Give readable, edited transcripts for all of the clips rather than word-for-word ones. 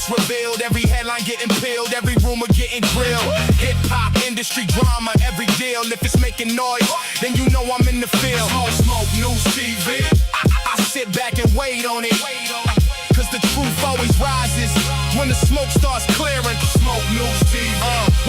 gets revealed, every headline getting peeled, every rumor getting grilled. Hip-hop industry drama, every deal. If it's making noise, then you know I'm in the field. Smoke News TV. I sit back and wait on it, cause the truth always rises when the smoke starts clearing. Smoke News TV.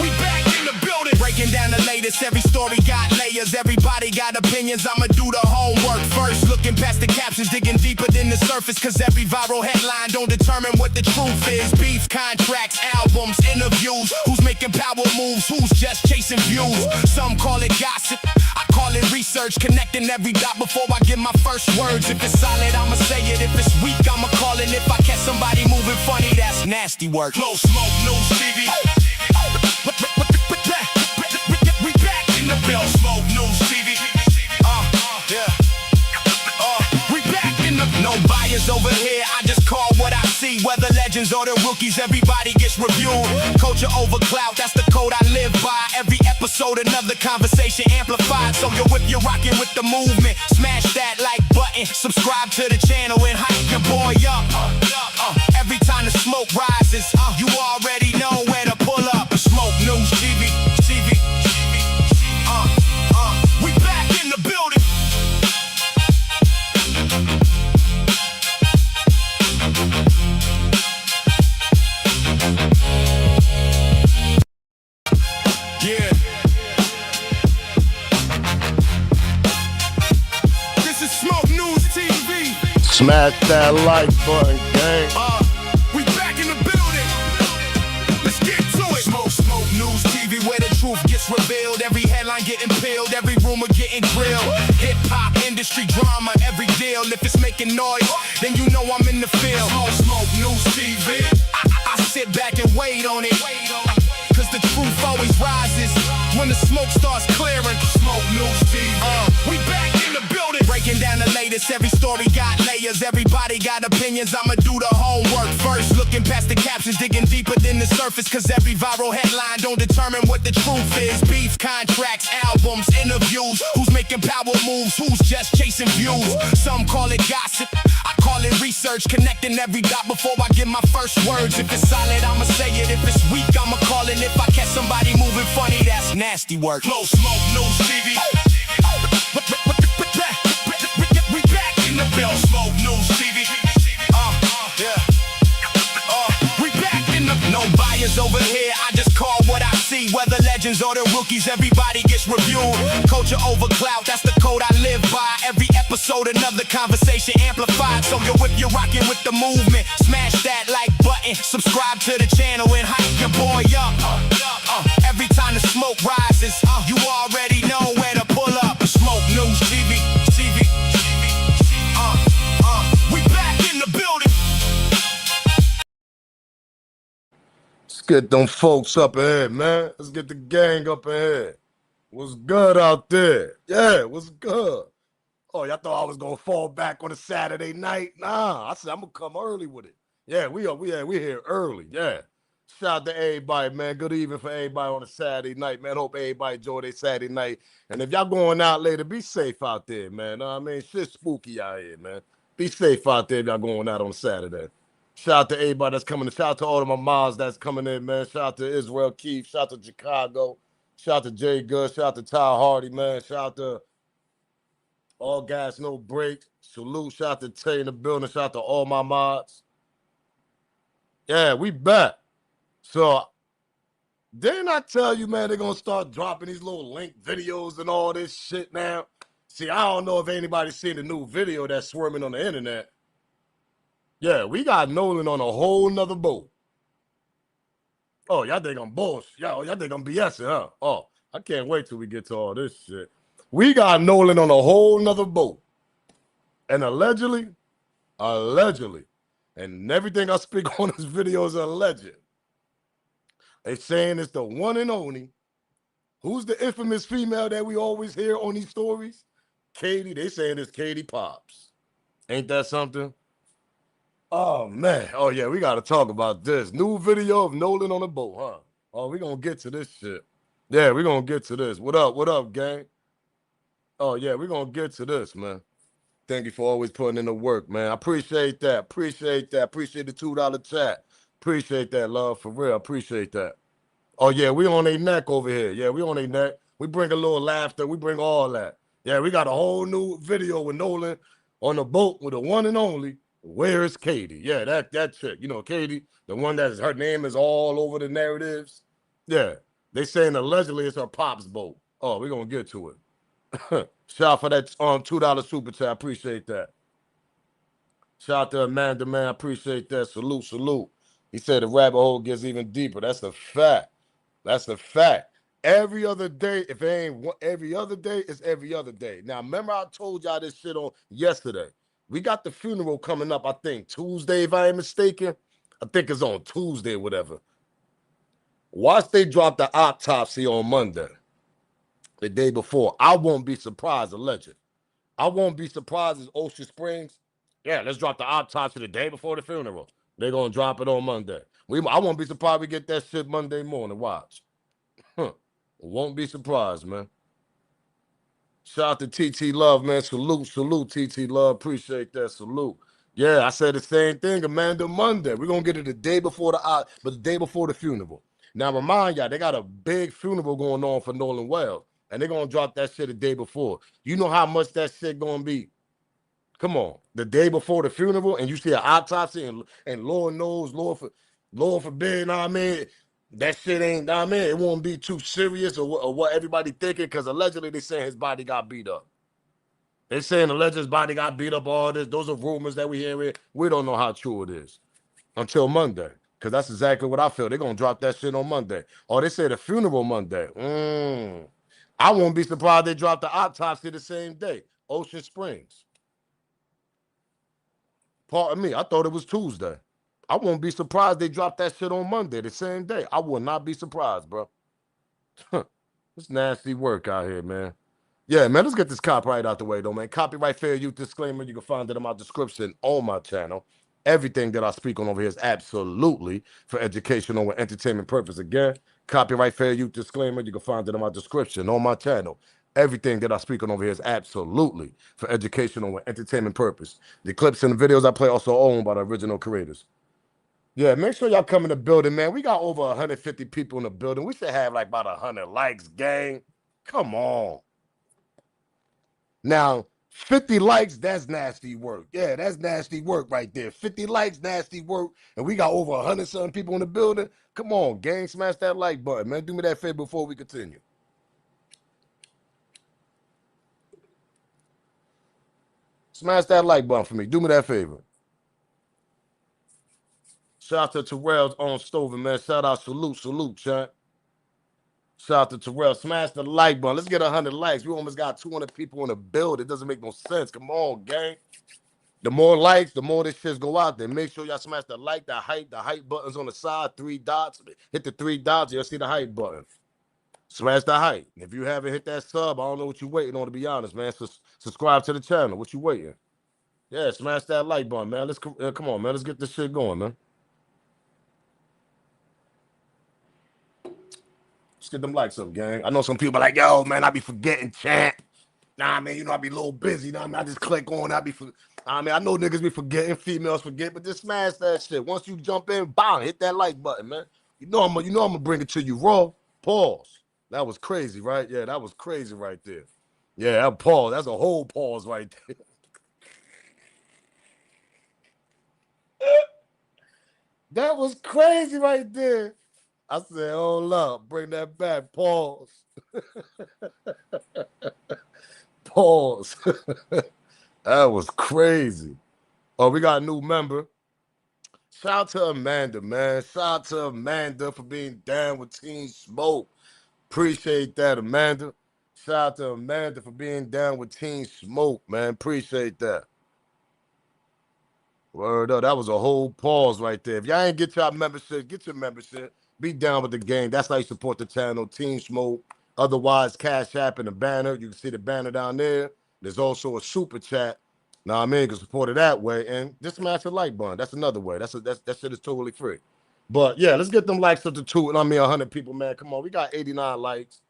We back in the building, breaking down the latest. Every story got layers, everybody got opinions. I'ma do the homework first, looking past the captions, digging deeper than the surface. Cause every viral headline don't determine what the truth is. Beef, contracts, albums, interviews. Who's making power moves, who's just chasing views. Some call it gossip, I call it research. Connecting every dot before I give my first words. If it's solid, I'ma say it. If it's weak, I'ma call it. If I catch somebody moving funny, that's nasty work. Close Smoke News TV. We back in the building. Smoke News TV. We back in the. No bias over here. I just call what I see. Whether legends or the rookies, everybody gets reviewed. Culture over clout, that's the code I live by. Every episode, another conversation amplified. So yo, if you're rocking with the movement, smash that like button, subscribe to the channel, and hype your boy up. Every time the smoke rises, you already know where to pull up. Smoke News TV. We back in the building. Yeah. This is Smoke News TV. Smash that like button, gang. We back in the building. Let's get to it. Smoke News TV, where the truth gets revealed. Every headline getting peeled, every rumor getting grilled. Hip-hop industry drama, every deal. If it's making noise, then you know I'm in the field. Smoke News TV. I sit back and wait on it, cause the truth always rises when the smoke starts clearing. Smoke News TV. We back in the building, breaking down the latest. Every story got layers, everybody got opinions. I'ma do the homework first, looking past the captions, digging deeper than the surface. Cause every viral headline don't determine what the truth is. Beef, contracts, albums, interviews. Who's making power moves, who's just chasing views. Some call it gossip, I call it research. Connecting every dot before I give my first words. If it's solid, I'ma say it. If it's weak, I'ma call it. If I catch somebody moving funny, that's nasty work. Close Smoke News TV. We back in the building. Smoke News TV. We back in the. No bias over here. I just call what I see. Whether legends or the rookies, everybody gets reviewed. Culture over clout, that's the code I live by. Every episode, another conversation amplified. So yo, if you're rocking with the movement, smash that like button, subscribe to the channel, and hype your boy up. Every time the smoke rises, you already know where to pull up. Smoke News TV. We back in the building. Let's get them folks up ahead, man. Let's get the gang up ahead. What's good out there? Yeah, what's good? Oh, y'all thought I was gonna fall back on a Saturday night? Nah, I said I'm gonna come early with it. Yeah, we here early. Yeah. Shout out to everybody, man. Good evening for everybody on a Saturday night, man. Hope everybody enjoy their Saturday night. And if y'all going out later, be safe out there, man. Know what I mean? Shit's spooky out here, man. Be safe out there if y'all going out on Saturday. Shout out to everybody that's coming. Shout out to all of my moms that's coming in, man. Shout out to Israel Keith. Shout out to Chicago. Shout out to Jay Good. Shout out to Ty Hardy, man. Shout out to All Gas, No Break. Salute. Shout out to Tay in the building. Shout out to all my mods. Yeah, we back. So, didn't I tell you, man, they're going to start dropping these little link videos and all this shit now? See, I don't know if anybody's seen the new video that's swarming on the internet. Yeah, we got Nolan on a whole nother boat. Oh, y'all think I'm bullshit. Y'all think I'm BSing, huh? Oh, I can't wait till we get to all this shit. We got Nolan on a whole nother boat. And allegedly, and everything I speak on this video is alleged. They saying it's the one and only. Who's the infamous female that we always hear on these stories? Katie. They saying it's Katie Pops. Ain't that something? Oh, man. Oh, yeah, we got to talk about this. New video of Nolan on the boat, huh? Oh, we going to get to this shit. Yeah, we going to get to this. What up, gang? Oh, yeah, we going to get to this, man. Thank you for always putting in the work, man. I appreciate that. Appreciate the $2 chat. Appreciate that, love, for real. Appreciate that. Oh, yeah, we on their neck over here. Yeah, we on their neck. We bring a little laughter. We bring all that. Yeah, we got a whole new video with Nolan on the boat with the one and only, Where is Katie? Yeah, that chick. You know, Katie, the one that's her name is all over the narratives. Yeah, they saying allegedly it's her pop's boat. Oh, we're going to get to it. Shout out for that $2 super chat. I appreciate that. Shout out to Amanda, man. I appreciate that. Salute, salute. He said the rabbit hole gets even deeper. That's a fact. That's a fact. Every other day, if it ain't every other day, it's every other day. Now, remember I told y'all this shit on yesterday. We got the funeral coming up, I think, Tuesday, if I ain't mistaken. I think it's on Tuesday, whatever. Once they drop the autopsy on Monday, the day before, I won't be surprised, alleged. I won't be surprised as Ocean Springs. Yeah, let's drop the autopsy the day before the funeral. They're going to drop it on Monday. I won't be surprised we get that shit Monday morning. Watch. Huh. Won't be surprised, man. Shout out to TT Love, man. Salute, salute, TT Love. Appreciate that. Salute. Yeah, I said the same thing, Amanda, Monday. We're going to get it the day before the day before the funeral. Now, remind y'all, they got a big funeral going on for Nolan Wells, and they're going to drop that shit the day before. You know how much that shit going to be? Come on, the day before the funeral, and you see an autopsy, and Lord knows, Lord forbid, know what I mean? That shit ain't, know what I mean? It won't be too serious or what everybody thinking, because allegedly they saying his body got beat up. They saying allegedly his body got beat up, all this. Those are rumors that we hear. We don't know how true it is until Monday, because that's exactly what I feel. They're going to drop that shit on Monday. Or they say the funeral Monday. I won't be surprised they drop the autopsy the same day. Ocean Springs. Pardon me, I thought it was Tuesday. I won't be surprised they dropped that shit on Monday, the same day. I will not be surprised, bro. It's nasty work out here, man. Yeah, man, let's get this copyright out the way, though, man. Copyright fair use disclaimer. You can find it in my description on my channel. Everything that I speak on over here is absolutely for educational and entertainment purpose. Again, copyright fair use disclaimer. You can find it in my description on my channel. Everything that I speak on over here is absolutely for educational and entertainment purpose. The clips and the videos I play also owned by the original creators. Yeah, make sure y'all come in the building, man. We got over 150 people in the building. We should have like about 100 likes, gang. Come on. Now, 50 likes, that's nasty work. Yeah, that's nasty work right there. 50 likes, nasty work. And we got over 100-something people in the building. Come on, gang, smash that like button, man. Do me that favor before we continue. Smash that like button for me. Do me that favor. Shout out to Terrell's on Stoven, man. Shout out, salute, chat. Shout out to Terrell. Smash the like button. Let's get 100 likes. We almost got 200 people in the build. It doesn't make no sense. Come on, gang. The more likes, the more this shit go out there. Make sure y'all smash the like, the hype buttons on the side, 3 dots. Hit the 3 dots, you'll see the hype button. Smash the hype. If you haven't hit that sub, I don't know what you're waiting on, to be honest, man. So subscribe to the channel. What you waiting? Yeah, smash that like button, man. Let's come on, man. Let's get this shit going, man. Let's get them likes up, gang. I know some people are like, yo, man, I be forgetting chant. Nah, man, you know, I be a little busy. Nah, man, I just click on. I know niggas be forgetting, females forget, but just smash that shit. Once you jump in, bang, hit that like button, man. You know I'm gonna bring it to you raw. Pause. That was crazy, right? Yeah, that was crazy right there. Yeah, that pause. That's a whole pause right there. That was crazy right there. I said, hold up, bring that back. Pause. Pause. That was crazy. Oh, we got a new member. Shout out to Amanda, man. Shout out to Amanda for being down with Team Smoke. Appreciate that, Amanda. Shout out to Amanda for being down with Team Smoke, man. Appreciate that. Word up. That was a whole pause right there. If y'all ain't get your membership, get your membership. Be down with the game. That's how you support the channel, Team Smoke. Otherwise, Cash App and the banner. You can see the banner down there. There's also a super chat. Know what I mean? You can support it that way. And just smash the like button. That's another way. That shit is totally free. But yeah, let's get them likes up to 100 people, man. Come on. We got 89 likes.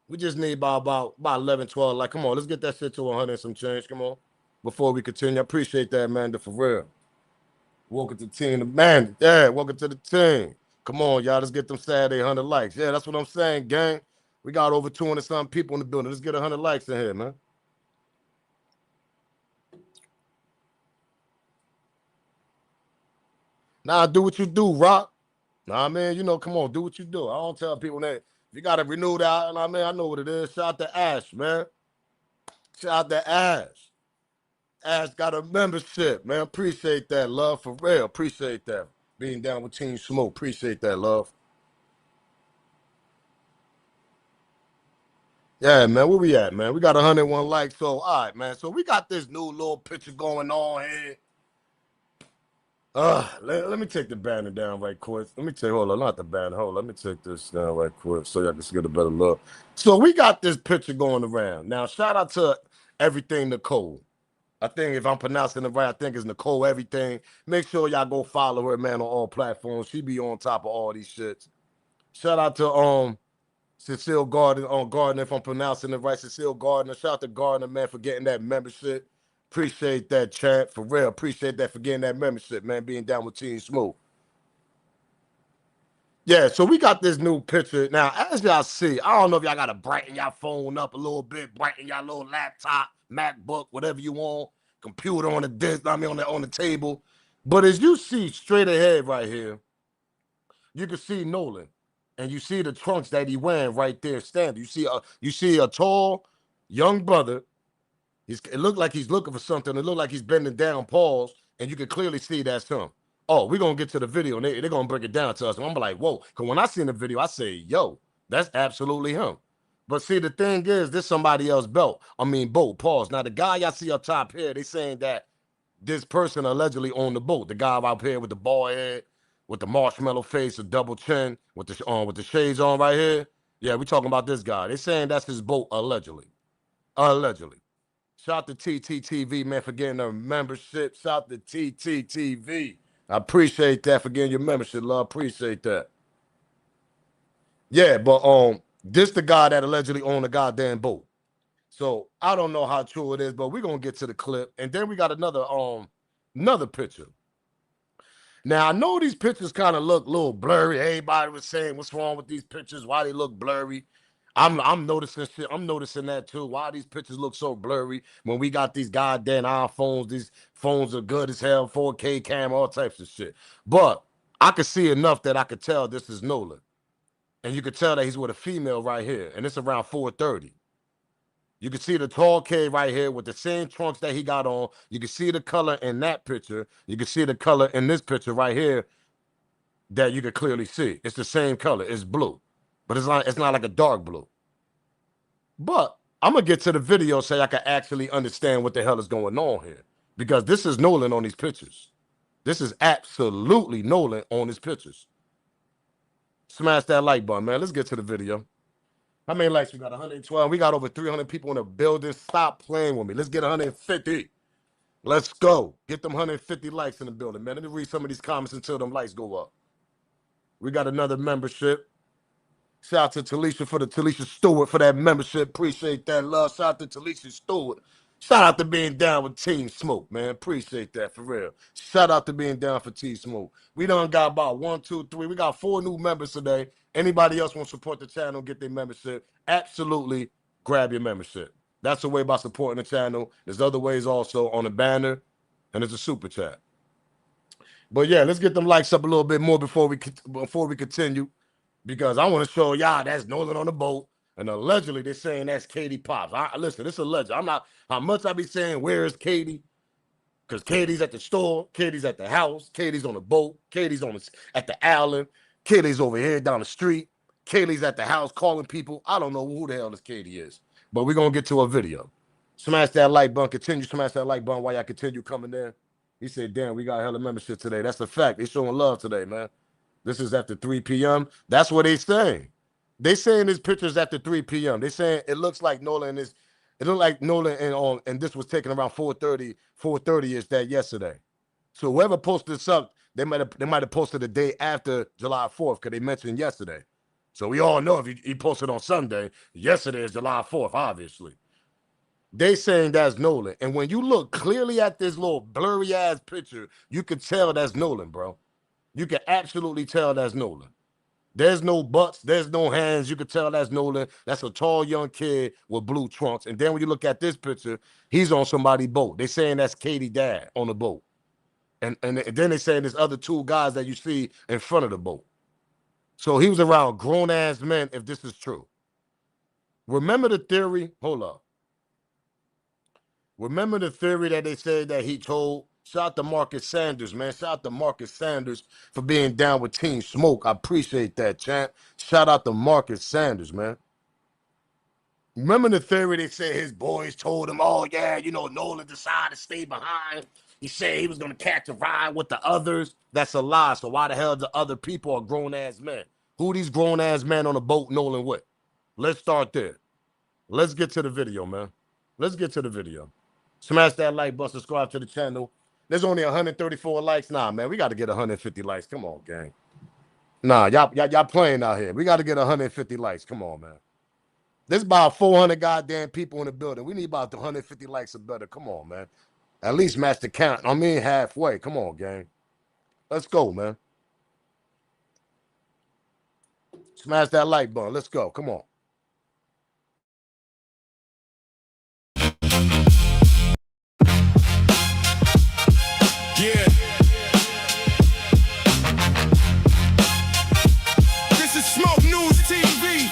We just need about 11, 12. Like, come on, let's get that shit to 100 and some change. Come on. Before we continue. I appreciate that, man. For real. Welcome to the team, man. Yeah, welcome to the team. Come on, y'all. Let's get them Saturday 100 likes. Yeah, that's what I'm saying, gang. We got over 200 something people in the building. Let's get 100 likes in here, man. Nah, do what you do, Rock. Nah, man, you know, come on, do what you do. I don't tell people that if you got to renew that. Nah, man, I know what it is. Shout out to Ash, man. Shout out to Ash. Ash got a membership, man. Appreciate that, love, for real. Appreciate that. Being down with Team Smoke. Appreciate that, love. Yeah, man, where we at, man? We got 101 likes, so all right, man. So we got this new little picture going on here. Let me take the banner down right quick. Let me take, hold on, not the banner. Hold on, let me take this down right quick so y'all can get a better look. So we got this picture going around. Now, shout out to Everything Nicole. I think if I'm pronouncing it right, I think it's Nicole Everything. Make sure y'all go follow her, man, on all platforms. She be on top of all these shits. Shout out to Cecile Gardner, if I'm pronouncing it right. Cecile Gardner. Shout out to Gardner, man, for getting that membership. Appreciate that, champ. For real. Appreciate that for getting that membership, man. Being down with Team Smooth. Yeah, so we got this new picture. Now, as y'all see, I don't know if y'all got to brighten y'all phone up a little bit, brighten y'all little laptop, MacBook, whatever you want, computer on the desk, I mean on the table. But as you see straight ahead right here, you can see Nolan. And you see the trunks that he wearing right there standing. You see a tall, young brother. It looked like he's looking for something. It looked like he's bending down, pause, and you can clearly see that's him. Oh, we're gonna get to the video and they're gonna break it down to us. And I'm like, whoa, because when I seen the video, I say, yo, that's absolutely him. But see, the thing is, this somebody else's boat, pause. Now the guy y'all see up top here, they saying that this person allegedly owned the boat. The guy out here with the bald head, with the marshmallow face, a double chin, with the shades on right here. Yeah, we talking about this guy. They saying that's his boat allegedly. Allegedly. Shout out to TTTV, man, for getting a membership. Shout out to TTTV. I appreciate that for getting your membership, love. Appreciate that. Yeah, but this the guy that allegedly owned the goddamn boat. So I don't know how true it is, but we're gonna get to the clip. And then we got another picture. Now I know these pictures kind of look a little blurry. Everybody was saying, "What's wrong with these pictures? Why they look blurry?" I'm noticing shit. I'm noticing that too. Why these pictures look so blurry when we got these goddamn iPhones? These phones are good as hell, 4K camera, all types of shit. But I could see enough that I could tell this is Nolan, and you could tell that he's with a female right here, and it's around 4:30. You can see the tall K right here with the same trunks that he got on. You can see the color in that picture. You can see the color in this picture right here that you can clearly see. It's the same color. It's blue, but it's not like a dark blue. But I'm gonna get to the video so I can actually understand what the hell is going on here, because this is Nolan on these pictures. This is absolutely Nolan on his pictures. Smash that like button, man. Let's get to the video. How many likes we got? 112. We got over 300 people in the building. Stop playing with me. Let's get 150. Let's go. Get them 150 likes in the building, man. Let me read some of these comments until them likes go up. We got another membership. Shout out to Talisha for the Talisha Stewart for that membership. Appreciate that love. Shout out to Talisha Stewart. Shout out to being down with Team Smoke, man. Appreciate that for real. Shout out to being down for Team Smoke. We done got about 1, 2, 3. We got 4 new members today. Anybody else want to support the channel, get their membership? Absolutely grab your membership. That's a way by supporting the channel. There's other ways also on the banner, and there's a super chat. But yeah, let's get them likes up a little bit more before we continue, because I want to show y'all that's Nolan on the boat, and allegedly they're saying that's Katie Pops. Listen, it's alleged. I'm not how much I be saying where is Katie, because Katie's at the store, Katie's at the house, Katie's on the boat, Katie's at the island, Katie's over here down the street, Katie's at the house calling people. I don't know who the hell this Katie is, but we're gonna get to a video. Smash that like button. Continue smash that like button while y'all continue coming in. He said, damn, we got hella membership today. That's a fact. They showing love today, man. This is after 3 p.m. That's what they saying. They saying this picture's after 3 p.m. They saying it looks like Nolan is, it looked like Nolan and this was taken around 4:30 is that yesterday. So whoever posted this up, they might have posted the day after July 4th, because they mentioned yesterday. So we all know if he posted on Sunday, yesterday is July 4th, obviously. They saying that's Nolan. And when you look clearly at this little blurry ass picture, you can tell that's Nolan, bro. You can absolutely tell that's Nolan. There's no butts, there's no hands. You can tell that's Nolan. That's a tall young kid with blue trunks. And then when you look at this picture, he's on somebody's boat. They saying that's Katie dad on the boat. And then they saying there's other two guys that you see in front of the boat. So he was around grown ass men, if this is true. Remember the theory? Hold up. Remember the theory that they said that he told? Shout out to Marcus Sanders, man. Shout out to Marcus Sanders for being down with Team Smoke. I appreciate that, champ. Shout out to Marcus Sanders, man. Remember the theory they said his boys told him, oh, yeah, you know, Nolan decided to stay behind. He said he was going to catch a ride with the others. That's a lie. So why the hell the other people are grown-ass men? Who these grown-ass men on the boat Nolan with? Let's start there. Let's get to the video, man. Let's get to the video. Smash that like button, subscribe to the channel. There's only 134 likes. Nah, man, we got to get 150 likes. Come on, gang. Nah, y'all playing out here. We got to get 150 likes. Come on, man. There's about 400 goddamn people in the building. We need about 150 likes or better. Come on, man. At least match the count. I mean, halfway. Come on, gang. Let's go, man. Smash that like button. Let's go. Come on. Yeah. This is Smoke News TV.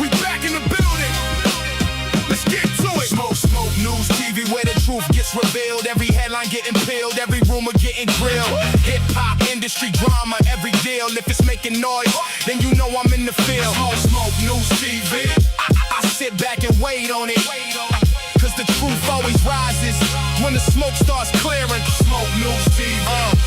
We back in the building. Let's get to it. Smoke News TV, where the truth gets revealed. Every headline getting peeled, every rumor getting grilled. Hip hop industry drama, every deal. If it's making noise, then you know I'm in the field. Smoke News TV. I sit back and wait on it. Cause the truth always rises when the smoke starts clearing. Smoke News TV.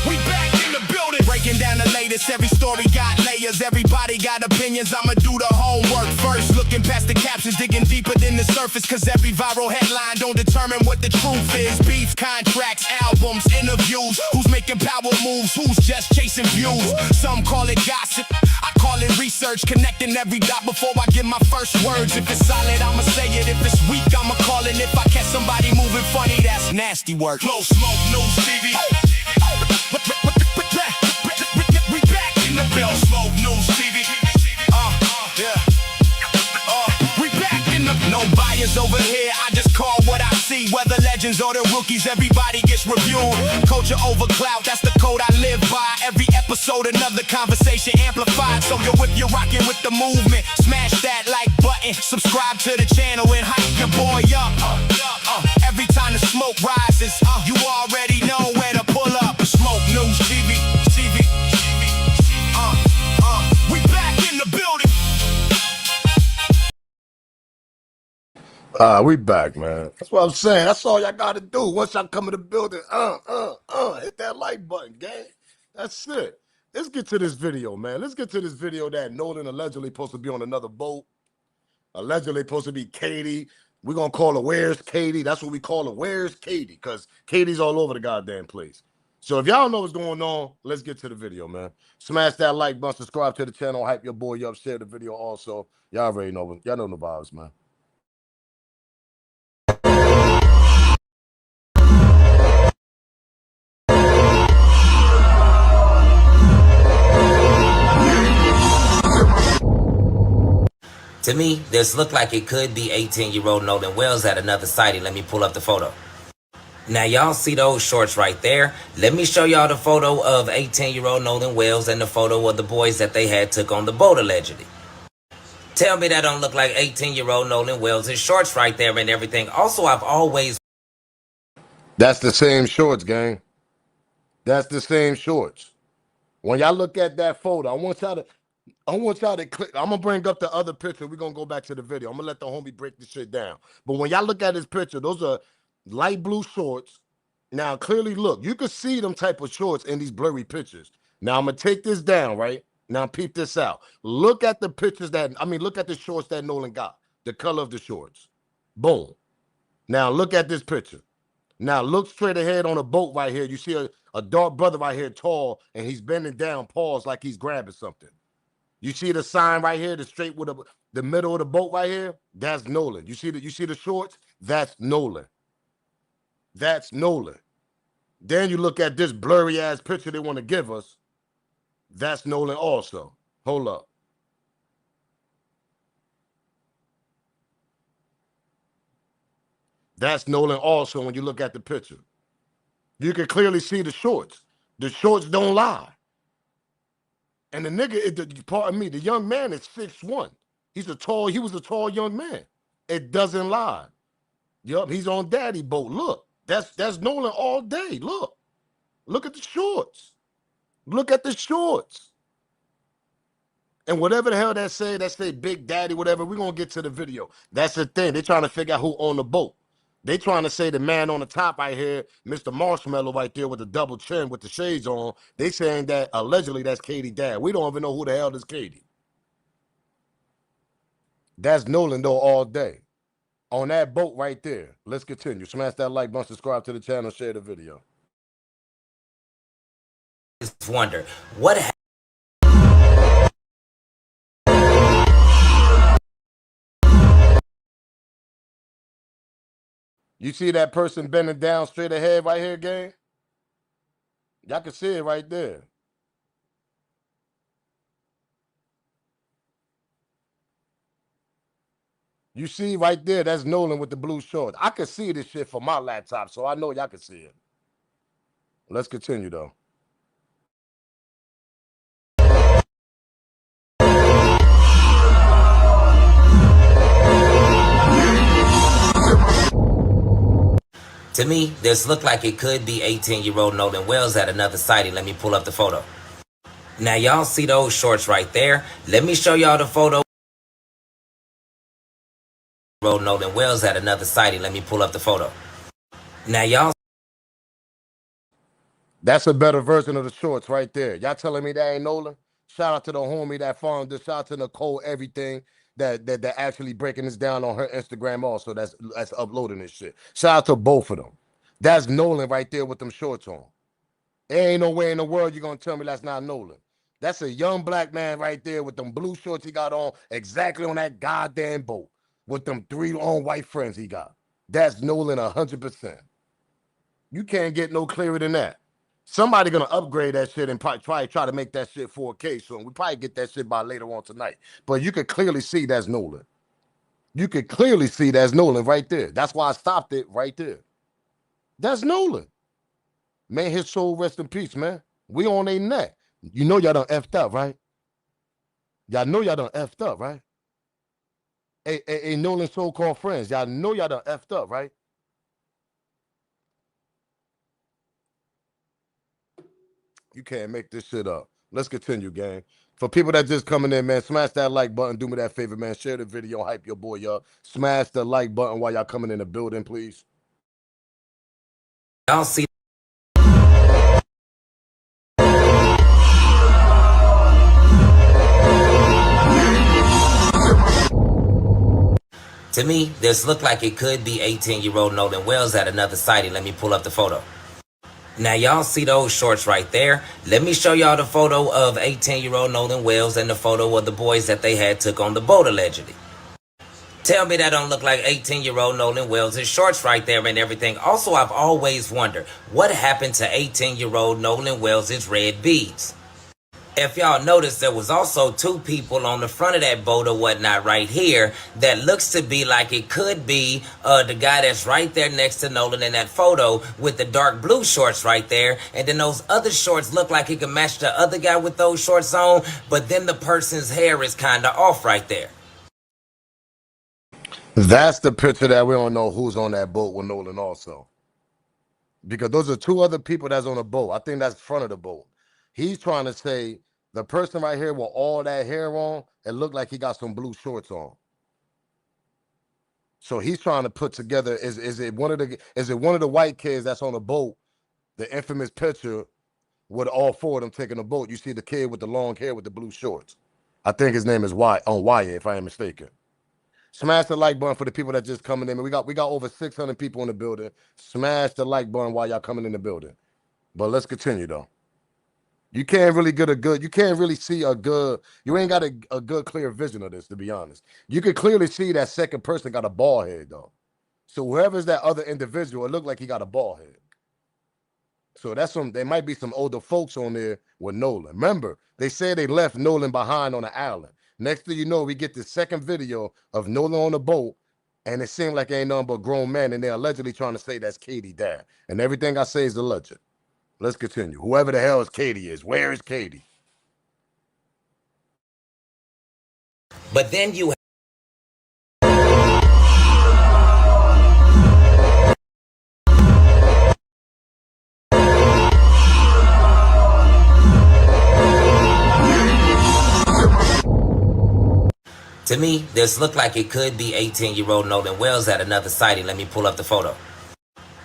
We back in the building. Breaking down the latest. Every story got layers. Everybody got opinions. I'ma do the homework first. Looking past the captions, digging deeper than the surface. Cause every viral headline don't determine what the truth is. Beats, contracts, albums, interviews. Who's making power moves? Who's just chasing views? Some call it gossip. I call it research. Connecting every dot before I get my first words. If it's solid, I'ma say it. If it's weak, I'ma call it. If I catch somebody moving funny, that's nasty work. Close Smoke News TV. We back in the building. Smoke News TV. We back in the. No bias over here. I just call what I see. Whether legends or the rookies, everybody gets reviewed. Culture over clout, that's the code I live by. Every episode, another conversation amplified. So yo, if you're rocking with the movement, smash that like button, subscribe to the channel and hype your boy up. Every time the smoke rises, you already know where to pull up. Smoke News TV. We back in the building. We back, man. That's what I'm saying. That's all y'all gotta do. Once y'all come in the building, hit that like button, gang. That's it. Let's get to this video, man. Let's get to this video that Nolan allegedly supposed to be on another boat. Allegedly supposed to be Katie. We're gonna call her Where's Katie. That's what we call her. Where's Katie? Because Katie's all over the goddamn place. So if y'all know what's going on, let's get to the video, man. Smash that like button, subscribe to the channel, hype your boy up, share the video also. Y'all already know. Y'all know the vibes, man. To me, this looked like it could be 18-year-old Nolan Wells at another sighting. Let me pull up the photo. Now, y'all see those shorts right there? Let me show y'all the photo of 18-year-old Nolan Wells and the photo of the boys that they had took on the boat, allegedly. Tell me that don't look like 18-year-old Nolan Wells' shorts right there and everything. Also, I've always... That's the same shorts, gang. That's the same shorts. When y'all look at that photo, I want y'all to click. I'm gonna bring up the other picture. We're gonna go back to the video. I'm gonna let the homie break this shit down. But when y'all look at this picture, those are light blue shorts. Now, clearly, look, you can see them type of shorts in these blurry pictures. Now, I'm gonna take this down, right? Now, peep this out. Look at the pictures look at the shorts that Nolan got. The color of the shorts. Boom. Now, look at this picture. Now, look straight ahead on a boat right here. You see a dark brother right here, tall, and he's bending down, paws like he's grabbing something. You see the sign right here, the straight with the middle of the boat right here, that's Nolan. You see the shorts? That's Nolan. That's Nolan. Then you look at this blurry ass picture they want to give us. That's Nolan also. Hold up. That's Nolan also when you look at the picture. You can clearly see the shorts. The shorts don't lie. And the nigga, pardon me, the young man is 6'1". He was a tall young man. It doesn't lie. Yup, he's on daddy boat. Look, that's Nolan all day. Look at the shorts. Look at the shorts. And whatever the hell that say Big Daddy, whatever, we're going to get to the video. That's the thing. They're trying to figure out who on the boat. They trying to say the man on the top right here, Mr. Marshmallow right there with the double chin with the shades on. They saying that allegedly that's Katie dad. We don't even know who the hell is Katie. That's Nolan though all day. On that boat right there. Let's continue. Smash that like button, subscribe to the channel, share the video. Just wonder what happened. You see that person bending down straight ahead right here, gang? Y'all can see it right there. You see right there, that's Nolan with the blue shorts. I can see this shit from my laptop, so I know y'all can see it. Let's continue, though. To me, this looked like it could be 18-year-old Nolan Wells at another sighting. Let me pull up the photo. Now, y'all see those shorts right there? Let me show y'all the photo. Nolan Wells at another sighting. Let me pull up the photo. Now, y'all. That's a better version of the shorts right there. Y'all telling me that ain't Nolan? Shout out to the homie that found this. Shout out to Nicole, everything that actually breaking this down on her Instagram also. That's uploading this shit. Shout out to both of them. That's Nolan right there with them shorts on. There ain't no way in the world you're gonna tell me that's not Nolan. That's a young black man right there with them blue shorts he got on exactly on that goddamn boat with them 3 on white friends he got. That's Nolan 100%. You can't get no clearer than that. Somebody gonna upgrade that shit and probably try to make that shit 4K soon. We probably get that shit by later on tonight. But you could clearly see that's Nolan. You could clearly see that's Nolan right there. That's why I stopped it right there. That's Nolan. May his soul rest in peace, man. We on their neck. You know y'all done effed up, right? Y'all know y'all done effed up, right? Hey, Nolan so-called friends, y'all know y'all done effed up, right? You can't make this shit up. Let's continue, gang. For people that just coming in, man, smash that like button. Do me that favor, man. Share the video. Hype your boy up. Smash the like button while y'all coming in the building, please. Y'all see. To me, this looked like it could be 18-year-old Nolan Wells at another sighting. Let me pull up the photo. Now, y'all see those shorts right there? Let me show y'all the photo of 18-year-old Nolan Wells and the photo of the boys that they had took on the boat, allegedly. Tell me that don't look like 18-year-old Nolan Wells' shorts right there and everything. Also, I've always wondered, what happened to 18-year-old Nolan Wells' red beads? If y'all notice, there was also 2 people on the front of that boat or whatnot right here that looks to be like it could be the guy that's right there next to Nolan in that photo with the dark blue shorts right there. And then those other shorts look like he could match the other guy with those shorts on, but then the person's hair is kind of off right there. That's the picture that we don't know who's on that boat with Nolan also. Because those are 2 other people that's on the boat. I think that's front of the boat. He's trying to say the person right here with all that hair on, it looked like he got some blue shorts on. So he's trying to put together, is it one of the white kids that's on the boat, the infamous picture with all 4 of them taking the boat. You see the kid with the long hair with the blue shorts. I think his name is Wyatt, if I am mistaken. Smash the like button for the people that just coming in. We got over 600 people in the building. Smash the like button while y'all coming in the building. But let's continue though. You can't really get a good, you can't really see a good, you ain't got a good clear vision of this, to be honest. You can clearly see that second person got a bald head though. So whoever's that other individual, it looked like he got a bald head. So that's some, there might be some older folks on there with Nolan. Remember, they said they left Nolan behind on the island. Next thing you know, we get the second video of Nolan on the boat, and it seemed like ain't nothing but grown men, and they're allegedly trying to say that's Katie dad. And everything I say is alleged. Let's continue. Whoever the hell is Katie is, where is Katie? But then you To me, this looked like it could be 18-year-old Nolan Wells at another sighting. Let me pull up the photo.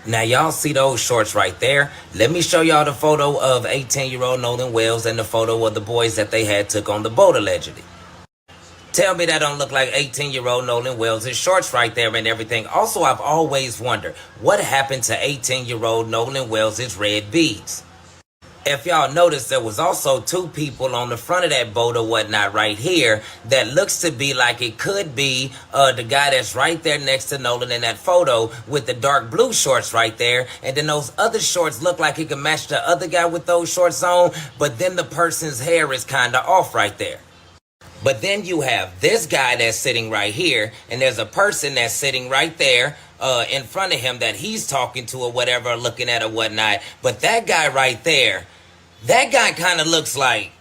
Now, y'all see those shorts right there? Let me show y'all the photo of 18-year-old Nolan Wells and the photo of the boys that they had took on the boat, allegedly. Tell me that don't look like 18-year-old Nolan Wells' shorts right there and everything. Also, I've always wondered, what happened to 18-year-old Nolan Wells' red beads? If y'all notice, there was also two people on the front of that boat or whatnot right here that looks to be like it could be the guy that's right there next to Nolan in that photo with the dark blue shorts right there. And then those other shorts look like it can match the other guy with those shorts on, but then the person's hair is kind of off right there. But then you have this guy that's sitting right here, and there's a person that's sitting right there in front of him that he's talking to or whatever, looking at or whatnot. But that guy right there, that guy kind of looks like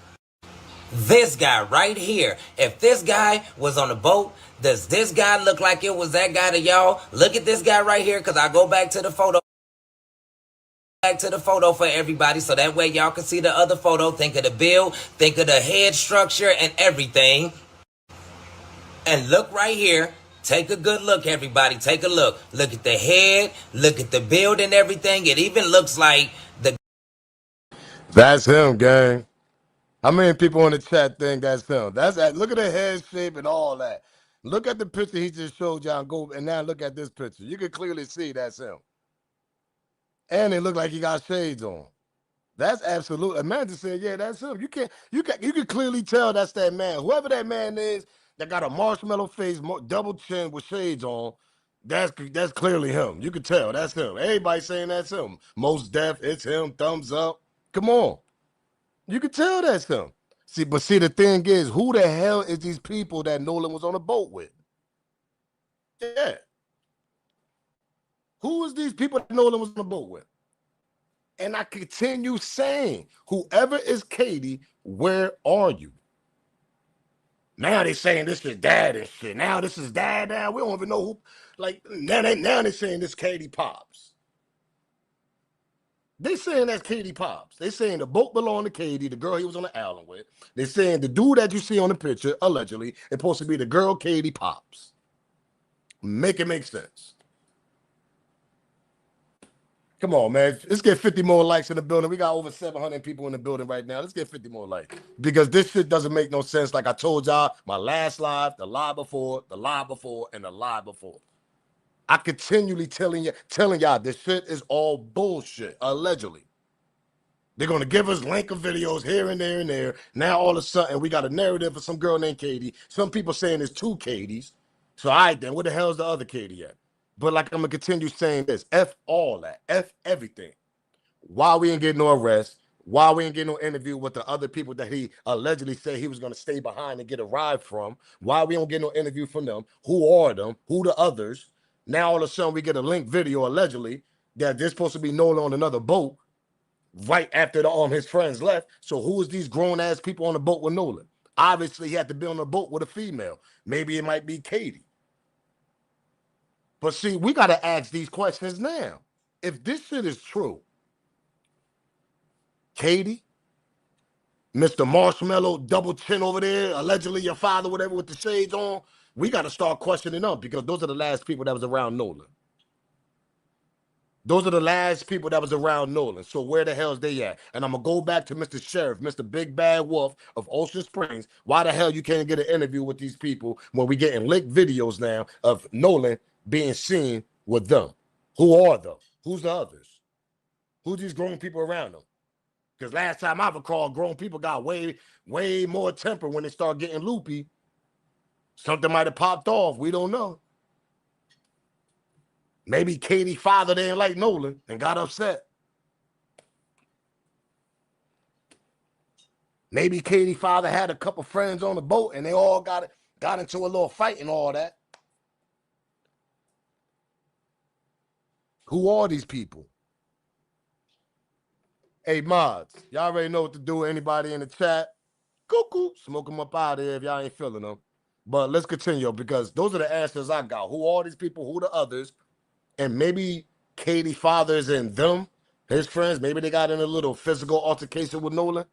this guy right here. If this guy was on a boat, does this guy look like it was that guy to y'all? Look at this guy right here, because I go back to the photo. Back to the photo for everybody, so that way y'all can see the other photo. Think of the build, think of the head structure and everything. And look right here. Take a good look, everybody. Take a look. Look at the head, look at the build and everything. It even looks like the... That's him, gang. How many people in the chat think that's him? That's that. Look at the head shape and all that. Look at the picture he just showed y'all. Go and now look at this picture. You can clearly see that's him. And it looked like he got shades on. That's absolute. Imagine saying, "Yeah, that's him." You can clearly tell that's that man. Whoever that man is, that got a marshmallow face, double chin with shades on. That's clearly him. You can tell that's him. Everybody saying that's him. Most deaf, it's him. Thumbs up. Come on, you can tell that's him. See, the thing is, who the hell is these people that Nolan was on a boat with? Yeah, who is these people that Nolan was on a boat with? And I continue saying, whoever is Katie, where are you? Now they saying this is dad and shit. Now this is dad. Now we don't even know who. Like now they saying this Katie Pops. They saying that's Katie Pops. They saying the boat belonged to Katie, the girl he was on the island with. They saying the dude that you see on the picture, allegedly, is supposed to be the girl Katie Pops. Make it make sense. Come on, man. Let's get 50 more likes in the building. We got over 700 people in the building right now. Let's get 50 more likes. Because this shit doesn't make no sense. Like I told y'all, my last live, the live before, and the live before. I continually telling y'all this shit is all bullshit, allegedly. They're going to give us link of videos here and there and there. Now all of a sudden, we got a narrative of some girl named Katie. Some people saying there's two Katies. So all right, then, where the hell's the other Katie at? But like I'm going to continue saying this. F all that. F everything. Why we ain't getting no arrest? Why we ain't getting no interview with the other people that he allegedly said he was going to stay behind and get a ride from? Why we don't get no interview from them? Who are them? Who the others? Now all of a sudden we get a link video allegedly that they're supposed to be Nolan on another boat right after his friends left. So who is these grown-ass people on the boat with Nolan? Obviously he had to be on a boat with a female. Maybe it might be Katie. But see, we got to ask these questions now. If this shit is true, Katie, Mr. Marshmallow, double chin over there, allegedly your father, whatever, with the shades on, we got to start questioning them because those are the last people that was around Nolan. Those are the last people that was around Nolan. So where the hell is they at? And I'm going to go back to Mr. Sheriff, Mr. Big Bad Wolf of Ocean Springs. Why the hell you can't get an interview with these people when we getting linked videos now of Nolan being seen with them? Who are them? Who's the others? Who's these grown people around them? Because last time I recall, grown people got way more temper when they start getting loopy. Something might have popped off. We don't know. Maybe Katie's father didn't like Nolan and got upset. Maybe Katie's father had a couple friends on the boat and they all got into a little fight and all that. Who are these people? Hey, mods, y'all already know what to do. Anybody in the chat, cuckoo, smoke them up out of here if y'all ain't feeling them. But let's continue because those are the answers I got. Who are these people? Who the others? And maybe Katie's fathers and them, his friends, maybe they got in a little physical altercation with Nolan.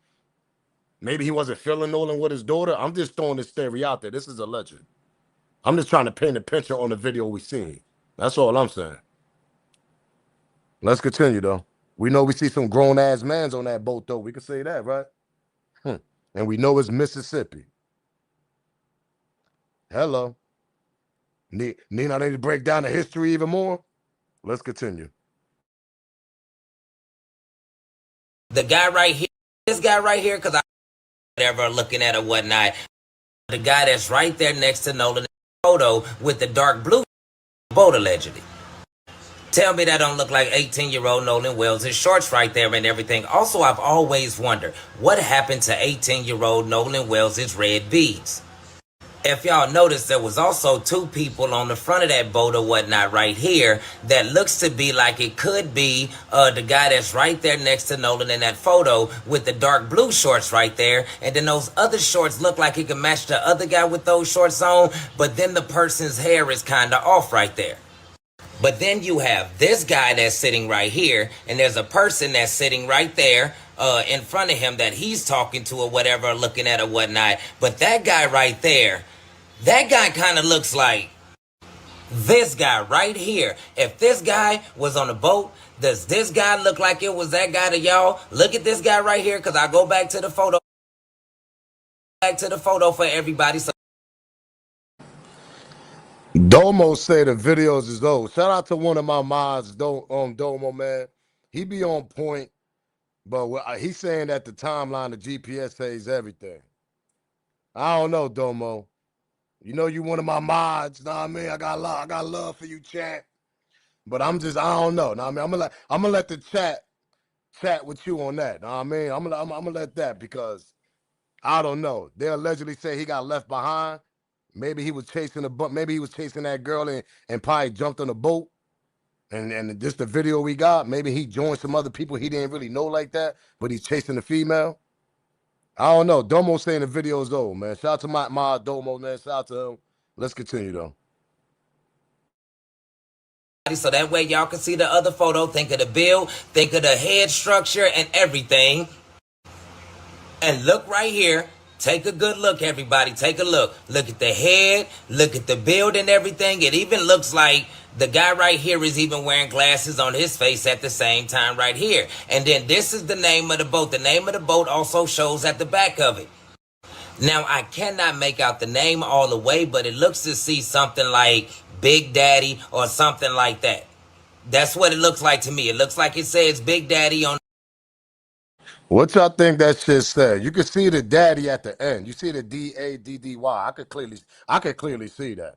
Maybe he wasn't feeling Nolan with his daughter. I'm just throwing this theory out there. This is a legend. I'm just trying to paint a picture on the video we seen. That's all I'm saying. Let's continue, though. We know we see some grown-ass mans on that boat, though. We can say that, right? And we know it's Mississippi. Hello. Need I need to break down the history even more? Let's continue. The guy right here, this guy right here, because I whatever looking at or whatnot. The guy that's right there next to Nolan in the photo with the dark blue boat allegedly. Tell me that don't look like 18-year-old Nolan Wells' shorts right there and everything. Also, I've always wondered what happened to 18-year-old Nolan Wells' red beads. If y'all notice, there was also two people on the front of that boat or whatnot right here that looks to be like it could be the guy that's right there next to Nolan in that photo with the dark blue shorts right there. And then those other shorts look like he can match the other guy with those shorts on, but then the person's hair is kind of off right there. But then you have this guy that's sitting right here, and there's a person that's sitting right there in front of him that he's talking to or whatever, looking at or whatnot. But that guy right there, that guy kind of looks like this guy right here. If this guy was on a boat, does this guy look like it was that guy to y'all? Look at this guy right here, because I go back to the photo. Back to the photo for everybody. So Domo say the videos is old. Shout out to one of my mods, Domo, man. He be on point, but he's saying that the timeline, the GPS says everything. I don't know, Domo. You know you one of my mods, know what I mean? I got love for you, chat. But I don't know. Know what I mean? I'm gonna let the chat with you on that. Know what I mean? I'm gonna let that because I don't know. They allegedly say he got left behind. Maybe he was chasing maybe he was chasing that girl and probably jumped on a boat. And just the video we got, maybe he joined some other people he didn't really know like that, but he's chasing the female. I don't know. Domo saying the video is old, man. Shout out to my Domo, man. Shout out to him. Let's continue, though. so that way y'all can see the other photo, think of the build, think of the head structure and everything. And look right here. Take a good look, everybody. Take a look. Look at the head. Look at the build and everything. It even looks like the guy right here is even wearing glasses on his face at the same time right here. And then this is the name of the boat. The name of the boat also shows at the back of it. Now, I cannot make out the name all the way, but it looks to see something like Big Daddy or something like that. That's what it looks like to me. It looks like it says Big Daddy on. What y'all think that shit said? You can see the daddy at the end. You see the DADDY. I could clearly see that.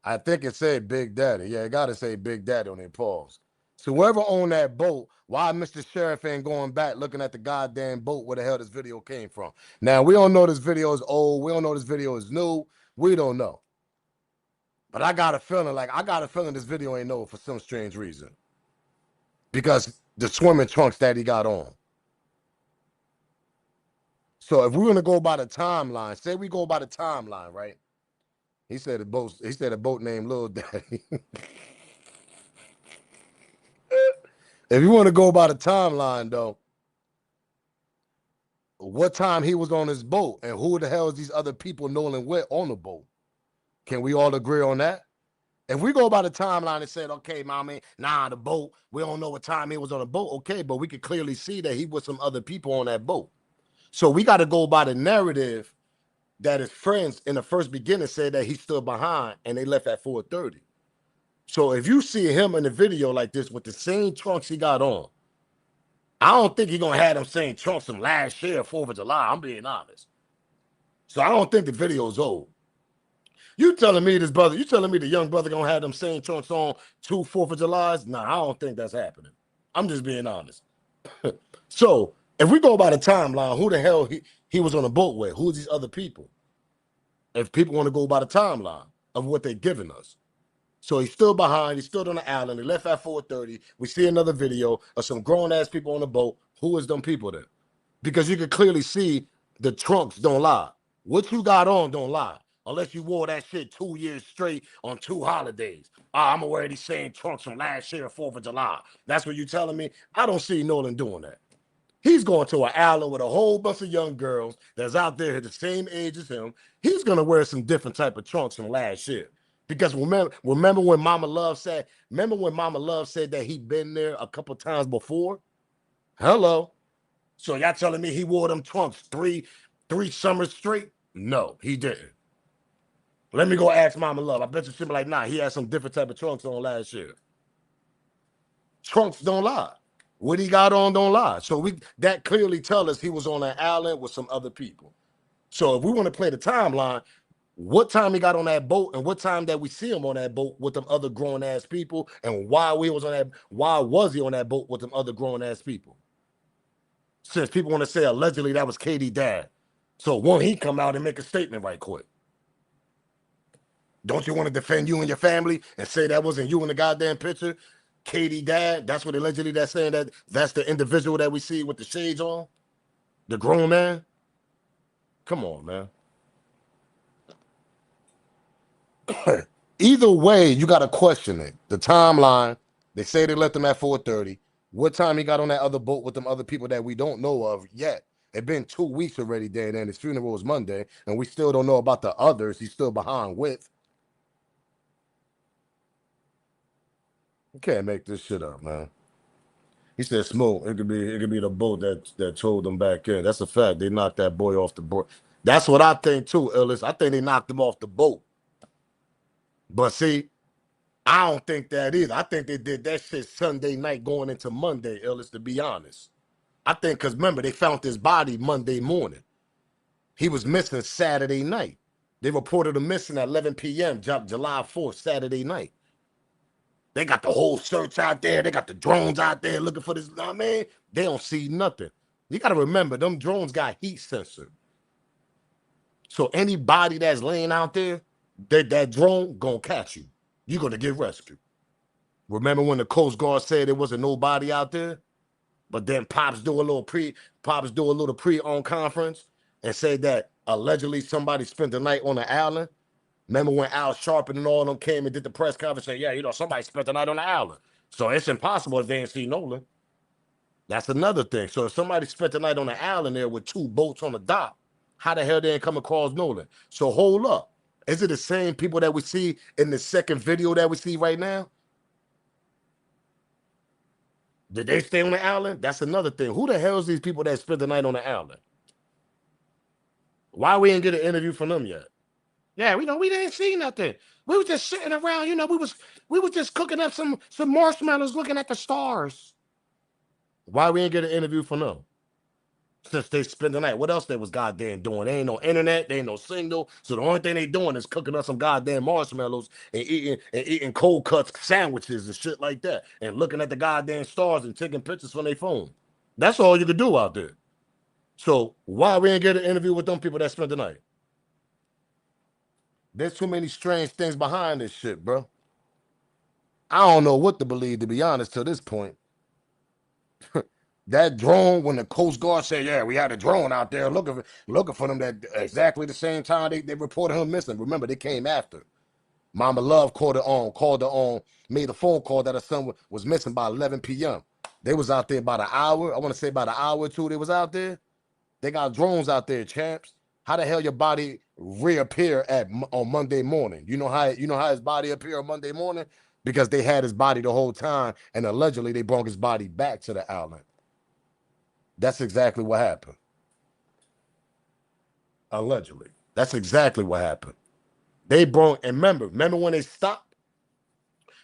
I think it said Big Daddy. Yeah, it gotta say Big Daddy on their paws. So whoever owned that boat, why Mr. Sheriff ain't going back looking at the goddamn boat where the hell this video came from? Now, we don't know this video is old. We don't know this video is new. We don't know. But I got a feeling this video ain't new for some strange reason. Because the swimming trunks that he got on. So if we're gonna go by the timeline, say we go by the timeline, right? He said a boat named Lil Daddy. If you want to go by the timeline, though, what time he was on his boat and who the hell is these other people Nolan with on the boat? Can we all agree on that? If we go by the timeline and said, okay, mommy, the boat, we don't know what time he was on the boat, okay, but we could clearly see that he was some other people on that boat. So we got to go by the narrative that his friends in the first beginning said that he stood behind and they left at 4:30. So if you see him in the video like this with the same trunks he got on, I don't think he gonna have them saying trunks from last year, 4th of July. I'm being honest. So I don't think the video's old. You telling me this brother, you telling me the young brother gonna have them same trunks on 4th of July's? Nah, I don't think that's happening. I'm just being honest. So if we go by the timeline, who the hell he was on a boat with? Who's these other people? If people want to go by the timeline of what they're giving us. So he's still behind. He stood on the island. He left at 4:30. We see another video of some grown-ass people on the boat. Who is them people then? Because you can clearly see the trunks don't lie. What you got on don't lie. Unless you wore that shit 2 years straight on 2 holidays. I'm going to wear these same trunks from last year, 4th of July. That's what you're telling me? I don't see Nolan doing that. He's going to an island with a whole bunch of young girls that's out there the same age as him. He's going to wear some different type of trunks from last year. Because remember when Mama Love said that he'd been there a couple times before? Hello. So y'all telling me he wore them trunks three summers straight? No, he didn't. Let me go ask Mama Love. I bet you she'll be like, nah, he had some different type of trunks on last year. Trunks don't lie. What he got on don't lie. So that clearly tell us he was on an island with some other people. So if we want to play the timeline, what time he got on that boat and what time that we see him on that boat with them other grown ass people, and why was he on that boat with them other grown ass people? Since people want to say allegedly that was Katie's dad. So won't he come out and make a statement right quick? Don't you want to defend you and your family and say that wasn't you in the goddamn picture? Katie dad, that's what allegedly that's saying, that's the individual that we see with the shades on? The grown man? Come on, man. Either way, you got to question it. The timeline, they say they left him at 4:30. What time he got on that other boat with them other people that we don't know of yet? It's been 2 weeks already there, and his funeral was Monday, and we still don't know about the others he's still behind with. You can't make this shit up, man. He said smoke. It could be the boat that towed them back in. That's a fact. They knocked that boy off the boat. That's what I think too, Illis. I think they knocked him off the boat. But see, I don't think that either. I think they did that shit Sunday night going into Monday, Illis, to be honest. I think because remember, they found his body Monday morning. He was missing Saturday night. They reported him missing at 11 p.m. July 4th, Saturday night. They got the whole search out there. They got the drones out there looking for this. I mean, they don't see nothing. You got to remember, them drones got heat sensor. So anybody that's laying out there, that drone going to catch you. You're going to get rescued. Remember when the Coast Guard said there wasn't nobody out there? But then Pops do a little pre-on conference and said that allegedly somebody spent the night on the island. Remember when Al Sharpton and all of them came and did the press conference and said, yeah, somebody spent the night on the island. So it's impossible if they didn't see Nolan. That's another thing. So if somebody spent the night on the island there with 2 boats on the dock, how the hell they didn't come across Nolan? So hold up. Is it the same people that we see in the second video that we see right now? Did they stay on the island? That's another thing. Who the hell is these people that spent the night on the island? Why we didn't get an interview from them yet? Yeah, we didn't see nothing. We were just sitting around, we was just cooking up some marshmallows looking at the stars. Why we didn't get an interview from them? Since they spent the night. What else they was goddamn doing? There ain't no internet, there ain't no signal. So the only thing they doing is cooking up some goddamn marshmallows and eating cold cuts sandwiches and shit like that. And looking at the goddamn stars and taking pictures from their phone. That's all you could do out there. So why we didn't get an interview with them people that spent the night? There's too many strange things behind this shit, bro. I don't know what to believe, to be honest, to this point. That drone, when the Coast Guard said, yeah, we had a drone out there looking for them that exactly the same time they reported him missing. Remember, they came after. Mama Love called her on, made a phone call that her son was missing by 11 p.m. They was out there about an hour. I want to say about an hour or two they was out there. They got drones out there, champs. How the hell your body reappear on Monday morning? You know how his body appeared on Monday morning? Because they had his body the whole time, and allegedly they brought his body back to the island. That's exactly what happened. Allegedly. That's exactly what happened. They brought, and remember when they stopped?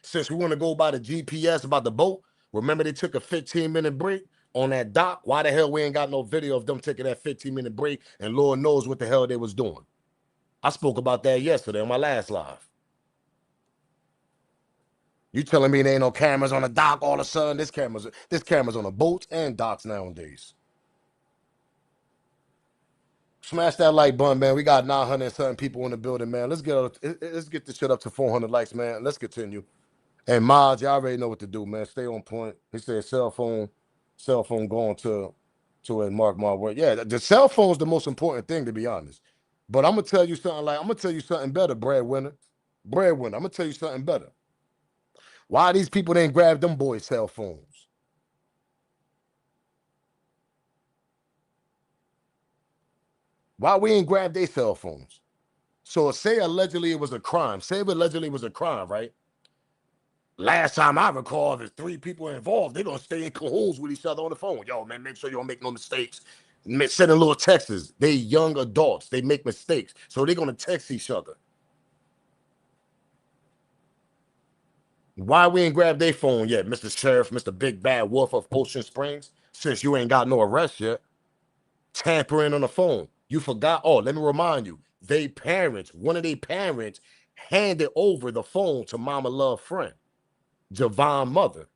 Since we want to go by the GPS about the boat, remember they took a 15-minute break on that dock. Why the hell we ain't got no video of them taking that 15-minute break and Lord knows what the hell they was doing? I spoke about that yesterday on my last live. You telling me there ain't no cameras on the dock all of a sudden? This cameras on the boats and docks nowadays. Smash that like button, man. We got 900 and something people in the building, man. Let's get this shit up to 400 likes, man. Let's continue. And Mods, y'all already know what to do, man. Stay on point. He said cell phone going to it. Mark my word. Yeah, the cell phone's the most important thing, to be honest. But I'm gonna tell you something better, breadwinner. I'm gonna tell you something better. Why these people didn't grab them boys' cell phones? Why we ain't grab their cell phones? So say allegedly it was a crime. Say if allegedly it was a crime, right? Last time I recall, there's 3 people involved. They're gonna stay in cahoots with each other on the phone. Yo, man, make sure you don't make no mistakes. Sending little texts. They young adults. They make mistakes. So they're gonna text each other. Why we ain't grabbed their phone yet, Mr. Sheriff, Mr. Big Bad Wolf of Ocean Springs? Since you ain't got no arrest yet. Tampering on the phone. You forgot. Oh, let me remind you. One of their parents handed over the phone to Mama Love friend, Javon mother.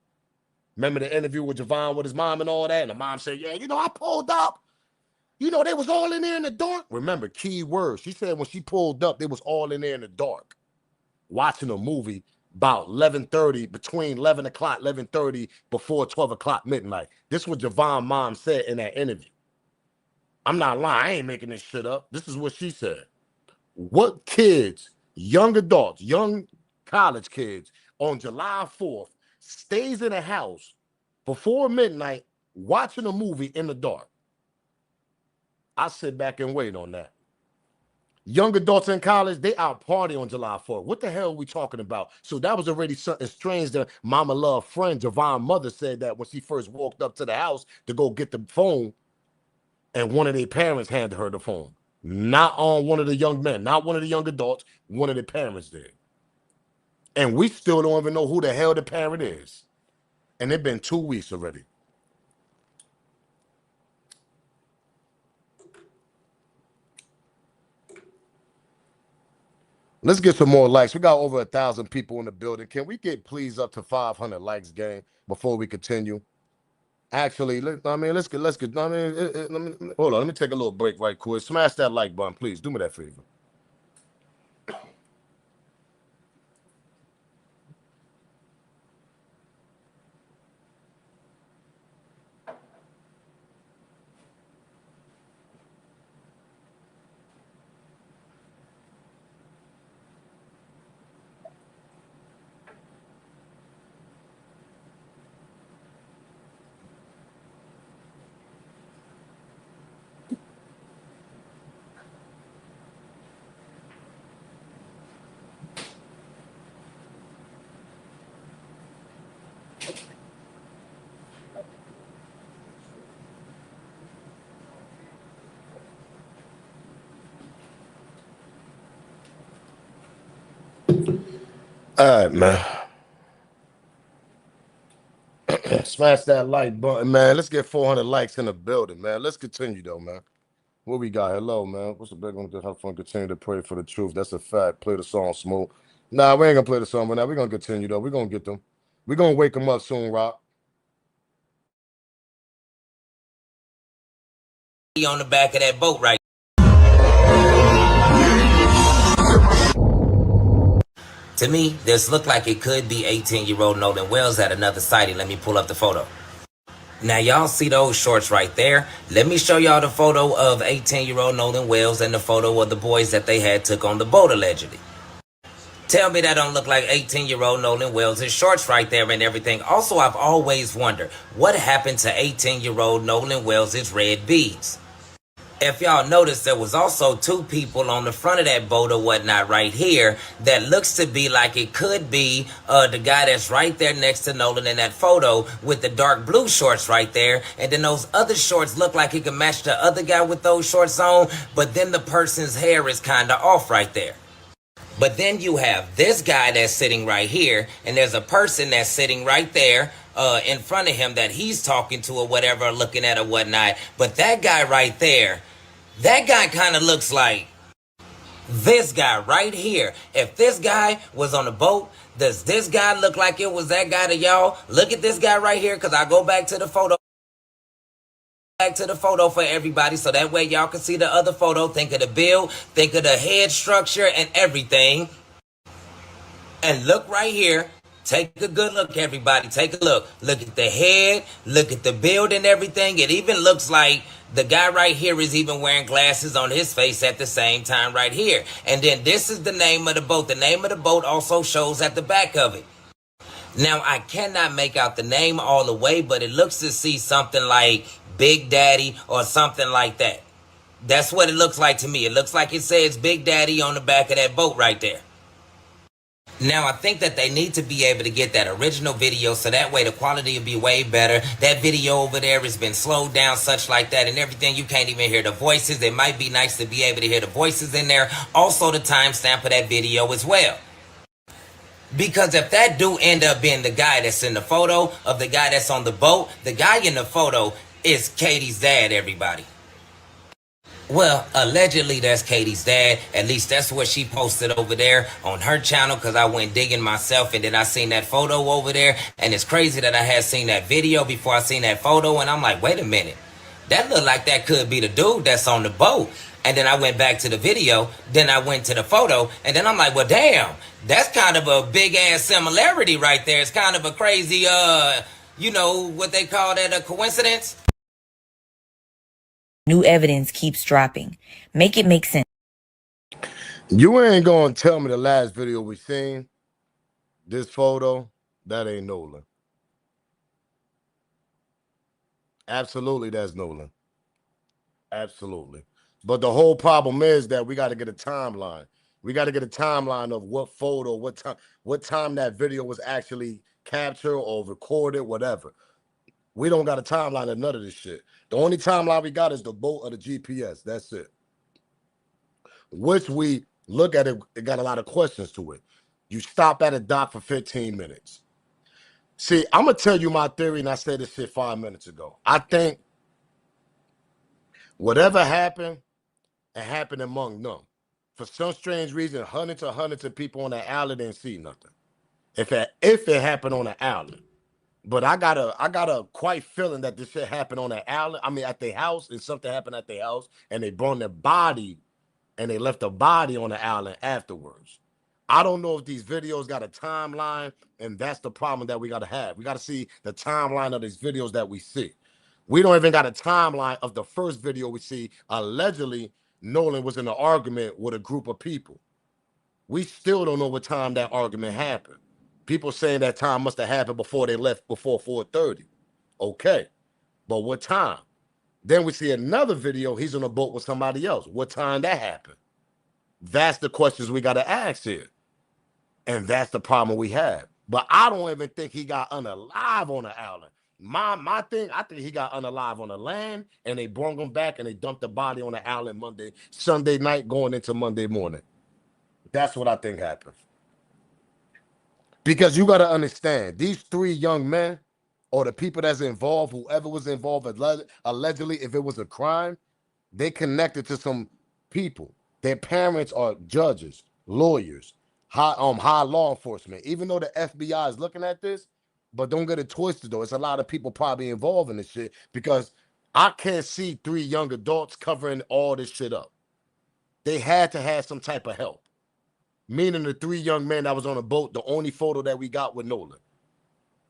Remember the interview with Javon with his mom and all that? And the mom said, yeah, I pulled up. They was all in there in the dark. Remember, key words. She said when she pulled up, they was all in there in the dark. Watching a movie about 11:30, between 11 o'clock, 11:30, before 12 o'clock midnight. This is what Javon mom said in that interview. I'm not lying. I ain't making this shit up. This is what she said. What kids, young adults, young college kids on July 4th stays in a house before midnight watching a movie in the dark? I sit back and wait on that. Young adults in college, they out partying on July 4th. What the hell are we talking about? So that was already something strange that Mama Love friend, Javon mother, said that when she first walked up to the house to go get the phone, and one of their parents handed her the phone. Not on one of the young men, not one of the young adults, one of the parents did. And we still don't even know who the hell the parent is. And it's been 2 weeks already. Let's get some more likes. We got over 1,000 people in the building. Can we get please up to 500 likes, gang, before we continue? Actually, let's get. Hold on. Let me take a little break right quick. Smash that like button, please. Do me that favor. All right, man. Smash that like button, man. Let's get 400 likes in the building, man. Let's continue, though, man. What we got? Hello, man. What's the big one? To have fun, continue to pray for the truth. That's a fact. Play the song, Smoke. Nah, we ain't gonna play the song, but now we're gonna continue, though. We're gonna get them. We're gonna wake them up soon, Rock. On the back of that boat right. To me, this looked like it could be 18-year-old Nolan Wells at another sighting. Let me pull up the photo. Now, y'all see those shorts right there? Let me show y'all the photo of 18-year-old Nolan Wells and the photo of the boys that they had took on the boat, allegedly. Tell me that don't look like 18-year-old Nolan Wells' shorts right there and everything. Also, I've always wondered, what happened to 18-year-old Nolan Wells' red beads? If y'all notice, there was also 2 people on the front of that boat or whatnot right here that looks to be like it could be the guy that's right there next to Nolan in that photo with the dark blue shorts right there. And then those other shorts look like he could match the other guy with those shorts on, but then the person's hair is kind of off right there. But then you have this guy that's sitting right here, and there's a person that's sitting right there in front of him that he's talking to or whatever, or looking at or whatnot. But that guy right there, that guy kind of looks like this guy right here. If this guy was on a boat, does this guy look like it was that guy to y'all? Look at this guy right here, because I go back to the photo. Back to the photo for everybody, so that way y'all can see the other photo. Think of the build, think of the head structure and everything. And look right here. Take a good look, everybody. Take a look. Look at the head. Look at the build and everything. It even looks like the guy right here is even wearing glasses on his face at the same time right here. And then this is the name of the boat. The name of the boat also shows at the back of it. Now, I cannot make out the name all the way, but it looks to see something like Big Daddy or something like that. That's what it looks like to me. It looks like it says Big Daddy on the back of that boat right there. Now, I think that they need to be able to get that original video, so that way the quality will be way better. That video over there has been slowed down, such like that, and everything. You can't even hear the voices. It might be nice to be able to hear the voices in there. Also, the timestamp of that video as well. Because if that do end up being the guy that's in the photo of the guy that's on the boat, the guy in the photo is Katie's dad, everybody. Well, allegedly that's Katie's dad. At least that's what she posted over there on her channel, because I went digging myself and then I seen that photo over there. And it's crazy that I had seen that video before I seen that photo, and I'm like, wait a minute. That look like that could be the dude that's on the boat. And then I went back to the video, then I went to the photo, and then I'm like, well, damn, that's kind of a big ass similarity right there. It's kind of a crazy, you know, what they call that, a coincidence? New evidence keeps dropping. Make it make sense. You ain't gonna tell me the last video we seen, this photo, that ain't Nolan. Absolutely, that's Nolan. Absolutely. But the whole problem is that we got to get a timeline. We got to get a timeline of what photo, what time that video was actually captured or recorded, whatever. We don't got a timeline of none of this shit. The only timeline we got is the boat or the GPS. That's it. Which we look at it got a lot of questions to it. You stop at a dock for 15 minutes. See, I'm going to tell you my theory, and I said this shit 5 minutes ago. I think whatever happened, it happened among them. For some strange reason, hundreds of people on the island didn't see nothing. If it happened on the island. But I got a quite feeling that this shit happened on the island. I mean, at their house, and something happened at their house, and they brought their body, and they left the body on the island afterwards. I don't know if these videos got a timeline, and that's the problem that we got to have. We got to see the timeline of these videos that we see. We don't even got a timeline of the first video we see. Allegedly, Nolan was in an argument with a group of people. We still don't know what time that argument happened. People saying that time must have happened before they left, before 4:30. Okay, but what time? Then we see another video. He's on a boat with somebody else. What time that happened? That's the questions we got to ask here. And that's the problem we have. But I don't even think he got unalive on the island. My thing, I think he got unalive on the land, and they brought him back and they dumped the body on the island Sunday night going into Monday morning. That's what I think happened. Because you got to understand, these three young men, or the people that's involved, whoever was involved, allegedly, if it was a crime, they connected to some people. Their parents are judges, lawyers, high law enforcement. Even though the FBI is looking at this, but don't get it twisted though. It's a lot of people probably involved in this shit, because I can't see three young adults covering all this shit up. They had to have some type of help. Meaning the three young men that was on a boat, the only photo that we got with Nolan.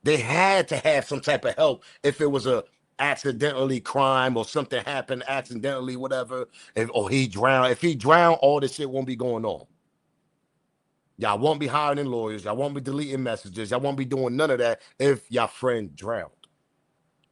They had to have some type of help if it was a accidentally crime or something happened accidentally, whatever, or he drowned. If he drowned, all this shit won't be going on. Y'all won't be hiring lawyers. Y'all won't be deleting messages. Y'all won't be doing none of that if your friend drowned.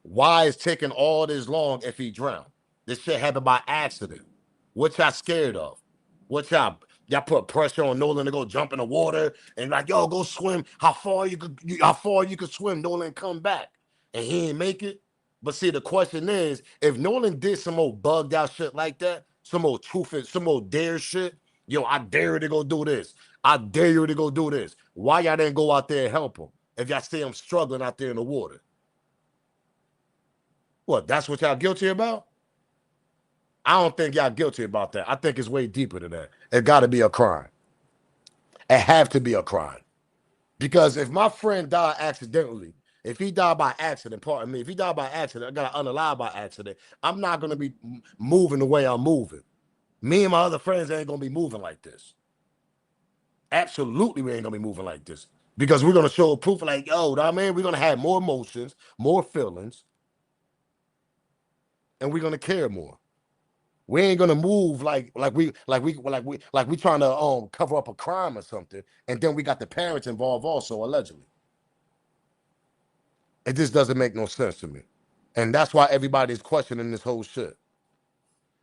Why is taking all this long if he drowned? This shit happened by accident. What y'all scared of? What y'all put pressure on Nolan to go jump in the water and like, yo, go swim. How far you could swim, Nolan, come back. And he ain't make it. But see, the question is, if Nolan did some old bugged out shit like that, some old some old dare shit, yo, I dare you to go do this. I dare you to go do this. Why y'all didn't go out there and help him? if y'all see him struggling out there in the water. What, that's what y'all guilty about? I don't think y'all guilty about that. I think it's way deeper than that. It got to be a crime. It have to be a crime. Because if my friend died accidentally, if he died by accident, pardon me, if he died by accident, I got unalive by accident, I'm not going to be moving the way I'm moving. Me and my other friends ain't going to be moving like this. Absolutely, we ain't going to be moving like this. Because we're going to show proof like, yo, I mean, we're going to have more emotions, more feelings, and we're going to care more. We ain't gonna move like we trying to cover up a crime or something, and then we got the parents involved also, allegedly. It just doesn't make no sense to me. And that's why everybody's questioning this whole shit.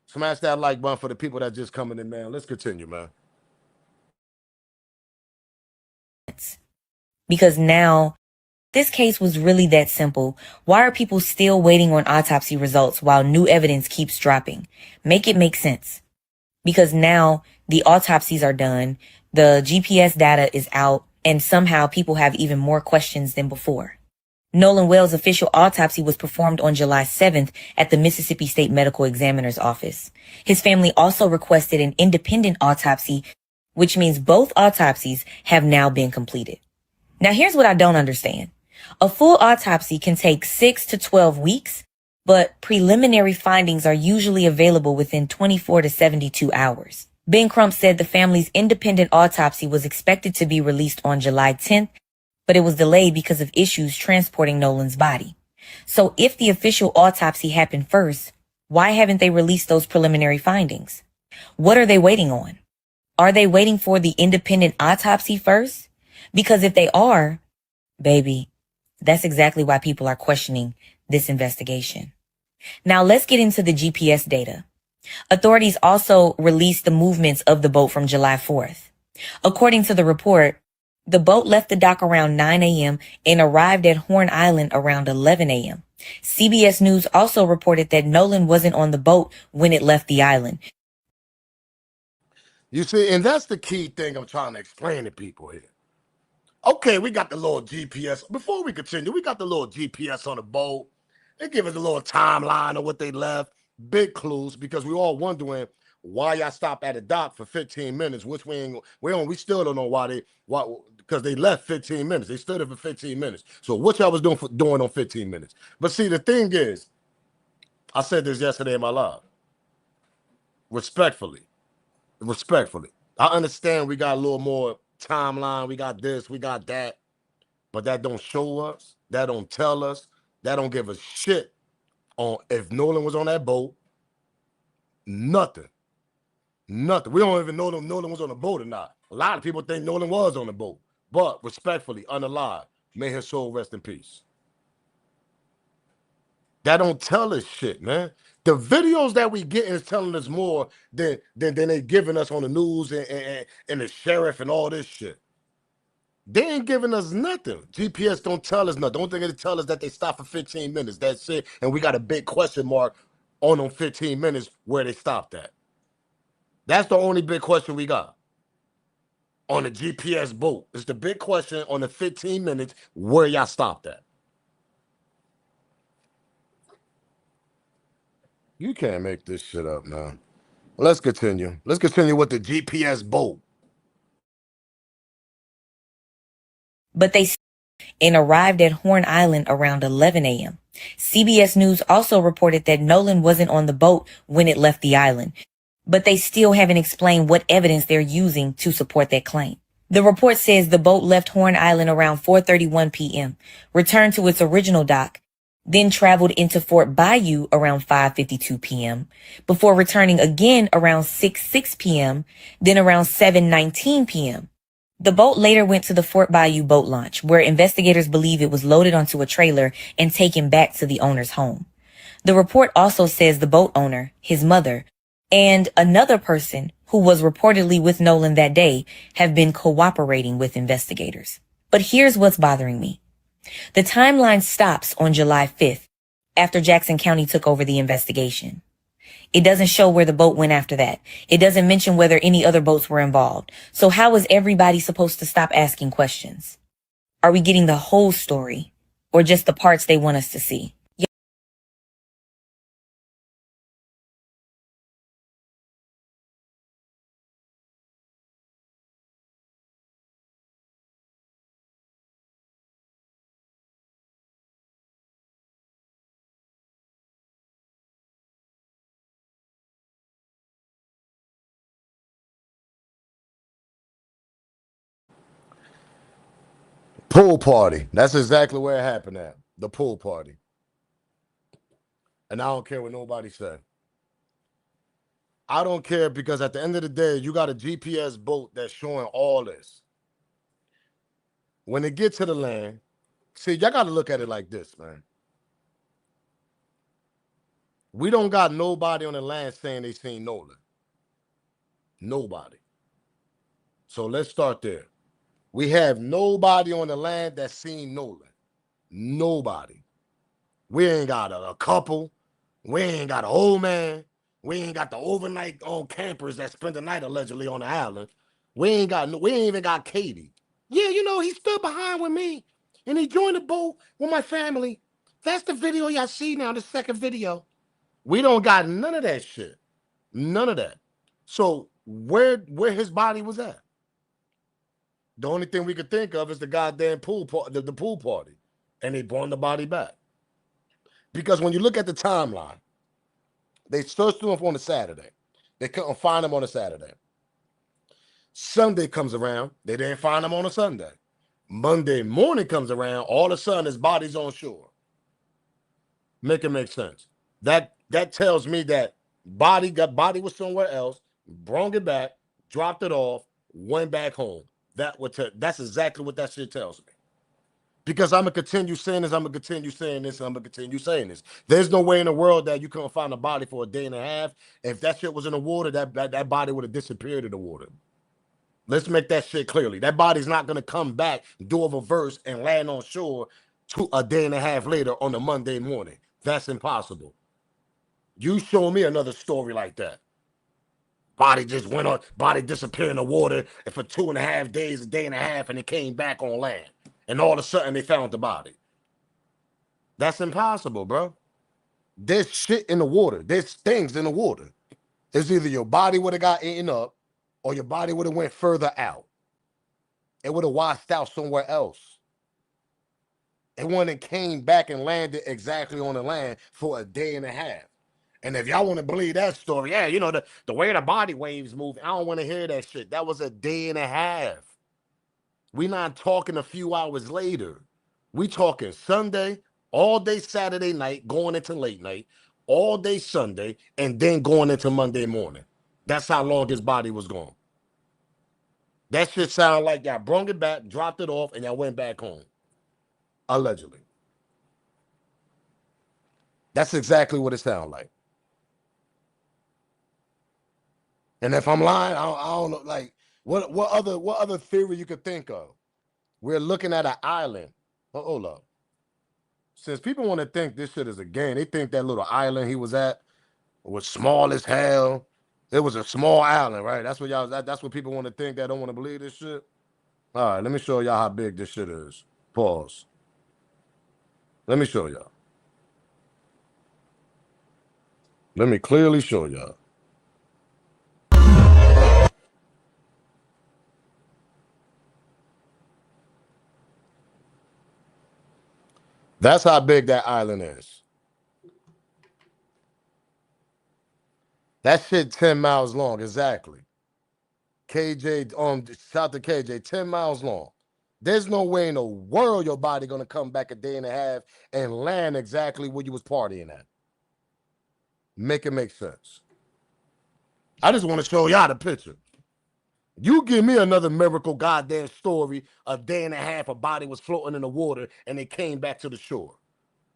Smash that like button for the people that just coming in, man. Let's continue, man. Because now this case was really that simple. Why are people still waiting on autopsy results while new evidence keeps dropping? Make it make sense. Because now the autopsies are done, the GPS data is out, and somehow people have even more questions than before. Nolan Wells' official autopsy was performed on July 7th at the Mississippi State Medical Examiner's Office. His family also requested an independent autopsy, which means both autopsies have now been completed. Now here's what I don't understand. A full autopsy can take 6 to 12 weeks, but preliminary findings are usually available within 24 to 72 hours. Ben Crump said the family's independent autopsy was expected to be released on July 10th, but it was delayed because of issues transporting Nolan's body. So if the official autopsy happened first, why haven't they released those preliminary findings? What are they waiting on? Are they waiting for the independent autopsy first? Because if they are, baby, that's exactly why people are questioning this investigation. Now let's get into the GPS data. Authorities also released the movements of the boat from July 4th. According to the report, the boat left the dock around 9 a.m. and arrived at Horn Island around 11 a.m. CBS News also reported that Nolan wasn't on the boat when it left the island. You see, and that's the key thing I'm trying to explain to people here. Okay, we got the little GPS. Before we continue, we got the little GPS on the boat. They give us a little timeline of what they left, big clues, because we all wondering why y'all stopped at a dock for 15 minutes, which we still don't know why because they left 15 minutes. They stood there for 15 minutes. So what y'all was doing on 15 minutes? But see, the thing is, I said this yesterday in my live. Respectfully, I understand we got a little more timeline, we got this, we got that, but that don't show us, that don't tell us, that don't give a shit on if Nolan was on that boat. Nothing. We don't even know if Nolan was on the boat or not. A lot of people think Nolan was on the boat, but respectfully, unalive. May his soul rest in peace. That don't tell us shit, man. The videos that we get is telling us more than they giving us on the news and the sheriff and all this shit. They ain't giving us nothing. GPS don't tell us nothing. The only thing they tell us that they stopped for 15 minutes. That's it. And we got a big question mark on them 15 minutes where they stopped at. That's the only big question we got on the GPS boat. It's the big question on the 15 minutes where y'all stopped at. You can't make this shit up, man. Let's continue. Let's continue with the GPS boat. But they arrived at Horn Island around 11 a.m. CBS News also reported that Nolan wasn't on the boat when it left the island, but they still haven't explained what evidence they're using to support that claim. The report says the boat left Horn Island around 4:31 p.m., returned to its original dock, then traveled into Fort Bayou around 5:52 p.m., before returning again around 6:06 p.m., then around 7:19 p.m. The boat later went to the Fort Bayou boat launch, where investigators believe it was loaded onto a trailer and taken back to the owner's home. The report also says the boat owner, his mother, and another person who was reportedly with Nolan that day have been cooperating with investigators. But here's what's bothering me. The timeline stops on July 5th, after Jackson County took over the investigation. It doesn't show where the boat went after that. It doesn't mention whether any other boats were involved. So how is everybody supposed to stop asking questions? Are we getting the whole story or just the parts they want us to see? Pool party. That's exactly where it happened at. The pool party. And I don't care what nobody said. I don't care because at the end of the day, you got a GPS boat that's showing all this. When it gets to the land, see, y'all got to look at it like this, man. We don't got nobody on the land saying they seen Nolan. Nobody. So let's start there. We have nobody on the land that's seen Nolan. Nobody. We ain't got a couple. We ain't got an old man. We ain't got the overnight campers that spent the night allegedly on the island. We ain't even got Katie. Yeah, you know, he stood behind with me and he joined the boat with my family. That's the video y'all see now, the second video. We don't got none of that shit. None of that. So where his body was at? The only thing we could think of is the goddamn the pool party. And they brought the body back. Because when you look at the timeline, they searched him on a Saturday. They couldn't find him on a Saturday. Sunday comes around. They didn't find him on a Sunday. Monday morning comes around. All of a sudden, his body's on shore. Make it make sense. That tells me that body was somewhere else, brought it back, dropped it off, went back home. That's exactly what that shit tells me. Because I'm going to continue saying this, I'm going to continue saying this, I'm going to continue saying this. There's no way in the world that you couldn't find a body for a day and a half. If that shit was in the water, that body would have disappeared in the water. Let's make that shit clearly. That body's not going to come back, do a reverse, and land on shore a day and a half later on a Monday morning. That's impossible. You show me another story like that. Body just went on, body disappeared in the water and for 2.5 days, a day and a half, and it came back on land. And all of a sudden, they found the body. That's impossible, bro. There's shit in the water. There's things in the water. It's either your body would have got eaten up or your body would have went further out. It would have washed out somewhere else. It wouldn't have came back and landed exactly on the land for a day and a half. And if y'all want to believe that story, yeah, you know, the way the body waves move, I don't want to hear that shit. That was a day and a half. We not talking a few hours later. We talking Sunday, all day Saturday night, going into late night, all day Sunday, and then going into Monday morning. That's how long his body was gone. That shit sound like y'all brung it back, dropped it off, and y'all went back home. Allegedly. That's exactly what it sounds like. And if I'm lying, I don't know. Like, what other theory you could think of? We're looking at an island. Oh, hold up. Since people want to think this shit is a game, they think that little island he was at was small as hell. It was a small island, right? That's what y'all. That's what people want to think. That don't want to believe this shit. All right, let me show y'all how big this shit is. Pause. Let me show y'all. Let me clearly show y'all. That's how big that island is. That shit 10 miles long, exactly. KJ, shout to KJ, 10 miles long. There's no way in the world your body gonna come back a day and a half and land exactly where you was partying at. Make it make sense. I just want to show y'all the picture. You give me another miracle goddamn story, a day and a half, a body was floating in the water and it came back to the shore.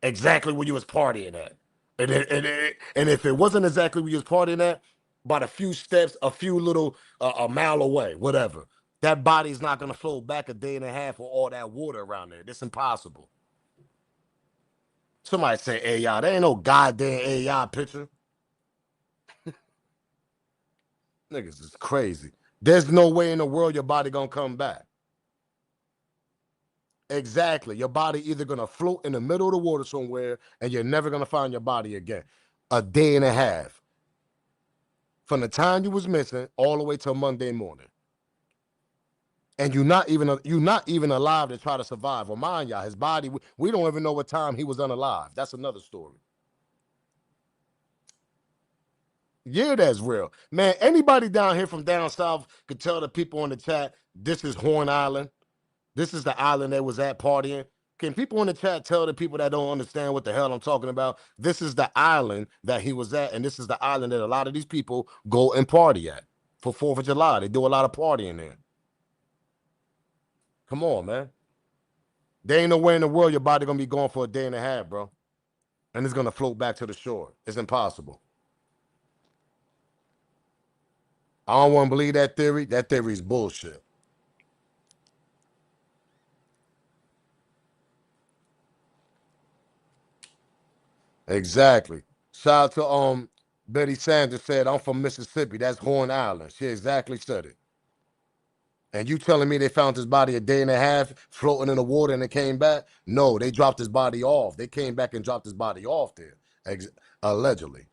Exactly where you was partying at. And if it wasn't exactly where you was partying at, about a few steps, a few little, a mile away, whatever, that body's not going to float back a day and a half with all that water around there. It's impossible. Somebody say AI. There ain't no goddamn AI picture. Niggas is crazy. There's no way in the world your body going to come back. Exactly. Your body either gonna float in the middle of the water somewhere, and you're never gonna find your body again. A day and a half from the time you was missing all the way till Monday morning, and you're not even alive to try to survive. Well, mind y'all, his body, we don't even know what time he was unalive. That's another story. Yeah, that's real, man. Anybody down here from down south could tell the people in the chat this is Horn Island. This is the island they was at partying. Can people in the chat tell the people that don't understand what the hell I'm talking about? This is the island that he was at, and this is the island that a lot of these people go and party at for 4th of July. They do a lot of partying there. Come on, man. There ain't no way in the world your body gonna be gone for a day and a half, bro. And it's gonna float back to the shore. It's impossible. I don't want to believe that theory. That theory is bullshit. Exactly. Shout out to Betty Sanders said, I'm from Mississippi. That's Horn Island. She exactly said it. And you telling me they found his body a day and a half floating in the water and it came back? No, they dropped his body off. They came back and dropped his body off there, allegedly.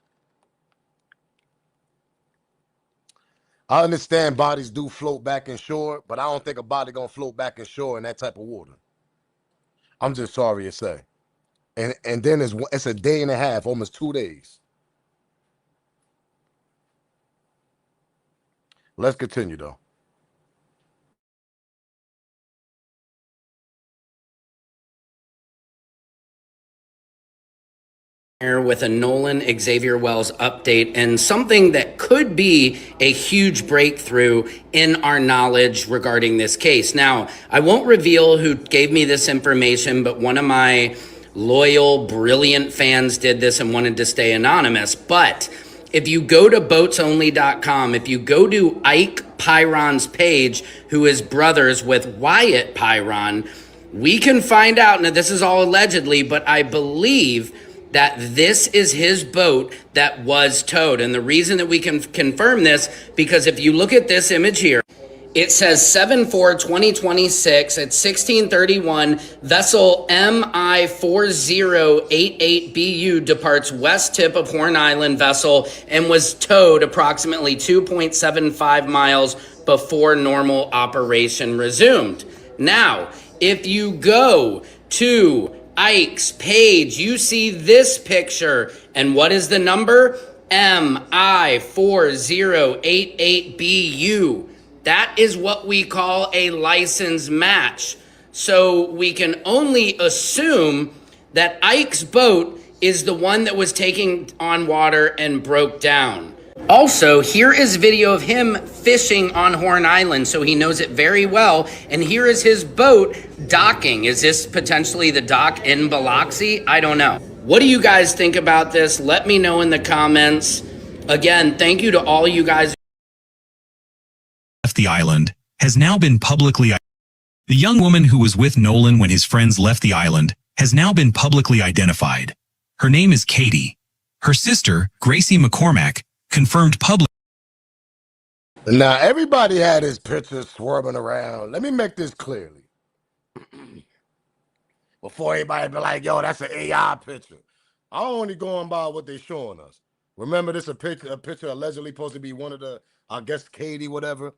I understand bodies do float back in shore, but I don't think a body gonna float back in shore in that type of water. I'm just sorry to say. And then it's a day and a half, almost 2 days. Let's continue though. With a Nolan Xavier Wells update and something that could be a huge breakthrough in our knowledge regarding this case. Now, I won't reveal who gave me this information, but one of my loyal, brilliant fans did this and wanted to stay anonymous. But if you go to boatsonly.com, if you go to Ike Pyron's page, who is brothers with Wyatt Pyron, we can find out, now this is all allegedly, but I believe that this is his boat that was towed. And the reason that we can confirm this, because if you look at this image here, it says 7/4/2026 at 1631, vessel MI4088BU departs west tip of Horn Island vessel and was towed approximately 2.75 miles before normal operation resumed. Now, if you go to Ike's page, you see this picture, and what is the number? MI4088BU. That is what we call a license match. So we can only assume that Ike's boat is the one that was taking on water and broke down. Also, here is video of him fishing on Horn Island, so he knows it very well. And here is his boat docking. Is this potentially the dock in Biloxi? I don't know. What do you guys think about this? Let me know in the comments. Again, thank you to all you guys. Left the island has now been publicly. The young woman who was with Nolan when his friends left the island has now been publicly identified. Her name is Katie. Her sister, Gracie McCormack, confirmed publicly. Now, everybody had his pictures swerving around. Let me make this clearly. Before everybody be like, yo, that's an AI picture. I'm only going by what they're showing us. Remember, this a picture allegedly supposed to be one of the, I guess, Katie, whatever.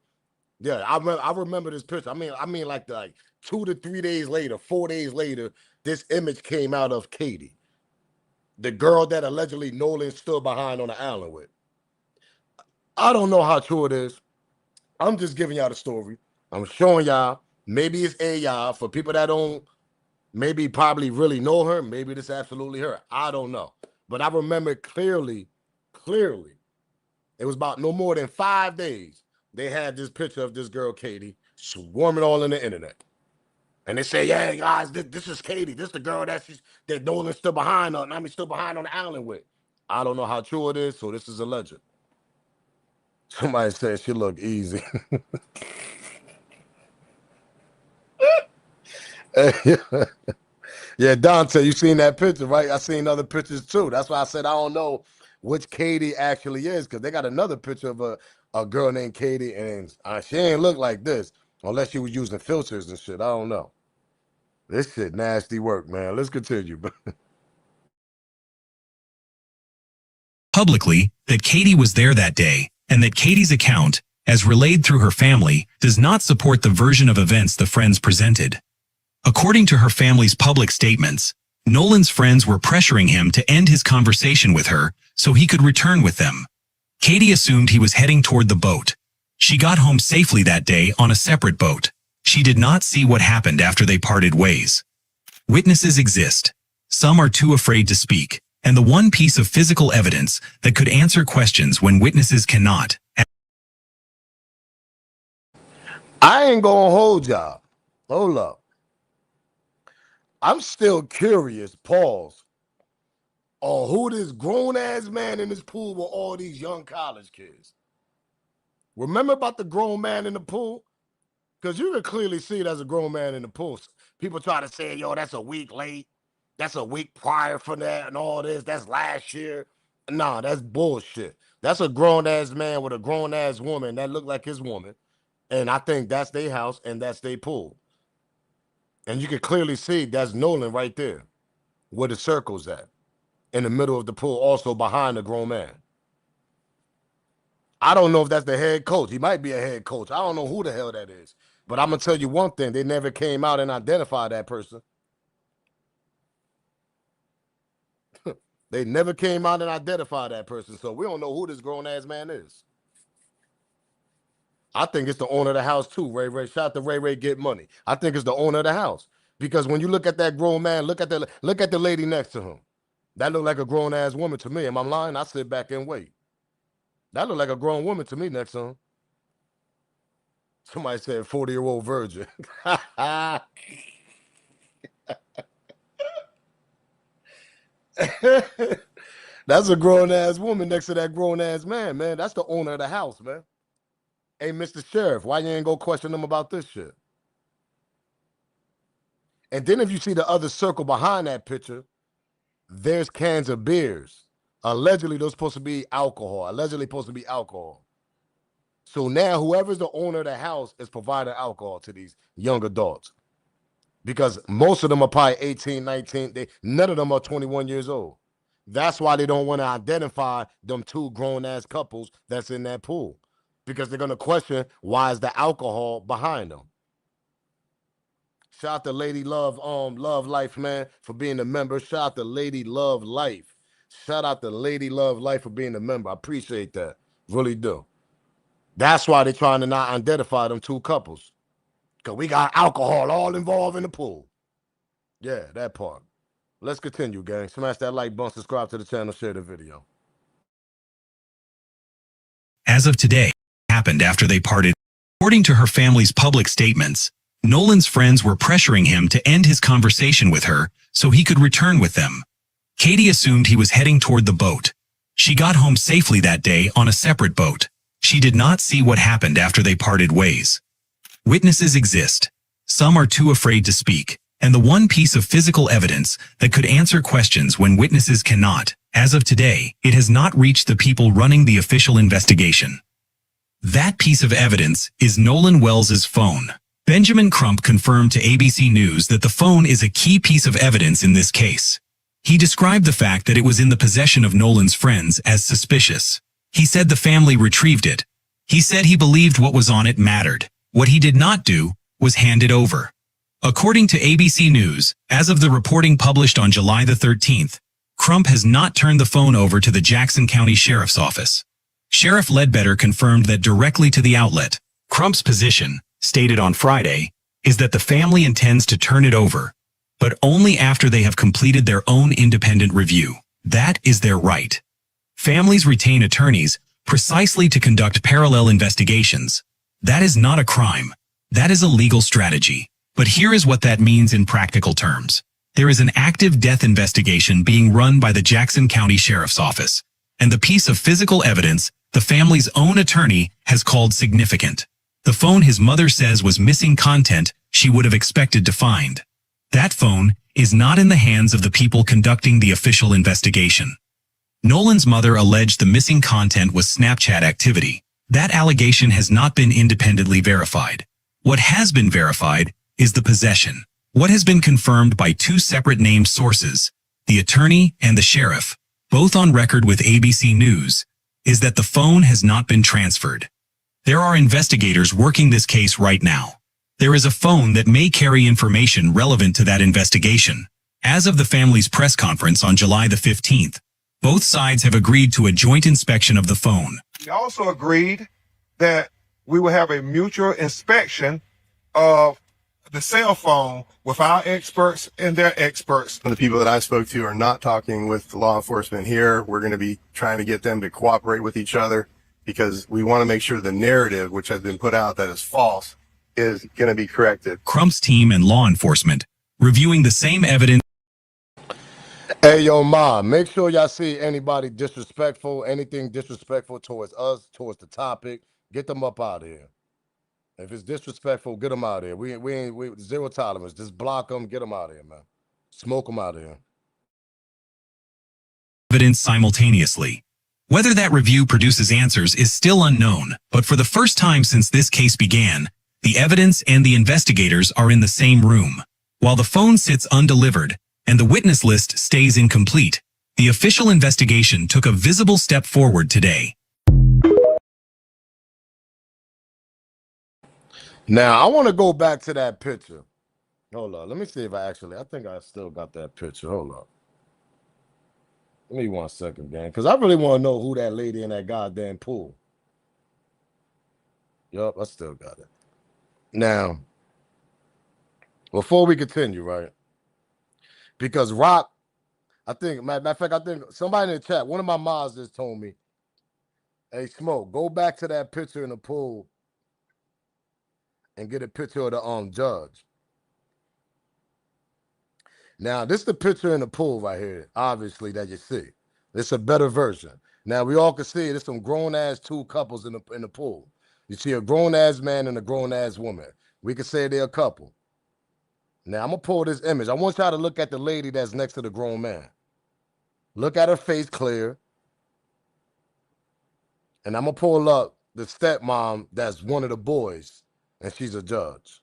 Yeah, I remember this picture. I mean, like 2 to 3 days later, 4 days later, this image came out of Katie, the girl that allegedly Nolan stood behind on the island with. I don't know how true it is. I'm just giving y'all the story. I'm showing y'all. Maybe it's AI for people that don't maybe probably really know her. Maybe this is absolutely her. I don't know. But I remember clearly, it was about no more than 5 days. They had this picture of this girl, Katie, swarming all in the internet. And they say, yeah, guys, this is Katie. This is the girl that Nolan stood behind on. I mean, stood behind on the island with. I don't know how true it is, so this is a legend. Somebody said she looked easy. Yeah, Dante, you seen that picture, right? I seen other pictures too. That's why I said I don't know which Katie actually is, because they got another picture of a girl named Katie, and she ain't look like this unless she was using filters and shit. I don't know. This shit nasty work, man. Let's continue. Publicly that Katie was there that day, and that Katie's account, as relayed through her family, does not support the version of events the friends presented. According to her family's public statements, Nolan's friends were pressuring him to end his conversation with her so he could return with them. Katie assumed he was heading toward the boat. She got home safely that day on a separate boat. She did not see what happened after they parted ways. Witnesses exist. Some are too afraid to speak, and the one piece of physical evidence that could answer questions when witnesses cannot. I ain't gonna hold y'all. Hold up. I'm still curious, pause, on who this grown-ass man in this pool with all these young college kids. Remember about the grown man in the pool? Because you can clearly see there's a grown man in the pool. People try to say, yo, that's a week late. That's a week prior for that and all this. That's last year. Nah, that's bullshit. That's a grown-ass man with a grown-ass woman that looked like his woman. And I think that's their house and that's their pool. And you can clearly see that's Nolan right there, where the circle's at, in the middle of the pool, also behind the grown man. I don't know if that's the head coach. He might be a head coach. I don't know who the hell that is. But I'm going to tell you one thing. They never came out and identified that person. They never came out and identified that person. So we don't know who this grown-ass man is. I think it's the owner of the house too, Ray Ray. Shout out to Ray Ray Get Money. I think it's the owner of the house. Because when you look at that grown man, look at the lady next to him. That look like a grown-ass woman to me. Am I lying? I sit back and wait. That look like a grown woman to me next to him. Somebody said 40-year-old virgin. That's a grown-ass woman next to that grown-ass man, man. That's the owner of the house, man. Hey, Mr. Sheriff, why you ain't go question them about this shit? And then if you see the other circle behind that picture, there's cans of beers. Allegedly, those supposed to be alcohol. Allegedly supposed to be alcohol. So now whoever's the owner of the house is providing alcohol to these young adults. Because most of them are probably 18, 19. None of them are 21 years old. That's why they don't want to identify them two grown-ass couples that's in that pool. Because they're going to question why is the alcohol behind them. Shout out to Lady Love Life, man, for being a member. Shout out to Lady Love Life. Shout out to Lady Love Life for being a member. I appreciate that. Really do. That's why they're trying to not identify them two couples. Because we got alcohol all involved in the pool. Yeah, that part. Let's continue, gang. Smash that like button, subscribe to the channel, share the video. As of today, happened after they parted. According to her family's public statements, Nolan's friends were pressuring him to end his conversation with her so he could return with them. Katie assumed he was heading toward the boat. She got home safely that day on a separate boat. She did not see what happened after they parted ways. Witnesses exist. Some are too afraid to speak, and the one piece of physical evidence that could answer questions when witnesses cannot, as of today, it has not reached the people running the official investigation. That piece of evidence is Nolan Wells's phone. Benjamin Crump confirmed to ABC News that the phone is a key piece of evidence in this case. He described the fact that it was in the possession of Nolan's friends as suspicious. He said the family retrieved it. He said he believed what was on it mattered. What he did not do was hand it over. According to ABC News, as of the reporting published on July the 13th, Crump has not turned the phone over to the Jackson County Sheriff's Office. Sheriff Ledbetter confirmed that directly to the outlet. Crump's position, stated on Friday, is that the family intends to turn it over, but only after they have completed their own independent review. That is their right. Families retain attorneys precisely to conduct parallel investigations. That is not a crime. That is a legal strategy. But here is what that means in practical terms. There is an active death investigation being run by the Jackson County Sheriff's Office, and the piece of physical evidence the family's own attorney has called significant. The phone his mother says was missing content she would have expected to find. That phone is not in the hands of the people conducting the official investigation. Nolan's mother alleged the missing content was Snapchat activity. That allegation has not been independently verified. What has been verified is the possession. What has been confirmed by two separate named sources, the attorney and the sheriff, both on record with ABC News, is that the phone has not been transferred. There are investigators working this case right now. There is a phone that may carry information relevant to that investigation. As of the family's press conference on July the 15th, both sides have agreed to a joint inspection of the phone. We also agreed that we will have a mutual inspection of the cell phone with our experts and their experts. The people that I spoke to are not talking with law enforcement here. We're going to be trying to get them to cooperate with each other because we want to make sure the narrative, which has been put out that is false, is going to be corrected. Crump's team and law enforcement reviewing the same evidence. Hey, yo, Ma, make sure y'all see anybody disrespectful, anything disrespectful towards us, towards the topic, get them up out of here. If it's disrespectful, get them out of here. We zero tolerance. Just block them, get them out of here, man. Smoke them out of here. Evidence simultaneously. Whether that review produces answers is still unknown, but for the first time since this case began, the evidence and the investigators are in the same room. While the phone sits undelivered and the witness list stays incomplete, the official investigation took a visible step forward today. Now, I want to go back to that picture. Hold on. Let me see if I think I still got that picture. Hold on. Give me 1 second, gang, because I really want to know who that lady in that goddamn pool. Yup, I still got it. Now, before we continue, right? Because Rock, I think, matter of fact, I think somebody in the chat, one of my moms just told me, hey, Smoke, go back to that picture in the pool and get a picture of the judge. Now, this is the picture in the pool right here, obviously, that you see. It's a better version. Now, we all can see there's some grown-ass two couples in the pool. You see a grown-ass man and a grown-ass woman. We can say they're a couple. Now, I'm going to pull this image. I want y'all to look at the lady that's next to the grown man. Look at her face clear. And I'm going to pull up the stepmom that's one of the boys, and she's a judge.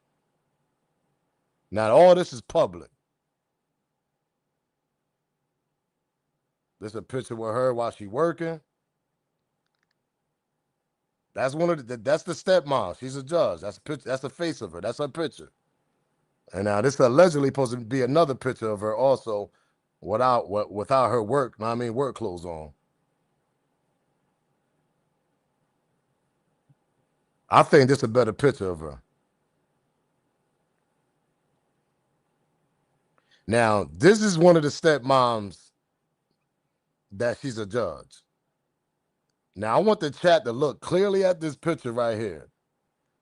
Now, all this is public. This is a picture with her while she's working. That's that's the stepmom. She's a judge. That's a picture. That's the face of her. That's her picture. And now this is allegedly supposed to be another picture of her also without her work clothes on. I think this is a better picture of her. Now, this is one of the stepmoms that she's a judge. Now, I want the chat to look clearly at this picture right here.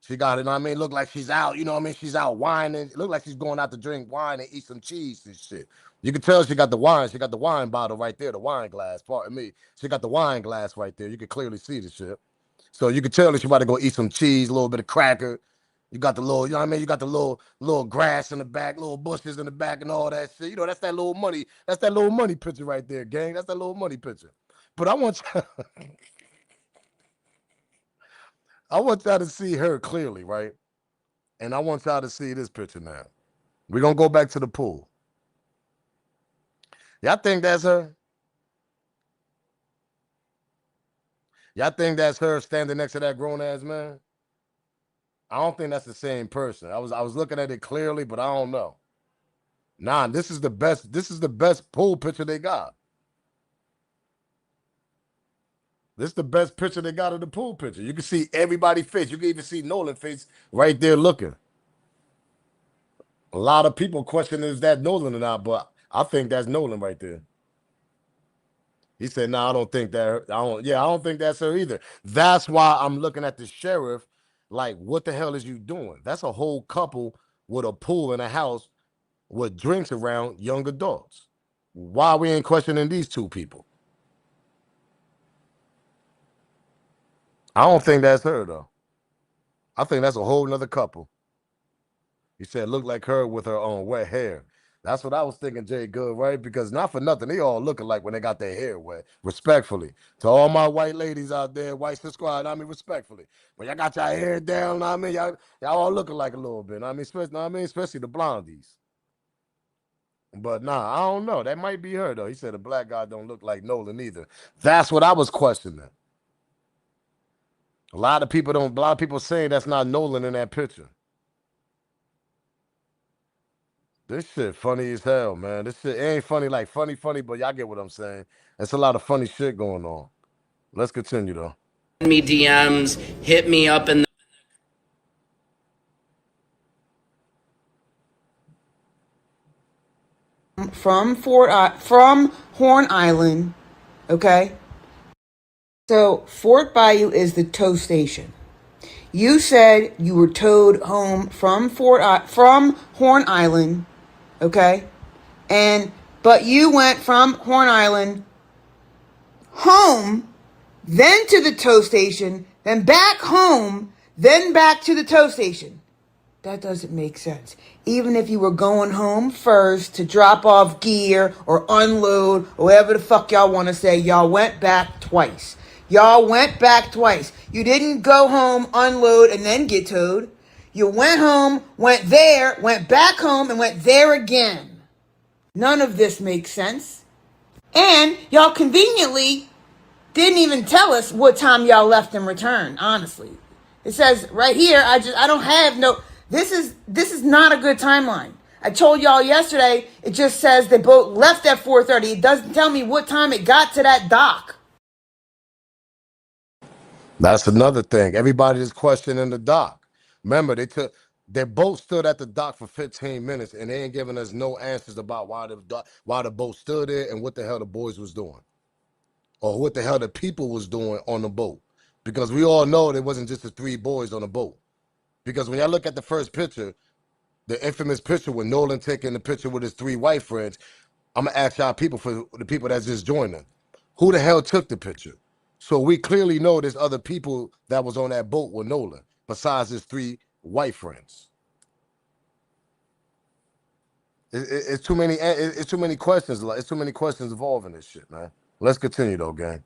She got it, look like she's out, she's out whining. It look like she's going out to drink wine and eat some cheese and shit. You can tell she got the wine. She got the wine bottle right there, the wine glass, pardon me. She got the wine glass right there. You can clearly see the shit. So you can tell that she about to go eat some cheese, a little bit of cracker. You got the little, you got the little grass in the back, little bushes in the back and all that shit. That's that little money. That's that little money picture right there, gang. That's that little money picture. But I want y'all to see her clearly, right? And I want y'all to see this picture now. We're going to go back to the pool. Y'all think that's her? Y'all think that's her standing next to that grown-ass man? I don't think that's the same person. I was looking at it clearly, but I don't know. Nah, this is the best pool picture they got. This is the best picture they got of the pool picture. You can see everybody's face. You can even see Nolan's face right there looking. A lot of people questioning is that Nolan or not, but I think that's Nolan right there. He said, "No, I don't think that. I don't think that's her either." That's why I'm looking at the sheriff like, what the hell is you doing? That's a whole couple with a pool in a house with drinks around young adults. Why we ain't questioning these two people? I don't think that's her, though. I think that's a whole nother couple. He said, look like her with her own wet hair. That's what I was thinking, Jay Good, right? Because not for nothing, they all looking like when they got their hair wet. Respectfully. To all my white ladies out there, white subscribe, respectfully. When y'all got your hair down, y'all all looking like a little bit. Especially the blondies. But nah, I don't know. That might be her though. He said a black guy don't look like Nolan either. That's what I was questioning. A lot of people saying that's not Nolan in that picture. This shit funny as hell, man. This shit ain't funny like funny, but y'all get what I'm saying. It's a lot of funny shit going on. Let's continue though. Me DMs, hit me up in from Horn Island, okay? So Fort Bayou is the tow station. You said you were towed home from Horn Island, okay? But you went from Horn Island home, then to the tow station, then back home, then back to the tow station. That doesn't make sense. Even if you were going home first to drop off gear or unload or whatever the fuck y'all want to say, y'all went back twice. Y'all went back twice. You didn't go home, unload, and then get towed. You went home, went there, went back home, and went there again. None of this makes sense. And y'all conveniently didn't even tell us what time y'all left and returned, honestly. It says right here, I don't have no, this is not a good timeline. I told y'all yesterday, it just says the boat left at 4:30. It doesn't tell me what time it got to that dock. That's another thing. Everybody is questioning the dock. Remember, their boat stood at the dock for 15 minutes and they ain't giving us no answers about why the boat stood there and what the hell the boys was doing. Or what the hell the people was doing on the boat. Because we all know there wasn't just the 3 boys on the boat. Because when y'all look at the first picture, the infamous picture with Nolan taking the picture with his 3 white friends, I'm going to ask y'all people, for the people that's just joining, who the hell took the picture? So we clearly know there's other people that was on that boat with Nolan, besides his 3 white friends. It's too many. It's too many questions. It's too many questions involving this shit, man. Let's continue though, gang.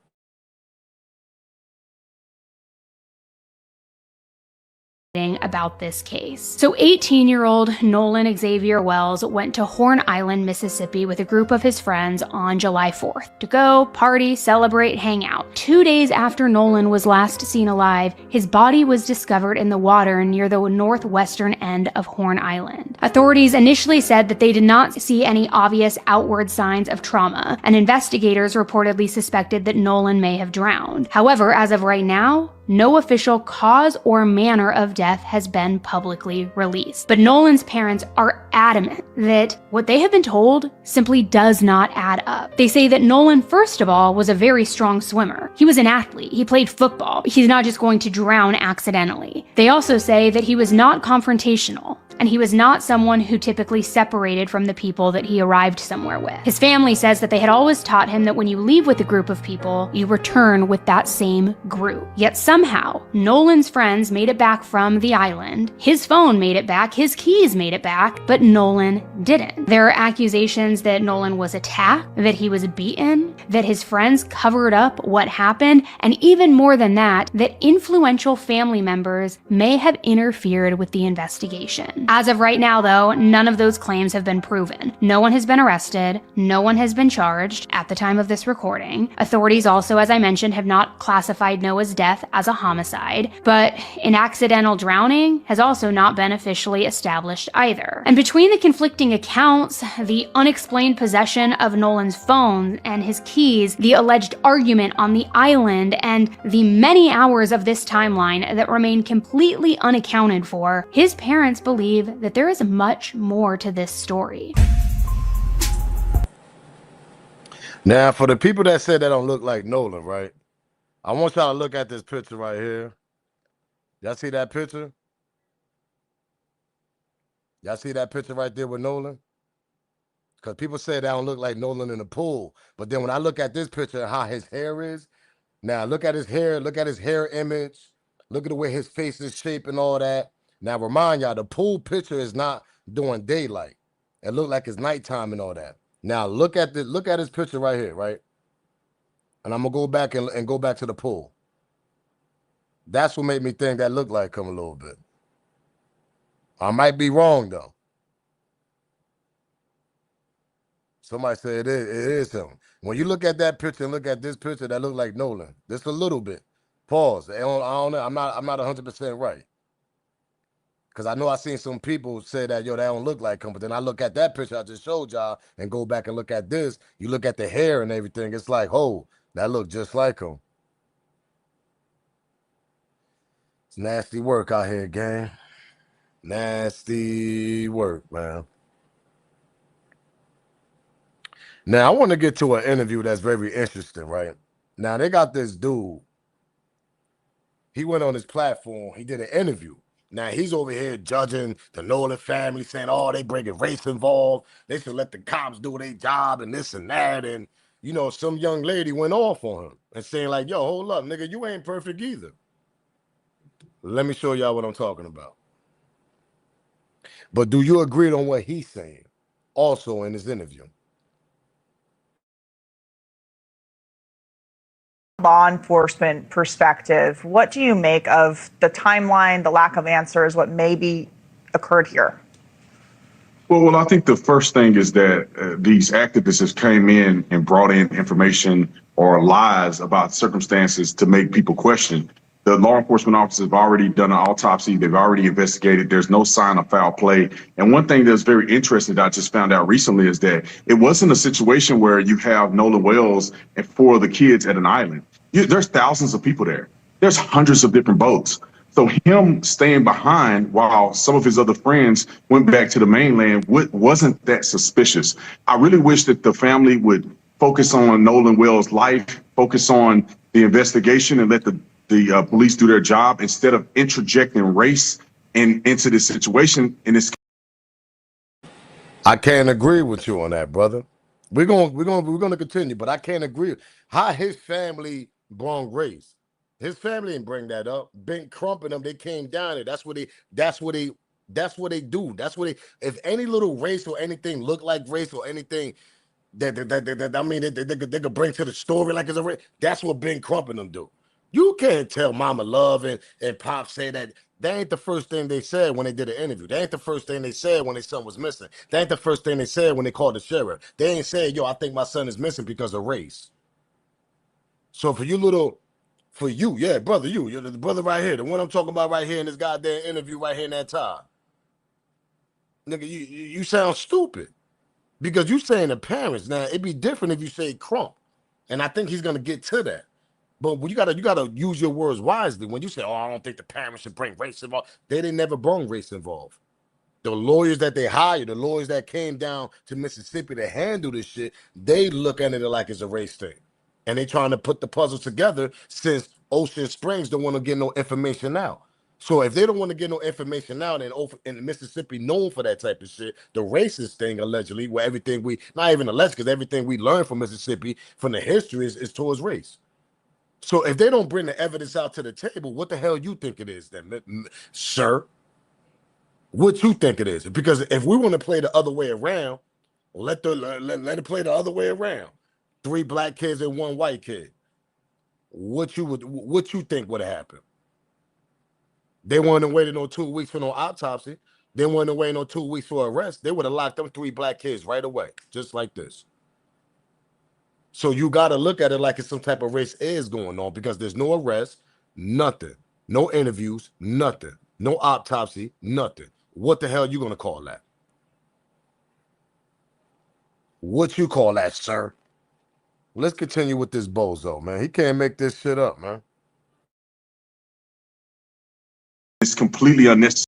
About this case. So 18-year-old Nolan Xavier Wells went to Horn Island, Mississippi with a group of his friends on July 4th to go party, celebrate, hang out. 2 days after Nolan was last seen alive, his body was discovered in the water near the northwestern end of Horn Island. Authorities initially said that they did not see any obvious outward signs of trauma, and investigators reportedly suspected that Nolan may have drowned. However, as of right now, no official cause or manner of death has been publicly released. But Nolan's parents are adamant that what they have been told simply does not add up. They say that Nolan, first of all, was a very strong swimmer. He was an athlete. He played football. He's not just going to drown accidentally. They also say that he was not confrontational, and he was not someone who typically separated from the people that he arrived somewhere with. His family says that they had always taught him that when you leave with a group of people, you return with that same group. Yet somehow, Nolan's friends made it back from the island, his phone made it back, his keys made it back, but Nolan didn't. There are accusations that Nolan was attacked, that he was beaten, that his friends covered up what happened, and even more than that, that influential family members may have interfered with the investigation. As of right now, though, none of those claims have been proven. No one has been arrested. No one has been charged at the time of this recording. Authorities also, as I mentioned, have not classified Noah's death as a homicide, but an accidental drowning has also not been officially established either. And between the conflicting accounts, the unexplained possession of Nolan's phone and his keys, the alleged argument on the island, and the many hours of this timeline that remain completely unaccounted for, his parents believe that there is much more to this story. Now, for the people that said that don't look like Nolan, right? I want y'all to look at this picture right here. Y'all see that picture? Y'all see that picture right there with Nolan? Because people say that don't look like Nolan in the pool. But then when I look at this picture and how his hair is, now look at his hair image. Look at the way his face is shaped and all that. Now remind y'all, the pool picture is not during daylight. It looked like it's nighttime and all that. Now look at his picture right here, right? And I'm gonna go back and go back to the pool. That's what made me think that looked like him a little bit. I might be wrong though. Somebody said it is him. When you look at that picture and look at this picture, that look like Nolan. Just a little bit. Pause. I don't know. I'm not 100% right. Because I know I seen some people say that, yo, that don't look like him. But then I look at that picture I just showed y'all and go back and look at this. You look at the hair and everything. It's like, oh, that look just like him. It's nasty work out here, gang. Nasty work, man. Now, I want to get to an interview that's very interesting, right? Now, they got this dude. He went on his platform. He did an interview. Now, he's over here judging the Nolan family, saying, oh, they bringing race involved. They should let the cops do their job and this and that. And, you know, some young lady went off on him and saying like, yo, hold up, nigga, you ain't perfect either. Let me show y'all what I'm talking about. But do you agree on what he's saying also in this interview? Law enforcement perspective, what do you make of the timeline, the lack of answers, what maybe occurred here? Well, I think the first thing is that these activists have came in and brought in information or lies about circumstances to make people question. The law enforcement officers have already done an autopsy. They've already investigated. There's no sign of foul play. And one thing that's very interesting that I just found out recently is that it wasn't a situation where you have Nolan Wells and 4 of the kids at an island. There's thousands of people there. There's hundreds of different boats. So him staying behind while some of his other friends went back to the mainland wasn't that suspicious. I really wish that the family would focus on Nolan Wells' life, focus on the investigation, and let the police do their job instead of interjecting race into this situation. I can't agree with you on that, brother. We're gonna continue, but I can't agree. How his family brought race. His family didn't bring that up. Ben Crump and them, they came down there. That's what they do. That's what they, if any little race or anything look like race or anything that I mean they could bring to the story like it's a race, that's what Ben Crump and them do. You can't tell Mama Love and Pop say that. That ain't the first thing they said when they did an interview. That ain't the first thing they said when their son was missing. That ain't the first thing they said when they called the sheriff. They ain't said, yo, I think my son is missing because of race. So for you, yeah, brother, you're the brother right here, the one I'm talking about right here in this goddamn interview right here in that time. Nigga, you sound stupid because you saying the parents. Now, it'd be different if you say Crump. And I think he's going to get to that. But you gotta use your words wisely. When you say, oh, I don't think the parents should bring race involved, they didn't never bring race involved. The lawyers that they hired, the lawyers that came down to Mississippi to handle this shit, they look at it like it's a race thing. And they trying to put the puzzle together since Ocean Springs don't want to get no information out. So if they don't want to get no information out, and Mississippi known for that type of shit, the racist thing allegedly, where everything not even alleged, because everything we learn from Mississippi from the history is towards race. So if they don't bring the evidence out to the table, what the hell you think it is then, sir? What you think it is? Because if we want to play the other way around, let it play the other way around. 3 black kids and 1 white kid. What you think would have happened? They wouldn't have waited no 2 weeks for no autopsy. They wouldn't have waited no 2 weeks for arrest. They would have locked them 3 black kids right away, just like this. So you got to look at it like it's some type of race is going on because there's no arrest, nothing, no interviews, nothing, no autopsy, nothing. What the hell you going to call that? What you call that, sir? Let's continue with this bozo, man. He can't make this shit up, man. It's completely unnecessary.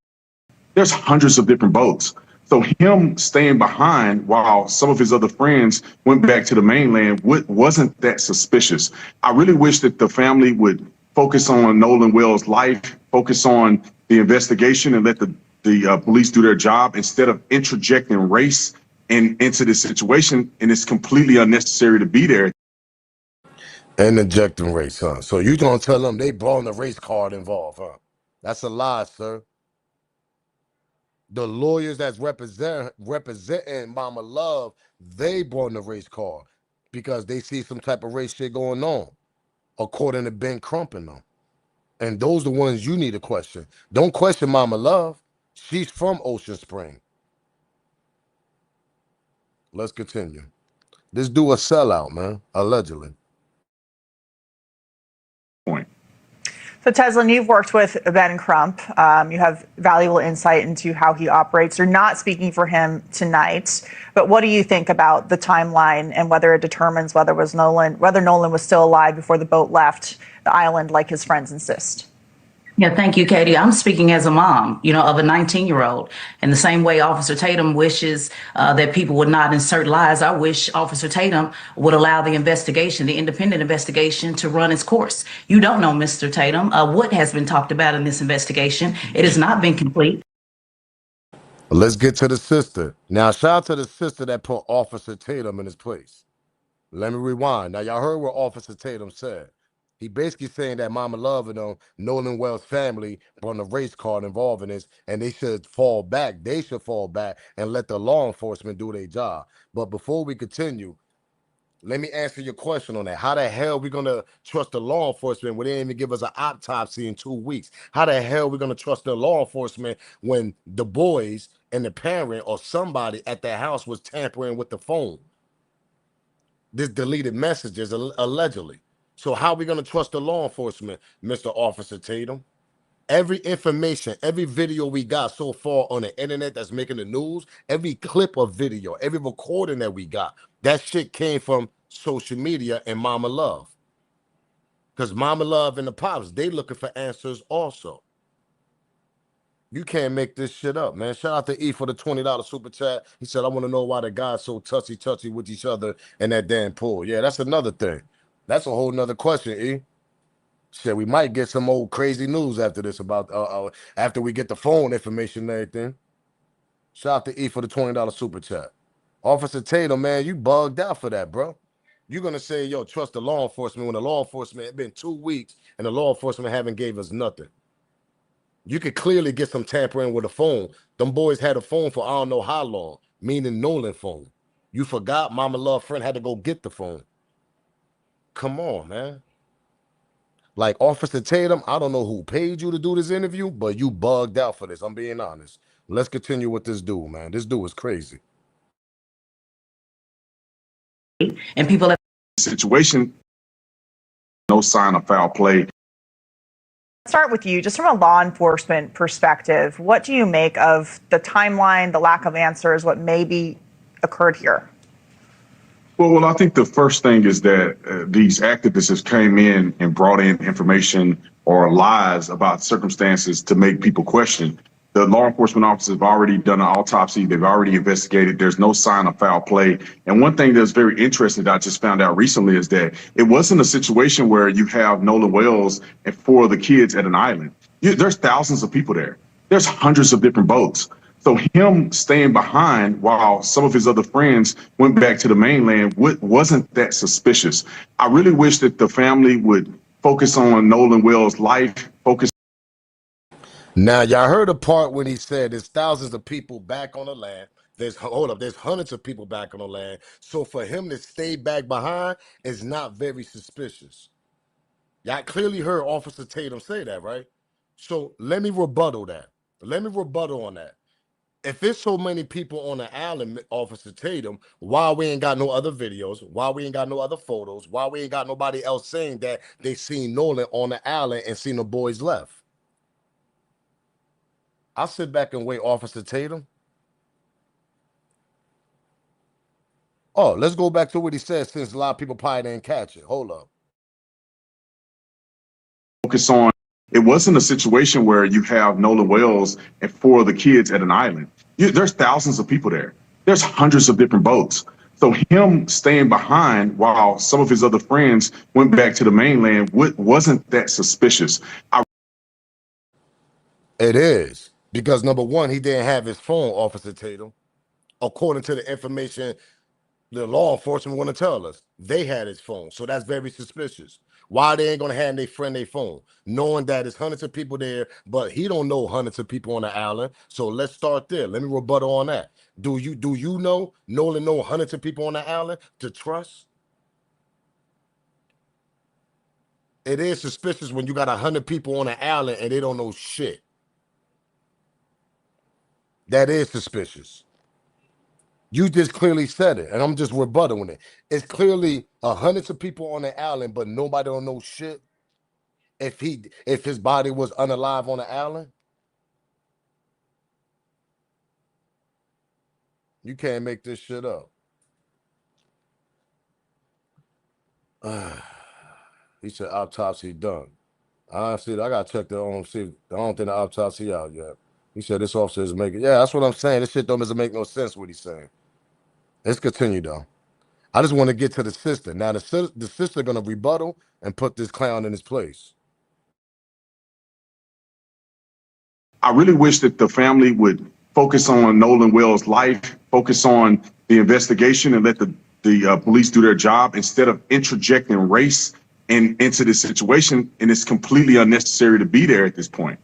There's hundreds of different boats. So him staying behind while some of his other friends went back to the mainland wasn't that suspicious. I really wish that the family would focus on Nolan Wells' life, focus on the investigation, and let the police do their job instead of interjecting race into this situation. And it's completely unnecessary to be there. And injecting race, huh? So you gonna tell them they brought the race card involved, huh? That's a lie, sir. The lawyers that's representing Mama Love, they brought the race card because they see some type of race shit going on, according to Ben Crump and them. And those are the ones you need to question. Don't question Mama Love. She's from Ocean Spring. Let's continue. This dude a sellout, man, allegedly. Point. So, Teslin, you've worked with Ben Crump. You have valuable insight into how he operates. You're not speaking for him tonight, but what do you think about the timeline and whether it determines whether Nolan was still alive before the boat left the island, like his friends insist? Yeah, thank you, Katie. I'm speaking as a mom, of a 19-year-old. In the same way Officer Tatum wishes that people would not insert lies, I wish Officer Tatum would allow the investigation, the independent investigation, to run its course. You don't know, Mr. Tatum, what has been talked about in this investigation. It has not been complete. Let's get to the sister. Now, shout out to the sister that put Officer Tatum in his place. Let me rewind. Now, y'all heard what Officer Tatum said. He basically saying that Mama Love and Nolan Wells' family brought a race card involving this, and they should fall back. They should fall back and let the law enforcement do their job. But before we continue, let me answer your question on that. How the hell we gonna trust the law enforcement when they didn't even give us an autopsy in 2 weeks? How the hell we gonna trust the law enforcement when the boys and the parent or somebody at their house was tampering with the phone? This deleted messages allegedly. So how are we going to trust the law enforcement, Mr. Officer Tatum? Every information, every video we got so far on the internet that's making the news, every clip of video, every recording that we got, that shit came from social media and Mama Love. Because Mama Love and the Pops, they looking for answers also. You can't make this shit up, man. Shout out to E for the $20 super chat. He said, I want to know why the guys so touchy with each other in that damn pool. Yeah, that's another thing. That's a whole nother question, E. Shit, we might get some old crazy news after this about after we get the phone information and everything. Shout out to E for the $20 super chat. Officer Tatum, man, you bugged out for that, bro. You're gonna say, yo, trust the law enforcement when the law enforcement it's been 2 weeks and the law enforcement haven't gave us nothing. You could clearly get some tampering with a phone. Them boys had a phone for I don't know how long, meaning Nolan phone. You forgot Mama Love friend had to go get the phone. Come on, man. Like Officer Tatum, I don't know who paid you to do this interview, but you bugged out for this. I'm being honest. Let's continue with this dude, man. This dude is crazy. And people have Situation, no sign of foul play. Start with you, just from a law enforcement perspective, what do you make of the timeline, the lack of answers, what maybe occurred here? Well, I think the first thing is that these activists came in and brought in information or lies about circumstances to make people question. The law enforcement officers have already done an autopsy. They've already investigated. There's no sign of foul play. And one thing that's very interesting that I just found out recently is that it wasn't a situation where you have Nolan Wells and 4 of the kids at an island. There's thousands of people there. There's hundreds of different boats. So him staying behind while some of his other friends went back to the mainland wasn't that suspicious. I really wish that the family would focus on Nolan Wells' life, focus. Now, y'all heard the part when he said there's thousands of people back on the land. There's hundreds of people back on the land. So for him to stay back behind is not very suspicious. Y'all clearly heard Officer Tatum say that, right? So let me rebuttal that. Let me rebuttal on that. If there's so many people on the island, Officer Tatum, why we ain't got no other videos? Why we ain't got no other photos? Why we ain't got nobody else saying that they seen Nolan on the island and seen the boys left? I'll sit back and wait, Officer Tatum. Oh, let's go back to what he said since a lot of people probably didn't catch it. Hold up. Focus on. It wasn't a situation where you have Nolan Wells and 4 of the kids at an island. There's thousands of people there. There's hundreds of different boats. So him staying behind while some of his other friends went back to the mainland wasn't that suspicious. It is. Because number one, he didn't have his phone, Officer Tatum. According to the information the law enforcement want to tell us, they had his phone. So that's very suspicious. Why they ain't gonna have their friend their phone, knowing that it's hundreds of people there, but he don't know hundreds of people on the island. So let's start there. Let me rebuttal on that. Do you know Nolan know hundreds of people on the island to trust? It is suspicious when you got 100 people on the island and they don't know shit. That is suspicious. You just clearly said it, and I'm just rebuttaling it. It's clearly hundreds of people on the island, but nobody don't know shit. If his body was unalive on the island, you can't make this shit up. He said autopsy done. Honestly, I gotta check the see. I don't think the autopsy out yet. He said this officer is making. Yeah, that's what I'm saying. This shit doesn't make no sense. What he's saying. Let's continue though. I just want to get to the sister. Now the sister gonna rebuttal and put this clown in his place. I really wish that the family would focus on Nolan Wells' life, focus on the investigation, and let the police do their job instead of interjecting race into this situation. And it's completely unnecessary to be there at this point.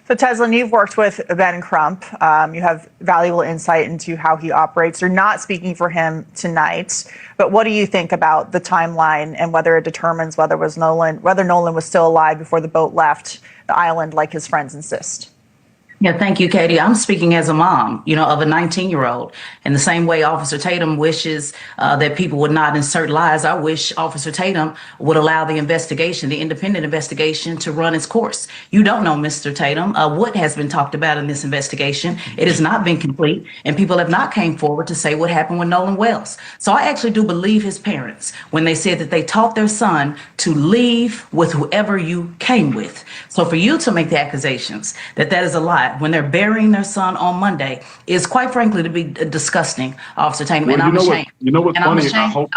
So, Teslin, you've worked with Ben Crump. You have valuable insight into how he operates. You're not speaking for him tonight, but what do you think about the timeline and whether it determines whether Nolan was still alive before the boat left the island, like his friends insist? Yeah, thank you, Katie. I'm speaking as a mom, of a 19-year-old. In the same way Officer Tatum wishes that people would not insert lies, I wish Officer Tatum would allow the investigation, the independent investigation, to run its course. You don't know, Mr. Tatum, what has been talked about in this investigation. It has not been complete, and people have not came forward to say what happened with Nolan Wells. So I actually do believe his parents when they said that they taught their son to leave with whoever you came with. So for you to make the accusations that is a lie, when they're burying their son on Monday is quite frankly to be disgusting, Officer Tatum. Well, and I'm ashamed. You know what's and funny? I'm ashamed.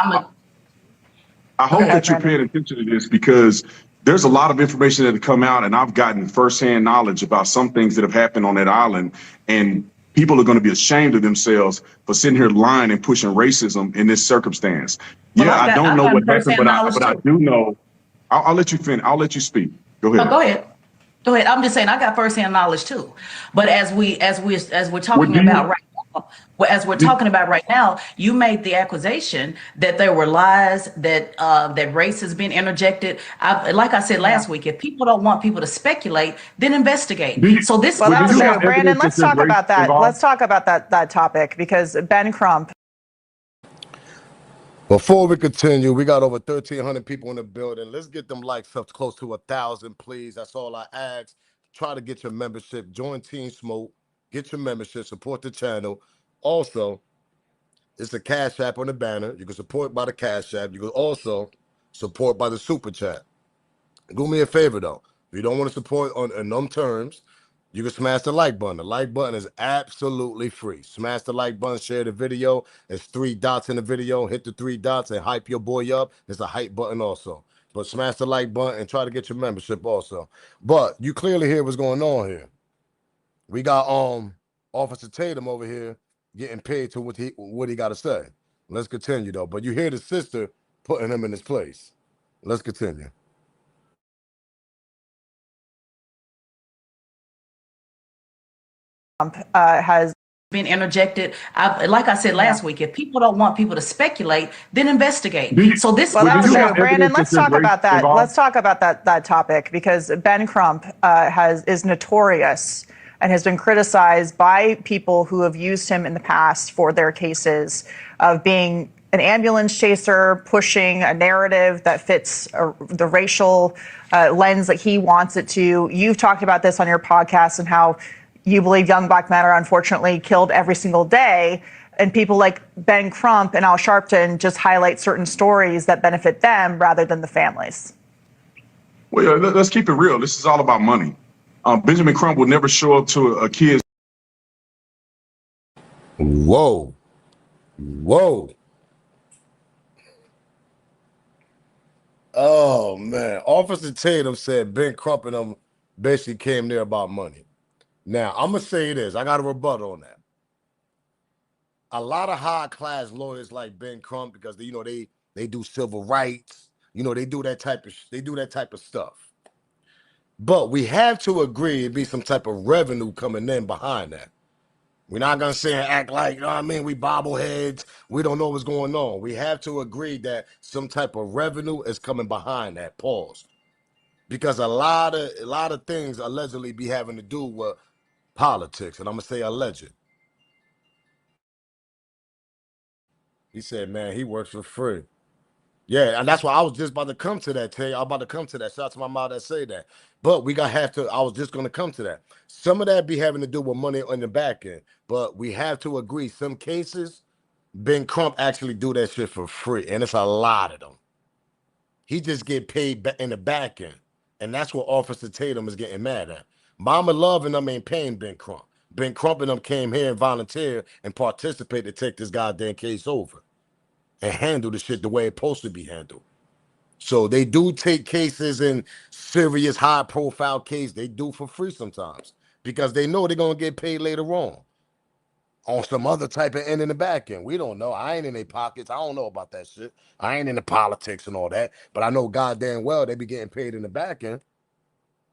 I hope that you're paying attention to this because there's a lot of information that have come out, and I've gotten firsthand knowledge about some things that have happened on that island, and people are going to be ashamed of themselves for sitting here lying and pushing racism in this circumstance. Well, I don't know what happened, but I too. do know. I'll let you finish. I'll let you speak. Go ahead. Oh, go ahead. Go ahead. I'm just saying I got firsthand knowledge too. But as we're talking about right now, as we're talking about right now, you made the accusation that there were lies, that race has been interjected. Like I said last week, if people don't want people to speculate, then investigate. So this. Well, that's true, Brandon. Let's talk about that. Let's talk about that topic because Ben Crump. Before we continue, we got over 1,300 people in the building. Let's get them likes up close to 1,000, please. That's all I ask. Try to get your membership. Join Team Smoke. Get your membership. Support the channel. Also, it's a Cash App on the banner. You can support by the Cash App. You can also support by the Super Chat. Do me a favor, though. If you don't want to support in them terms, you can smash the like button. The like button is absolutely free. Smash the like button, share the video. There's 3 dots in the video. Hit the 3 dots and hype your boy up. There's a hype button also. But smash the like button and try to get your membership also. But you clearly hear what's going on here. We got Officer Tatum over here getting paid to what he got to say. Let's continue though. But you hear the sister putting him in his place. Let's continue. Has been interjected. Like I said last week, if people don't want people to speculate, then investigate. So this. Well, that's true, Brandon. Let's talk about that. Let's talk about that topic because Ben Crump is notorious and has been criticized by people who have used him in the past for their cases of being an ambulance chaser, pushing a narrative that fits the racial lens that he wants it to. You've talked about this on your podcast and how you believe young black men are unfortunately killed every single day. And people like Ben Crump and Al Sharpton just highlight certain stories that benefit them rather than the families. Well, let's keep it real. This is all about money. Benjamin Crump will never show up to a kid's. Whoa. Oh, man. Officer Tatum said Ben Crump and them basically came there about money. Now, I'm going to say this. I got a rebuttal on that. A lot of high-class lawyers like Ben Crump, because they do civil rights. They do that type of stuff. But we have to agree it'd be some type of revenue coming in behind that. We're not going to sit and act like, we bobbleheads. We don't know what's going on. We have to agree that some type of revenue is coming behind that. Pause. Because a lot of things allegedly be having to do with politics, and I'm gonna say alleged. He said, man, he works for free. Yeah, and that's why I was just about to come to that, Tay. I'm about to come to that. Shout out to my mom that say that. But we got have to, I was just gonna come to that. Some of that be having to do with money on the back end. But we have to agree, some cases, Ben Crump actually do that shit for free. And it's a lot of them. He just get paid in the back end. And that's what Officer Tatum is getting mad at. Mama Love and them ain't paying Ben Crump. Ben Crump and them came here and volunteered and participated to take this goddamn case over and handle the shit the way it's supposed to be handled. So they do take cases in serious, high-profile case. They do for free sometimes because they know they're gonna get paid later on some other type of end in the back end. We don't know. I ain't in their pockets. I don't know about that shit. I ain't into politics and all that. But I know goddamn well they be getting paid in the back end.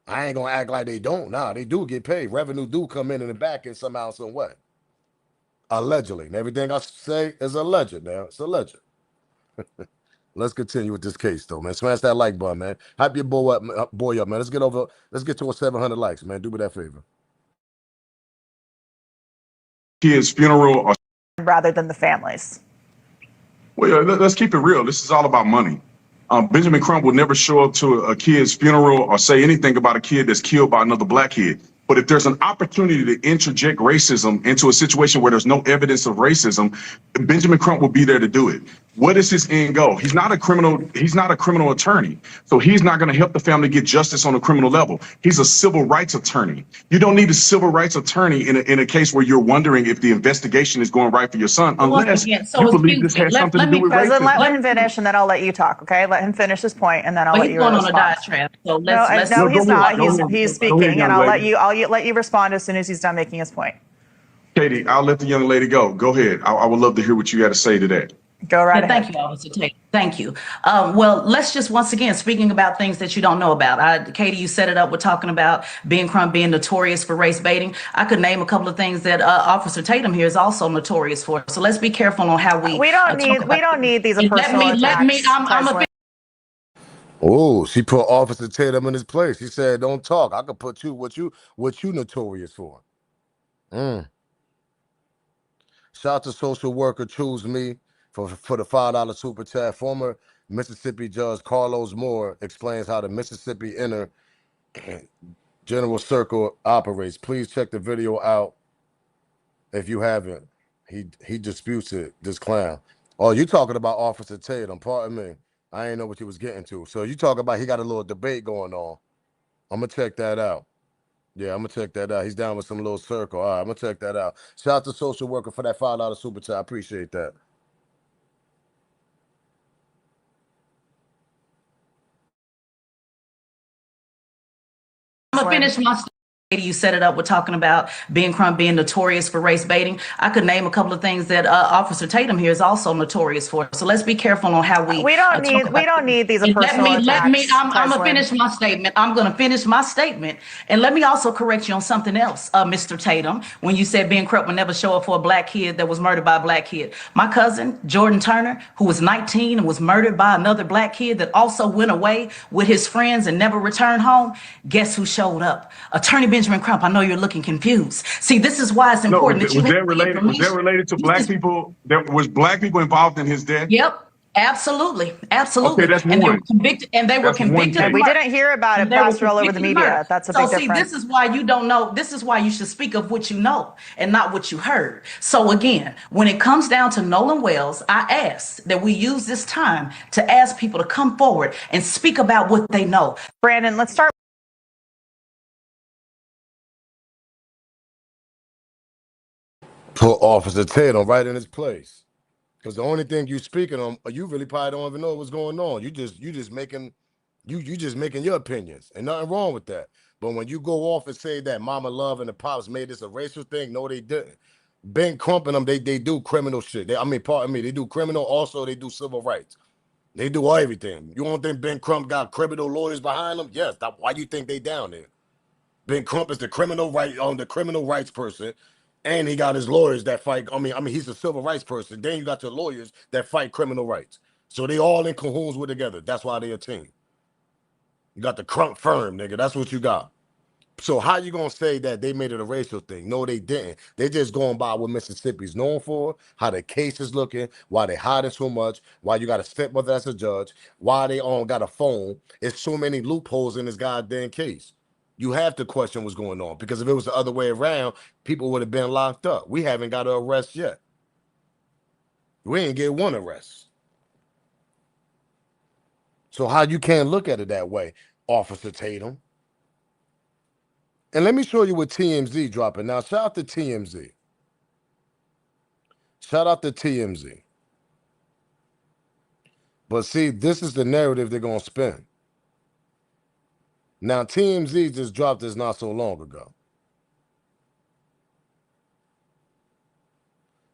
I ain't gonna act like they don't. Nah, they do get paid. Revenue do come in the back end somehow, some way. Allegedly. And everything I say is alleged now. It's alleged. Let's continue with this case, though, man. Smash that like button, man. Hype your boy up, man. Let's get to 700 likes, man. Do me that favor. Kid's funeral or rather than the families. well, yeah, let's keep it real. This is all about money. Benjamin Crump will never show up to a kid's funeral or say anything about a kid that's killed by another black kid. But if there's an opportunity to interject racism into a situation where there's no evidence of racism, Benjamin Crump will be there to do it. What is his end goal? He's not a criminal attorney. So he's not going to help the family get justice on a criminal level. He's a civil rights attorney. You don't need a civil rights attorney in a case where you're wondering if the investigation is going right for your son, unless you believe this has something to do with racism. Let him finish and then I'll let you talk, okay? Let him finish his point and then I'll let you respond. He's going on a diatribe. So no, he's not. He's speaking and I'll let you respond as soon as he's done making his point. Katie, I'll let the young lady go. Go ahead. I would love to hear what you got to say to that. Go right ahead. Thank you, Officer Tate. Thank you. Well, let's just once again, speaking about things that you don't know about. Katie, you set it up with talking about Ben Crump being notorious for race baiting. I could name a couple of things that Officer Tatum here is also notorious for. So let's be careful on how we. We don't need these personal attacks. Oh, she put Officer Tatum in his place. She said, "Don't talk. I could put you what you notorious for." Shout out to social worker Choose Me for the $5 super chat. Former Mississippi Judge Carlos Moore explains how the Mississippi Inner General Circle operates. Please check the video out if you haven't. He disputes it, this clown. Oh, you talking about Officer Tatum, pardon me. I ain't know what you was getting to. So you talk about he got a little debate going on. I'm going to check that out. Yeah, I'm going to check that out. He's down with some little circle. All right, I'm going to check that out. Shout out to social worker for that $5 super chat. I appreciate that. I'm going to finish my story. You set it up with talking about Ben Crump being notorious for race baiting. I could name a couple of things that Officer Tatum here is also notorious for. So let's be careful on how we. We don't need these personal attacks. I'm gonna finish my statement. I'm gonna finish my statement, and let me also correct you on something else, Mr. Tatum. When you said Ben Crump would never show up for a black kid that was murdered by a black kid, my cousin Jordan Turner, who was 19 and was murdered by another black kid that also went away with his friends and never returned home. Guess who showed up? Attorney Benjamin Crump. I know you're looking confused. See, this is why it's important that you. Was that related to black people? Was black people involved in his death? Yep, absolutely. Okay, that's and they were convicted. And we didn't hear about it plastered all over the media. That's a big difference. So see, this is why you don't know. This is why you should speak of what you know and not what you heard. So again, when it comes down to Nolan Wells, I ask that we use this time to ask people to come forward and speak about what they know. Brandon, let's start. Put Officer Tatum right in his place. Because the only thing you speaking on, you really probably don't even know what's going on. You just making your opinions. And nothing wrong with that. But when you go off and say that Mama Love and the Pops made this a racial thing, no, they didn't. Ben Crump and them, they do criminal shit. Pardon me, they do criminal, also they do civil rights. They do everything. You don't think Ben Crump got criminal lawyers behind them? Yes. Why do you think they down there? Ben Crump is the criminal rights person. And he got his lawyers that fight. I mean, he's a civil rights person. Then you got your lawyers that fight criminal rights. So they all in cahoots with together. That's why they a team. You got the Crump firm, nigga. That's what you got. So how you gonna say that they made it a racial thing? No, they didn't. They just going by what Mississippi's known for, how the case is looking, why they hiding so much, why you got a stepmother that's a judge, why they all got a phone. It's so many loopholes in this goddamn case. You have to question what's going on, because if it was the other way around, people would have been locked up. We haven't got an arrest yet. We ain't get one arrest. So how you can't look at it that way, Officer Tatum? And let me show you what TMZ dropping. Now, shout out to TMZ. Shout out to TMZ. But see, this is the narrative they're going to spin. Now, TMZ just dropped this not so long ago.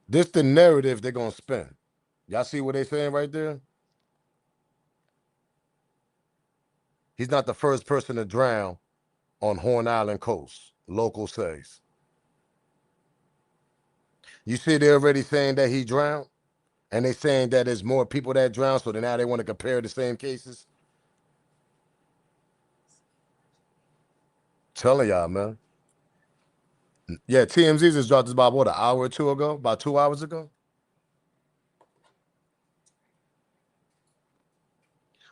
This the narrative they're going to spin. Y'all see what they saying right there? He's not the first person to drown on Horn Island coast, local says. You see they're already saying that he drowned? And they saying that there's more people that drowned, so now they want to compare the same cases? Telling y'all, man. Yeah, TMZ just dropped this about, what, an hour or two ago? About 2 hours ago?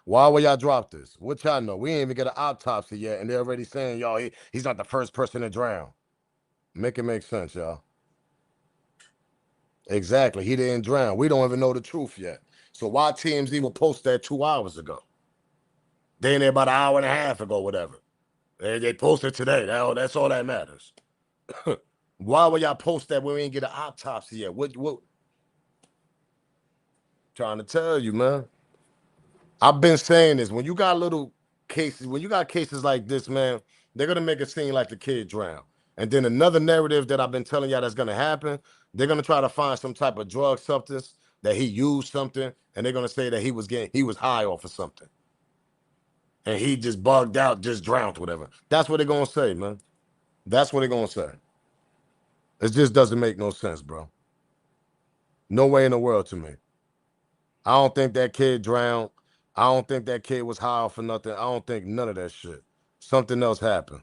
Why would y'all drop this? What y'all know? We ain't even get an autopsy yet, and they're already saying, y'all, he's not the first person to drown. Make it make sense, y'all. Exactly. He didn't drown. We don't even know the truth yet. So why TMZ will post that 2 hours ago? They in there about an hour and a half ago, whatever. They posted today. That's all that matters. Why would y'all post that when we ain't get an autopsy yet? What? Trying to tell you, man. I've been saying this. When you got little cases, when you got cases like this, man, they're gonna make it seem like the kid drowned. And then another narrative that I've been telling y'all that's gonna happen, they're gonna try to find some type of drug substance that he used something, and they're gonna say that he was high off of something. And he just bugged out, just drowned, whatever. That's what they're gonna say, man. That's what they're gonna say. It just doesn't make no sense, bro. No way in the world to me. I don't think that kid drowned. I don't think that kid was high off for nothing. I don't think none of that shit. Something else happened.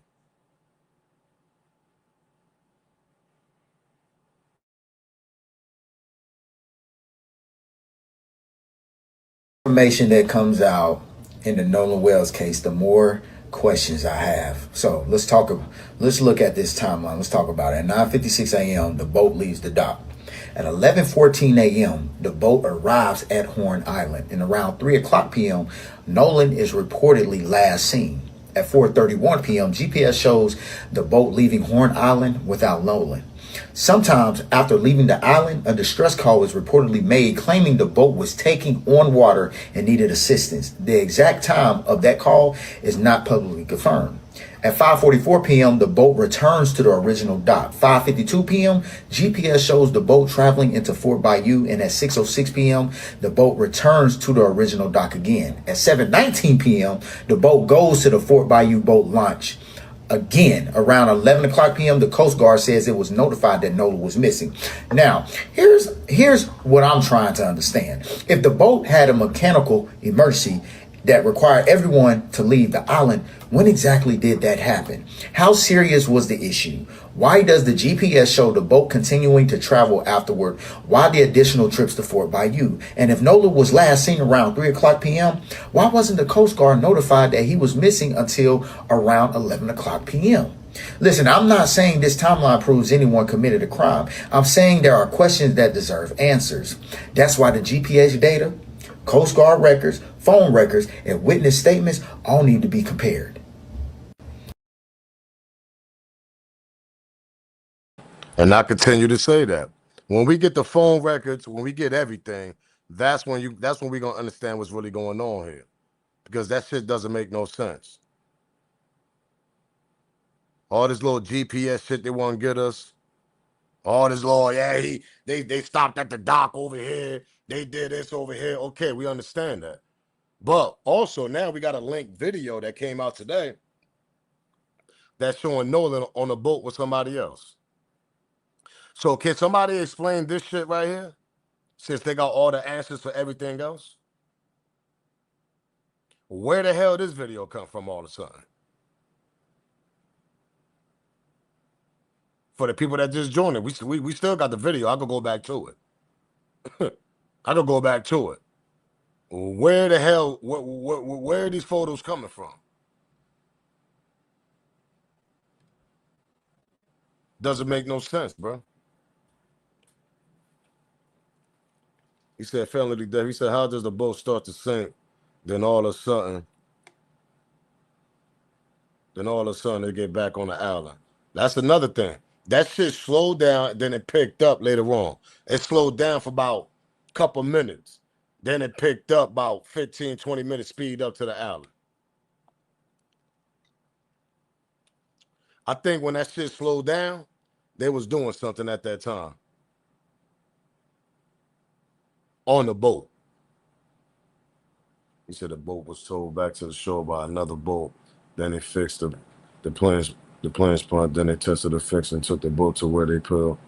Information that comes out in the Nolan Wells case, the more questions I have. So let's look at this timeline. Let's talk about it. At 9:56 a.m., the boat leaves the dock. At 11:14 a.m., the boat arrives at Horn Island. And around 3 o'clock p.m., Nolan is reportedly last seen. At 4:31 p.m., GPS shows the boat leaving Horn Island without Nolan. Sometimes after leaving the island, a distress call was reportedly made claiming the boat was taking on water and needed assistance. The exact time of that call is not publicly confirmed. At 5:44 p.m., the boat returns to the original dock. 5:52 p.m., GPS shows the boat traveling into Fort Bayou, and at 6:06 p.m., the boat returns to the original dock again. At 7:19 p.m., the boat goes to the Fort Bayou boat launch. Again, around 11 o'clock p.m., the Coast Guard says it was notified that Nolan was missing. Now, here's what I'm trying to understand. If the boat had a mechanical emergency that required everyone to leave the island, when exactly did that happen? How serious was the issue? Why does the GPS show the boat continuing to travel afterward? Why the additional trips to Fort Bayou? And if Nolan was last seen around 3 o'clock p.m., why wasn't the Coast Guard notified that he was missing until around 11 o'clock p.m.? Listen, I'm not saying this timeline proves anyone committed a crime. I'm saying there are questions that deserve answers. That's why the GPS data, Coast Guard records, phone records, and witness statements all need to be compared. And I continue to say that. When we get the phone records, when we get everything, that's when we're gonna understand what's really going on here. Because that shit doesn't make no sense. All this little GPS shit they want to get us. All this little, yeah, they stopped at the dock over here. They did this over here. Okay, we understand that. But also now we got a link video that came out today that's showing Nolan on a boat with somebody else. So can somebody explain this shit right here? Since they got all the answers for everything else? Where the hell this video come from all of a sudden? For the people that just joined it, we still got the video. I could go back to it. I could go back to it. Where the hell? Where are these photos coming from? Doesn't make no sense, bro. He said, "Family death." He said, "How does the boat start to sink? Then all of a sudden, they get back on the island." That's another thing. That shit slowed down, then it picked up later on. It slowed down for about a couple minutes. Then it picked up about 15, 20 minutes speed up to the island. I think when that shit slowed down, they was doing something at that time on the boat. He said the boat was towed back to the shore by another boat. Then they fixed the plans spot. Then they tested the fix and took the boat to where they pull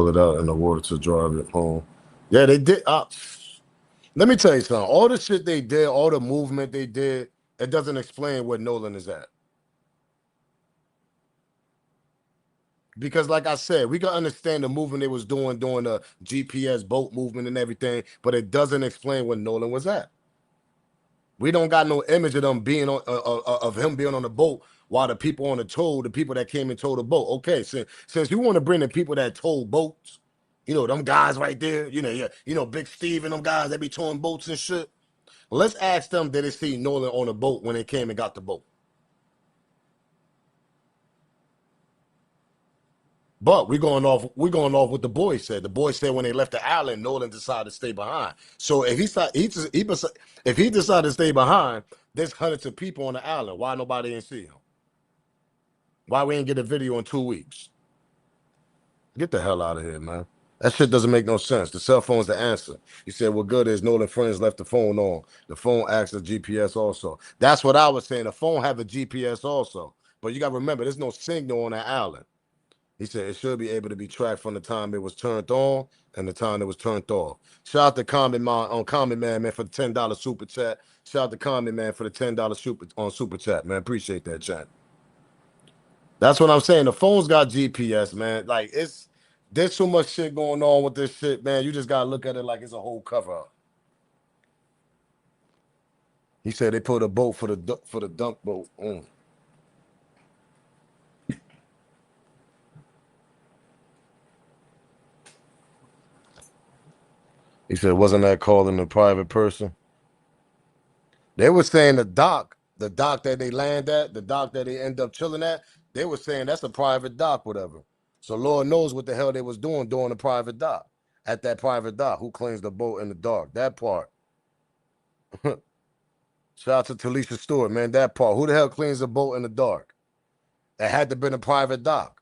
it out in the water to drive it home. Yeah, they did. Let me tell you something. All the shit they did, all the movement they did, it doesn't explain where Nolan is at. Because, like I said, we can understand the movement they was doing during the GPS boat movement and everything, but it doesn't explain where Nolan was at. We don't got no image of them being on of him being on the boat while the people on the tow, the people that came and towed the boat. Okay, since you want to bring the people that tow boats, them guys right there, Big Steve and them guys that be towing boats and shit. Let's ask them, did they see Nolan on the boat when they came and got the boat? But we're going off what the boy said. The boy said when they left the island, Nolan decided to stay behind. So if if he decided to stay behind, there's hundreds of people on the island. Why nobody ain't see him? Why we ain't get a video in 2 weeks? Get the hell out of here, man. That shit doesn't make no sense. The cell phone's the answer. He said, what good is Nolan friends left the phone on? The phone acts as GPS also. That's what I was saying. The phone have a GPS also. But you got to remember, there's no signal on that island. He said it should be able to be tracked from the time it was turned on and the time it was turned off. Shout out to Common Man, for the $10 super chat. Shout out to Common Man for the $10 super chat, man. Appreciate that chat. That's what I'm saying. The phone's got GPS, man. Like there's so much shit going on with this shit, man. You just gotta look at it like it's a whole cover up. He said they put a boat for the dunk boat. He said, wasn't that calling a private person? They were saying the dock that they land at, the dock that they end up chilling at, they were saying that's a private dock, whatever. So Lord knows what the hell they was doing during the private dock. At that private dock, who cleans the boat in the dark? That part. Shout out to Talisha Stewart, man. That part. Who the hell cleans the boat in the dark? That had to been a private dock.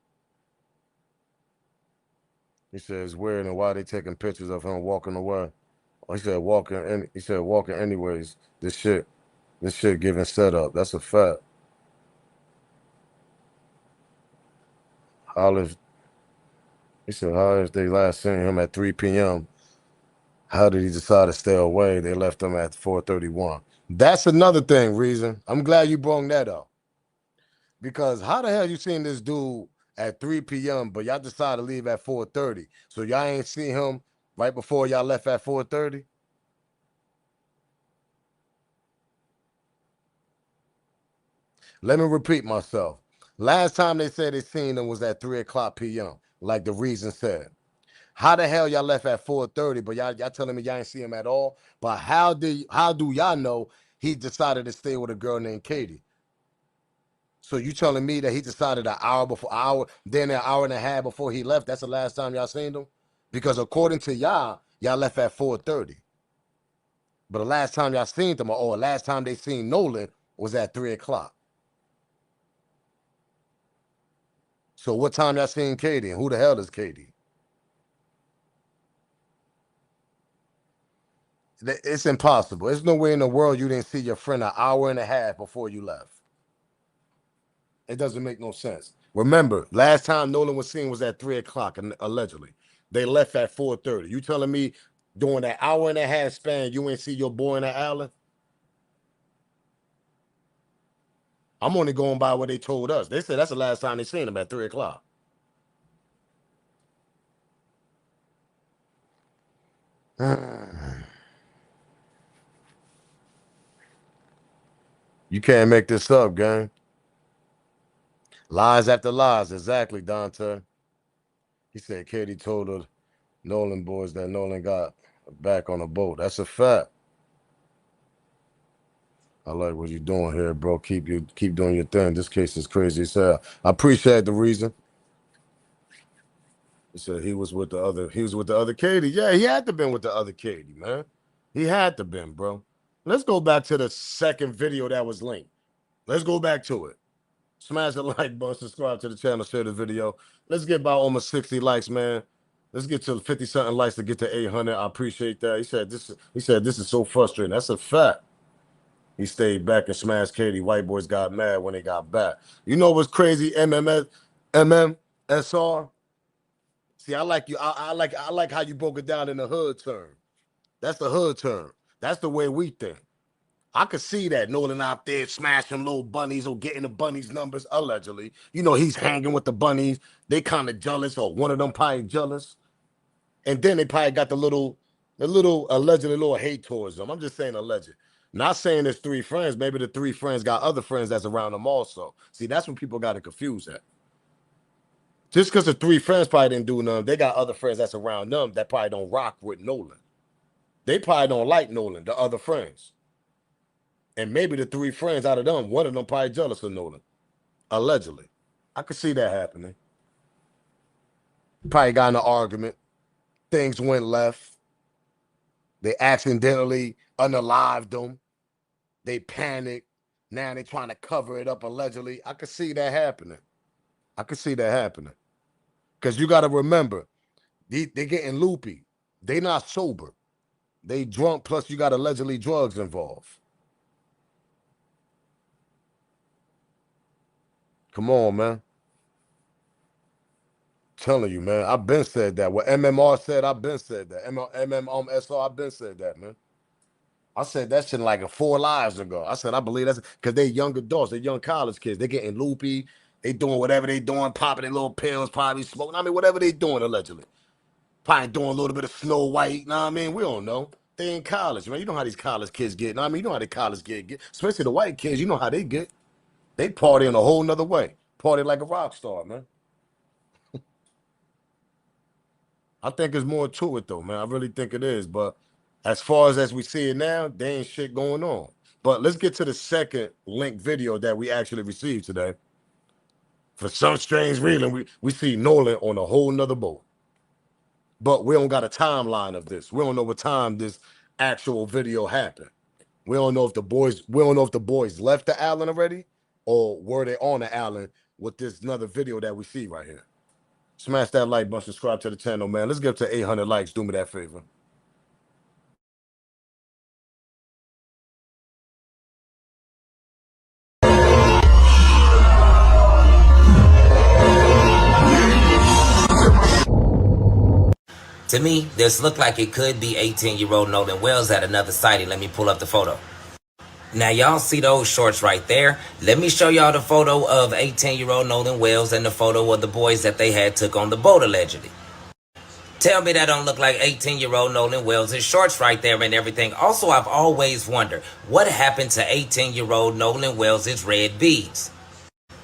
He said it's weird and why they taking pictures of him walking away. He said walking anyways. This shit giving setup. That's a fact. He said, how if they last seen him at 3 p.m.? How did he decide to stay away? They left him at 4:31. That's another thing, Reason. I'm glad you brought that up. Because how the hell you seen this dude at 3 p.m., but y'all decided to leave at 4:30? So y'all ain't seen him right before y'all left at 4:30? Let me repeat myself. Last time they said they seen him was at 3 o'clock p.m., like the Reason said. How the hell y'all left at 4:30, but y'all telling me y'all ain't see him at all? But how do y'all know he decided to stay with a girl named Katie? So you telling me that he decided then an hour and a half before he left, that's the last time y'all seen him? Because according to y'all left at 4:30. But the last time y'all seen them, or last time they seen Nolan was at 3 o'clock. So what time y'all seen Katie, and who the hell is Katie? It's impossible. There's no way in the world you didn't see your friend an hour and a half before you left. It doesn't make no sense. Remember, last time Nolan was seen was at 3 o'clock, allegedly. They left at 4:30. You telling me during that hour and a half span, you ain't see your boy in the island? I'm only going by what they told us. They said that's the last time they seen him at 3 o'clock. You can't make this up, gang. Lies after lies, exactly, Dante. He said Katie told her Nolan boys that Nolan got back on the boat. That's a fact. I like what you're doing here, bro. Keep doing your thing. This case is crazy as hell. I appreciate the reason. He said he was with the other Katie. Yeah, he had to been with the other Katie, man. He had to been, bro. Let's go back to the second video that was linked. Let's go back to it. Smash the like button, subscribe to the channel, share the video. Let's get about almost 60 likes, man. Let's get to 50 something likes to get to 800. I appreciate that. He said this is so frustrating. That's a fact. He stayed back and smashed Katie. White boys got mad when they got back. You know what's crazy? MMSR. See, I like you. I like how you broke it down in the hood term. That's the hood term. That's the way we think. I could see that Nolan out there smashing little bunnies or getting the bunnies' numbers, allegedly. You know, he's hanging with the bunnies. They kind of jealous, or one of them probably jealous. And then they probably got the little allegedly little hate towards them. I'm just saying alleged. Not saying there's three friends. Maybe the three friends got other friends that's around them also. See, that's when people got to confuse that. Just because the three friends probably didn't do nothing, they got other friends that's around them that probably don't rock with Nolan. They probably don't like Nolan, the other friends. And maybe the three friends out of them, one of them probably jealous of Nolan. Allegedly. I could see that happening. Probably got in an argument. Things went left. They accidentally unalived them. They panicked. Now they're trying to cover it up allegedly. I could see that happening. I could see that happening. Because you got to remember, they're getting loopy. They not sober. They drunk, plus you got allegedly drugs involved. Come on, man. Telling you, man. I've been said that. What MMR said, I've been said that. SR, I've been said that, man. I said that shit like 4 lives ago. I said I believe that's because they young adults, they young college kids. They getting loopy. They doing whatever they doing, popping their little pills, probably smoking. I mean, whatever they doing allegedly. Probably doing a little bit of Snow White. Know what I mean? We don't know. They in college, man. You know how these college kids get. Know what I mean? You know how the college kids get. Especially the white kids. You know how they get. They party in a whole nother way. Party like a rock star, man. I think there's more to it, though, man. I really think it is. But as far as we see it now, there ain't shit going on. But let's get to the second link video that we actually received today. For some strange reason, we see Nolan on a whole nother boat. But we don't got a timeline of this. We don't know what time this actual video happened. We don't know if the boys left the island already, or were they on the island with this another video that we see right here. Smash that like button, subscribe to the channel, man. Let's get up to 800 likes. Do me that favor. To me, this looked like it could be 18-year-old Nolan Wells at another sighting. Let me pull up the photo. Now, y'all see those shorts right there? Let me show y'all the photo of 18-year-old Nolan Wells and the photo of the boys that they had took on the boat, allegedly. Tell me that don't look like 18-year-old Nolan Wells' shorts right there and everything. Also, I've always wondered, what happened to 18-year-old Nolan Wells' red beads?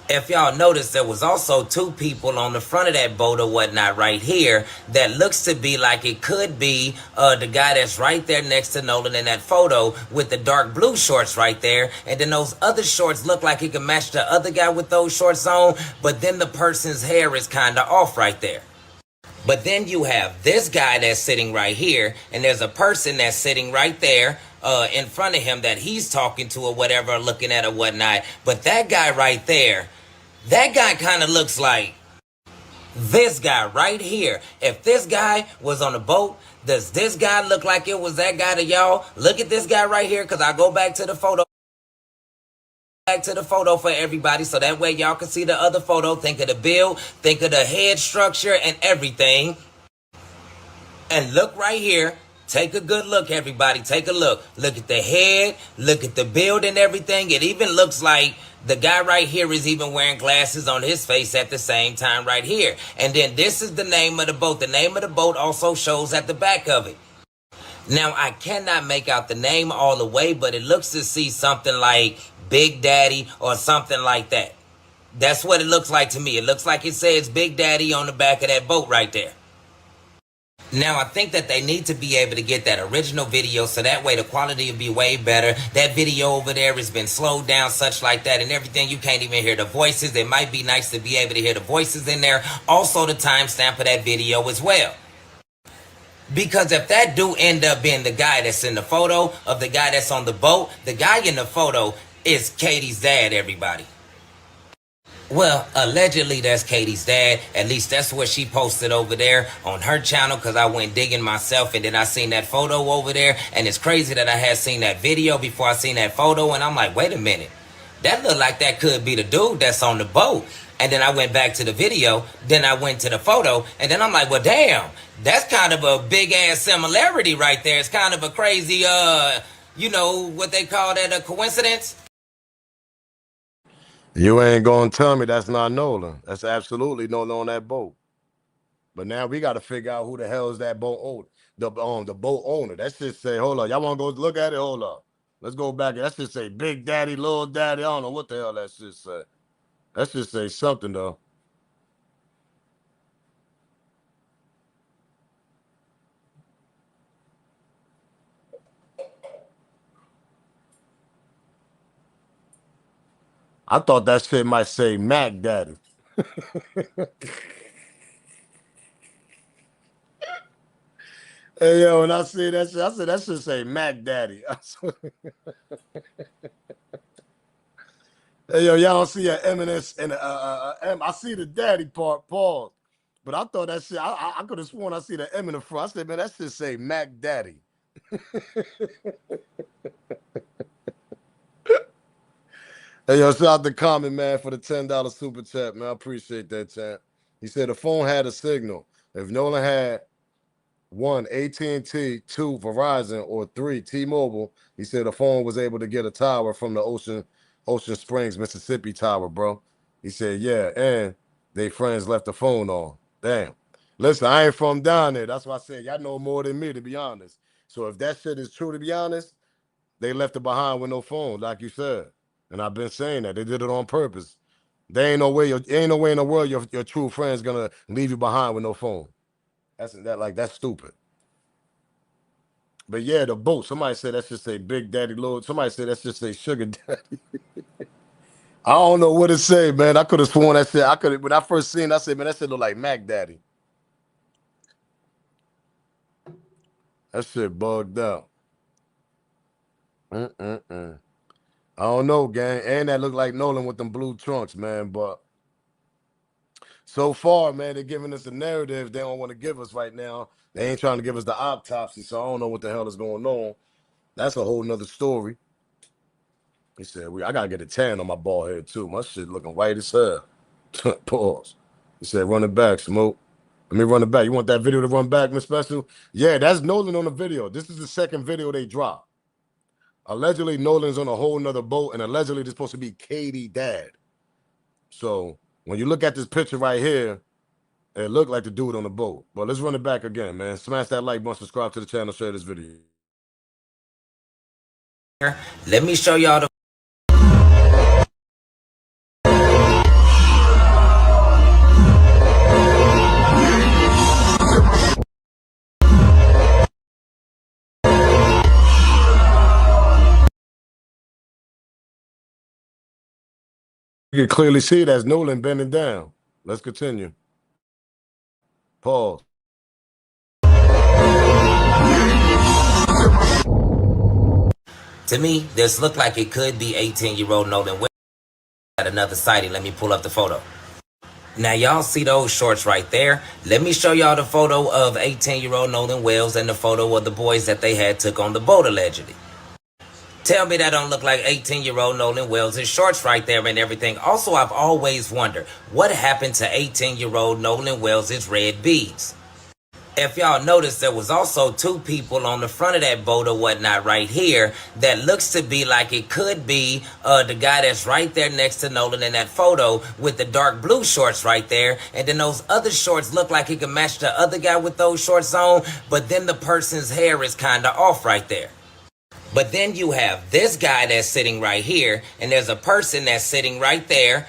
If y'all notice, there was also 2 people on the front of that boat or whatnot right here that looks to be like it could be the guy that's right there next to Nolan in that photo with the dark blue shorts right there. And then those other shorts look like it can match the other guy with those shorts on, but then the person's hair is kind of off right there. But then you have this guy that's sitting right here, and there's a person that's sitting right there in front of him that he's talking to or whatever, looking at or whatnot. But that guy right there, that guy kind of looks like this guy right here. If this guy was on a boat, does this guy look like it was that guy to y'all? Look at this guy right here, because I go back to the photo. Back to the photo for everybody, so that way y'all can see the other photo. Think of the build, think of the head structure and everything. And look right here. Take a good look, everybody. Take a look. Look at the head. Look at the build and everything. It even looks like the guy right here is even wearing glasses on his face at the same time right here. And then this is the name of the boat. The name of the boat also shows at the back of it. Now, I cannot make out the name all the way, but it looks to see something like Big Daddy or something like that. That's what it looks like to me. It looks like it says Big Daddy on the back of that boat right there. Now, I think that they need to be able to get that original video so that way the quality will be way better. That video over there has been slowed down such like that and everything. You can't even hear the voices. It might be nice to be able to hear the voices in there. Also, the timestamp of that video as well. Because if that do end up being the guy that's in the photo of the guy that's on the boat, the guy in the photo is Katie's dad, everybody. Well, allegedly that's Katie's dad. At least that's what she posted over there on her channel, because I went digging myself and then I seen that photo over there. And it's crazy that I had seen that video before I seen that photo. And I'm like, wait a minute. That looked like that could be the dude that's on the boat. And then I went back to the video. Then I went to the photo. And then I'm like, well, damn. That's kind of a big ass similarity right there. It's kind of a crazy, you know, what they call that, a coincidence? You ain't gonna tell me that's not Nolan. That's absolutely Nolan on that boat. But now we got to figure out who the hell is that boat owner. The boat owner. That shit say, hold up. Y'all want to go look at it? Hold up. Let's go back. That shit say Big Daddy, Little Daddy. I don't know what the hell that shit say. That shit say something though. I thought that shit might say Mac Daddy. Hey, yo, when I see that shit, I said that should say Mac Daddy. Hey, yo, y'all don't see an eminence and M. I see the daddy part, pause. But I thought that shit, I could have sworn I see the M in the front. I said, man, that shit say Mac Daddy. Hey, yo, shout out to Common, man, for the $10 super chat, man. I appreciate that, chat. He said the phone had a signal. If Nolan had 1, AT&T, 2, Verizon, or 3, T-Mobile, he said the phone was able to get a tower from the Ocean Springs, Mississippi tower, bro. He said, yeah, and they friends left the phone on. Damn. Listen, I ain't from down there. That's why I said y'all know more than me, to be honest. So if that shit is true, to be honest, they left it behind with no phone, like you said. And I've been saying that. They did it on purpose. There ain't no way in the world your true friend's gonna leave you behind with no phone. That's stupid. But yeah, the boat. Somebody said that's just say Big Daddy Lord. Somebody said that's just say Sugar Daddy. I don't know what to say, man. I could have sworn that shit. When I first seen it, I said, man, that shit look like Mac Daddy. That shit bugged out. I don't know, gang. And that looked like Nolan with them blue trunks, man. But so far, man, they're giving us a narrative they don't want to give us right now. They ain't trying to give us the autopsy, so I don't know what the hell is going on. That's a whole nother story. He said, I gotta get a tan on my bald head too. My shit looking white as hell. Pause. He said, run it back, Smoke. Let me run it back. You want that video to run back, Miss Special? Yeah, that's Nolan on the video. This is the second video they dropped. Allegedly, Nolan's on a whole nother boat, and allegedly, this supposed to be Katie's dad. So when you look at this picture right here, it looked like the dude on the boat. But let's run it back again, man. Smash that like button, subscribe to the channel, share this video. Let me show y'all the You can clearly see that's Nolan bending down. Let's continue. Pause. To me, this looked like it could be 18-year-old Nolan Wells at another sighting. Let me pull up the photo. Now, y'all see those shorts right there? Let me show y'all the photo of 18-year-old Nolan Wells and the photo of the boys that they had took on the boat, allegedly. Tell me that don't look like 18-year-old Nolan Wells' shorts right there and everything. Also, I've always wondered, what happened to 18-year-old Nolan Wells' red beads? If y'all notice, there was also two people on the front of that boat or whatnot right here that looks to be like it could be the guy that's right there next to Nolan in that photo with the dark blue shorts right there. And then those other shorts look like he can match the other guy with those shorts on, but then the person's hair is kind of off right there. But then you have this guy that's sitting right here, and there's a person that's sitting right there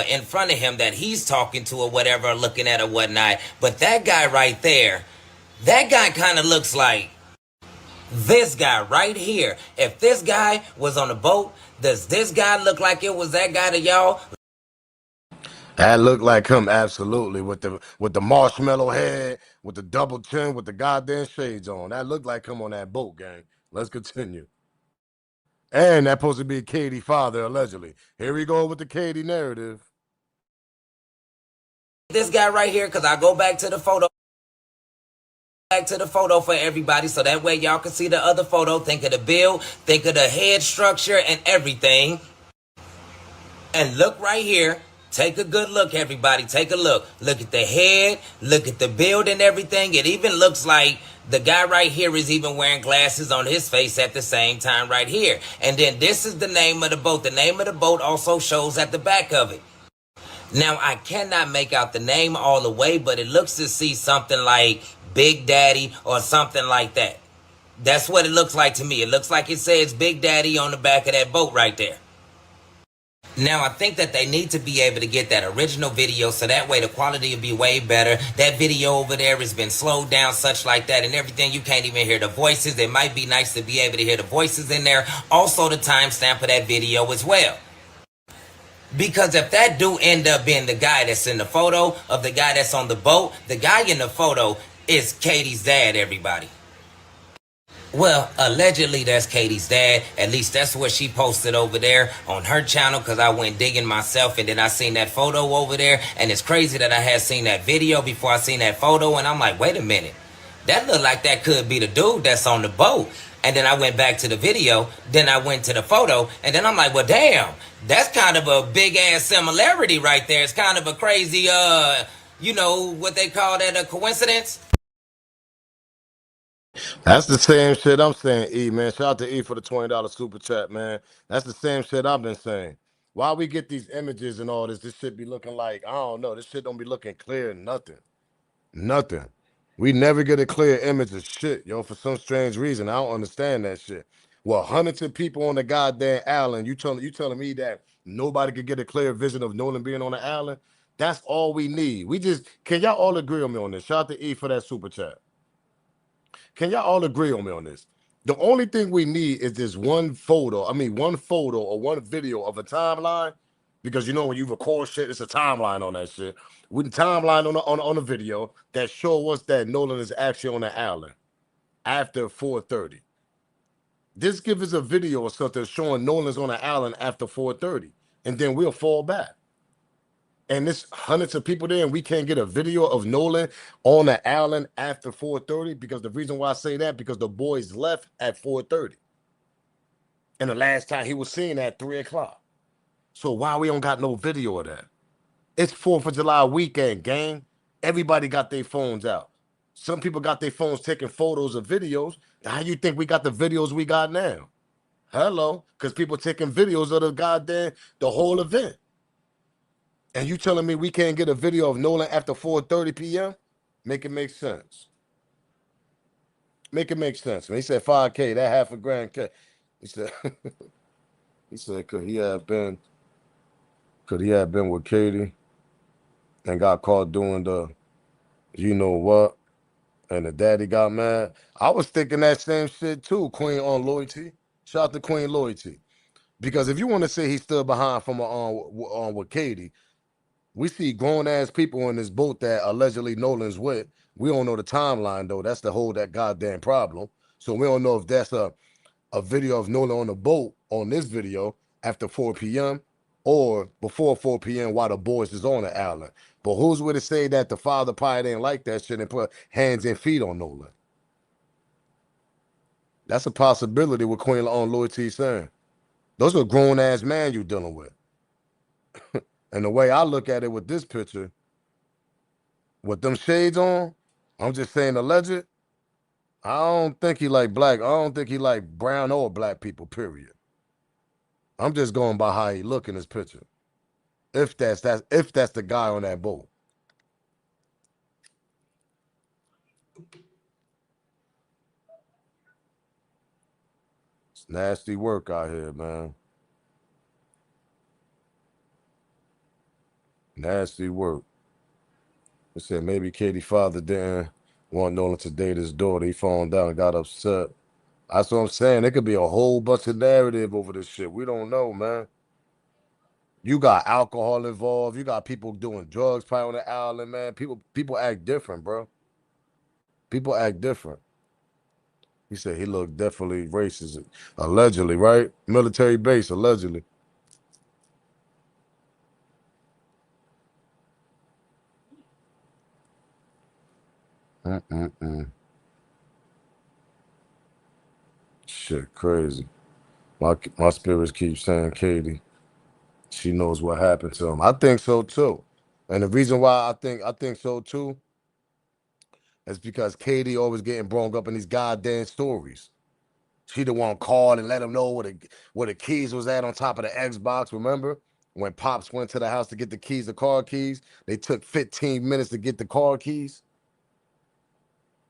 in front of him that he's talking to or whatever, looking at or whatnot. But that guy right there, that guy kind of looks like this guy right here. If this guy was on the boat, does this guy look like it was that guy to y'all? That looked like him, absolutely, with the marshmallow head, with the double chin, with the goddamn shades on. That looked like him on that boat, gang. Let's continue. And that supposed to be Katie's father, allegedly. Here we go with the Katie narrative. This guy right here, because I go back to the photo. Back to the photo for everybody, so that way y'all can see the other photo. Think of the build, think of the head structure and everything. And look right here. Take a good look, everybody. Take a look. Look at the head. Look at the build and everything. It even looks like the guy right here is even wearing glasses on his face at the same time right here. And then this is the name of the boat. The name of the boat also shows at the back of it. Now, I cannot make out the name all the way, but it looks to see something like Big Daddy or something like that. That's what it looks like to me. It looks like it says Big Daddy on the back of that boat right there. Now, I think that they need to be able to get that original video so that way the quality will be way better. That video over there has been slowed down such like that and everything. You can't even hear the voices. It might be nice to be able to hear the voices in there. Also, the timestamp of that video as well. Because if that do end up being the guy that's in the photo of the guy that's on the boat, the guy in the photo is Katie's dad, everybody. Well, allegedly that's Katie's dad. At least that's what she posted over there on her channel, because I went digging myself and then I seen that photo over there. And it's crazy that I had seen that video before I seen that photo. And I'm like, wait a minute. That look like that could be the dude that's on the boat. And then I went back to the video. Then I went to the photo. And then I'm like, well, damn. That's kind of a big-ass similarity right there. It's kind of a crazy, you know, what they call that, a coincidence? That's the same shit I'm saying, E, man. Shout out to E for the $20 super chat, man. That's the same shit I've been saying. Why we get these images and all this shit be looking like, I don't know, this shit don't be looking clear, nothing. Nothing. We never get a clear image of shit, yo, for some strange reason. I don't understand that shit. Well, hundreds of people on the goddamn island. You telling me that nobody could get a clear vision of Nolan being on the island? That's all we need. Can y'all all agree on me on this? Shout out to E for that super chat. Can y'all all agree on me on this? The only thing we need is this one photo or one video of a timeline, because you know when you record shit, it's a timeline on that shit. With the timeline on the video that show us that Nolan is actually on the island after 4:30. This gives us a video or something showing Nolan's on the island after 4:30, and then we'll fall back. And there's hundreds of people there, and we can't get a video of Nolan on the island after 4:30, because the reason why I say that, because the boys left at 4:30. And the last time he was seen at 3 o'clock. So why we don't got no video of that? It's 4th of July weekend, gang. Everybody got their phones out. Some people got their phones taking photos of videos. How you think we got the videos we got now? Hello? Because people taking videos of the whole event. And you telling me we can't get a video of Nolan after 4:30 p.m.? Make it make sense. Make it make sense. When he said 5K, that half a grand K. He said, he said, could he have been with Katie and got caught doing the, you know what? And the daddy got mad. I was thinking that same shit too, Queen on Loyalty. Shout out to Queen Loyalty. Because if you want to say he stood behind from on with Katie, we see grown ass people in this boat that allegedly Nolan's with. We don't know the timeline though. That's the whole that goddamn problem. So we don't know if that's a video of Nolan on the boat on this video after 4 p.m. or before 4 p.m. while the boys is on the island. But who's with to say that the father probably didn't like that shit and put hands and feet on Nolan? That's a possibility with Queen on Loyalty saying. Those are grown ass man you dealing with. And the way I look at it with this picture, with them shades on, I'm just saying alleged. I don't think he like black. I don't think he like brown or black people, period. I'm just going by how he look in his picture. If that's the guy on that boat. It's nasty work out here, man. Nasty work. They said maybe Katie's father didn't want Nolan to date his daughter. He found out and got upset. That's what I'm saying. There could be a whole bunch of narrative over this shit. We don't know, man. You got alcohol involved. You got people doing drugs probably on the island, man. People act different, bro. People act different. He said he looked definitely racist. Allegedly, right? Military base, allegedly. Mm-mm-mm. Shit, crazy. My spirits keep saying Katie. She knows what happened to him. I think so too. And the reason why I think so too is because Katie always getting brought up in these goddamn stories. She the one called and let him know where the keys was at on top of the Xbox. Remember when Pops went to the house to get the keys, the car keys? They took 15 minutes to get the car keys.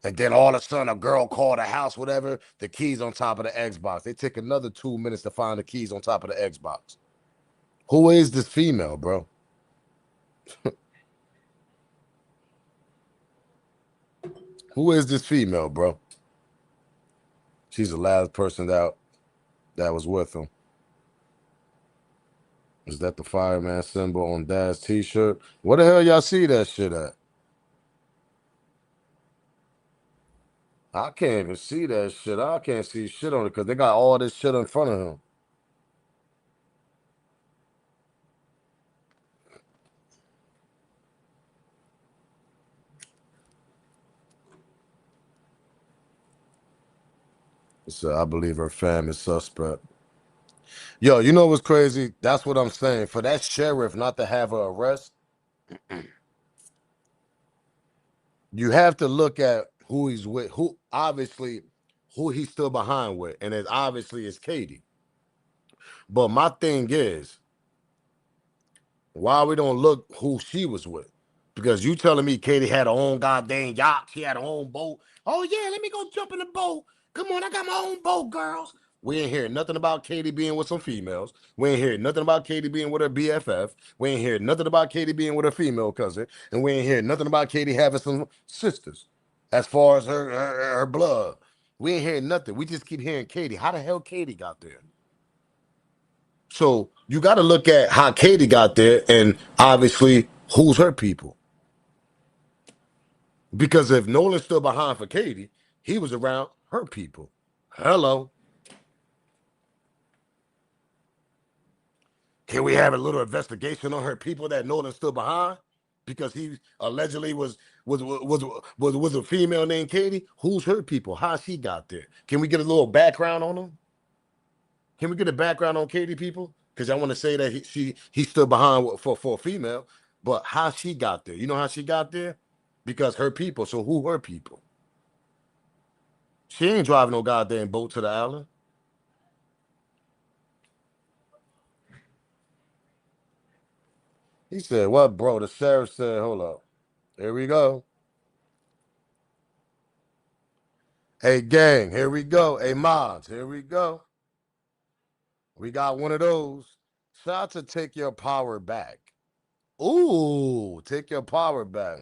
And then all of a sudden, a girl called the house, whatever, the keys on top of the Xbox. They take another 2 minutes to find the keys on top of the Xbox. Who is this female, bro? Who is this female, bro? She's the last person that was with him. Is that the fireman symbol on Dad's t-shirt? Where the hell y'all see that shit at? I can't even see that shit. I can't see shit on it because they got all this shit in front of him. So I believe her fam is suspect. Yo, you know what's crazy? That's what I'm saying. For that sheriff not to have her arrest, you have to look at who he's with, who he's still behind with, and it obviously is Katie. But my thing is, why we don't look who she was with? Because you telling me Katie had her own goddamn yacht, she had her own boat. Oh yeah, let me go jump in the boat. Come on, I got my own boat, girls. We ain't hearing nothing about Katie being with some females. We ain't hearing nothing about Katie being with her BFF. We ain't hearing nothing about Katie being with her female cousin. And we ain't hearing nothing about Katie having some sisters as far as her blood. We ain't hearing nothing. We just keep hearing Katie. How the hell Katie got there? So you got to look at how Katie got there and obviously who's her people. Because if Nolan stood behind for Katie, he was around her people. Hello. Can we have a little investigation on her people that Nolan stood behind? Because he allegedly was a female named Katie. Who's her people? How she got there? Can we get a little background on them? Can we get a background on Katie people? Because I want to say that he stood behind for a female, but how she got there? You know how she got there? Because her people. So who her people? She ain't driving no goddamn boat to the island. He said, "What, bro?" The sheriff said, "Hold up. Here we go. Hey, gang. Here we go. Hey, mods. Here we go. We got one of those. Shout out to Take Your Power Back. Ooh, take your power back.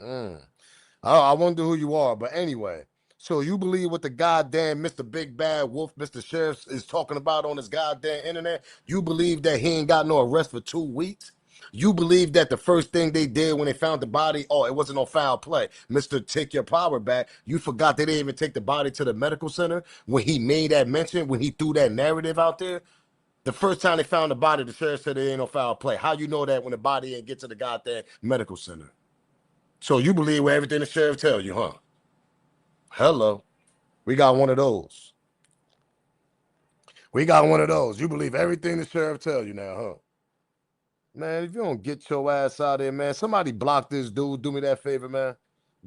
I wonder who you are, but anyway. So you believe what the goddamn Mr. Big Bad Wolf, Mr. Sheriff is talking about on his goddamn internet? You believe that he ain't got no arrest for 2 weeks? You believe that the first thing they did when they found the body, oh, it wasn't no foul play. Mr. Take Your Power Back. You forgot they didn't even take the body to the medical center when he made that mention, when he threw that narrative out there? The first time they found the body, the sheriff said there ain't no foul play. How you know that when the body ain't get to the goddamn medical center? So you believe what everything the sheriff tell you, huh? Hello. We got one of those. We got one of those. You believe everything the sheriff tell you now, huh? Man, if you don't get your ass out of there, man, somebody block this dude. Do me that favor, man.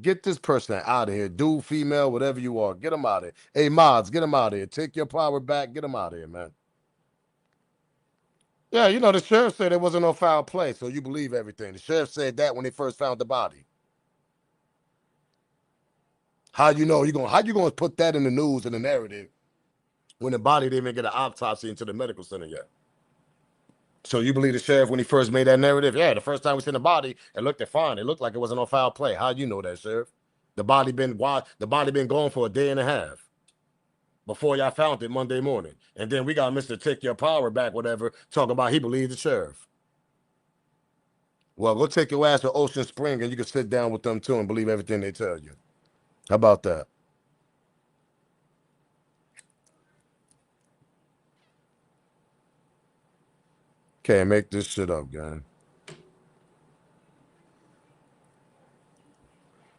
Get this person out of here. Dude, female, whatever you are. Get them out of here. Hey, mods, get them out of here. Take your power back. Get them out of here, man. Yeah, you know, the sheriff said there wasn't no foul play, so you believe everything. The sheriff said that when they first found the body. How you know how you gonna put that in the news and the narrative when the body didn't even get an autopsy into the medical center yet? So you believe the sheriff when he first made that narrative? Yeah, the first time we seen the body, it looked fine. It looked like it wasn't no foul play. How you know that, sheriff? The body been gone for a day and a half before y'all found it Monday morning. And then we got Mr. Take Your Power Back, whatever, talking about he believes the sheriff. Well, go take your ass to Ocean Spring and you can sit down with them too and believe everything they tell you. How about that? Can't make this shit up, gang.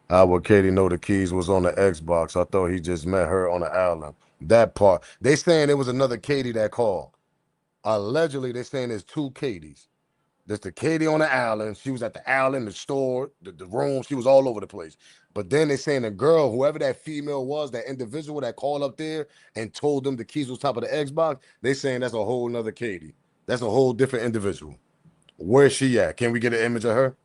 How would Katie know the keys was on the Xbox? I thought he just met her on the island. That part. They saying it was another Katie that called. Allegedly, they saying there's two Katies. There's the Katie on the island. She was at the island, the store, the room. She was all over the place. But then they saying the girl, whoever that female was, that individual that called up there and told them the keys was top of the Xbox, they saying that's a whole nother Katie. That's a whole different individual. Where's she at? Can we get an image of her?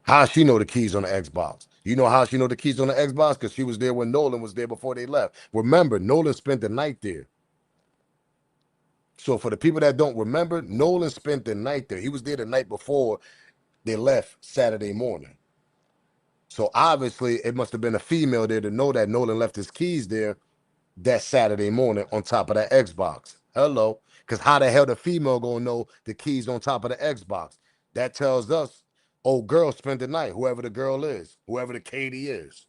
How she know the keys on the Xbox? You know how she know the keys on the Xbox? Because she was there when Nolan was there before they left. Remember, Nolan spent the night there. So for the people that don't remember, Nolan spent the night there. He was there the night before they left Saturday morning. So obviously it must have been a female there to know that Nolan left his keys there that Saturday morning on top of that Xbox. Hello. Because how the hell the female gonna know the keys on top of the Xbox? That tells us, oh, girl spent the night, whoever the girl is, whoever the Katie is.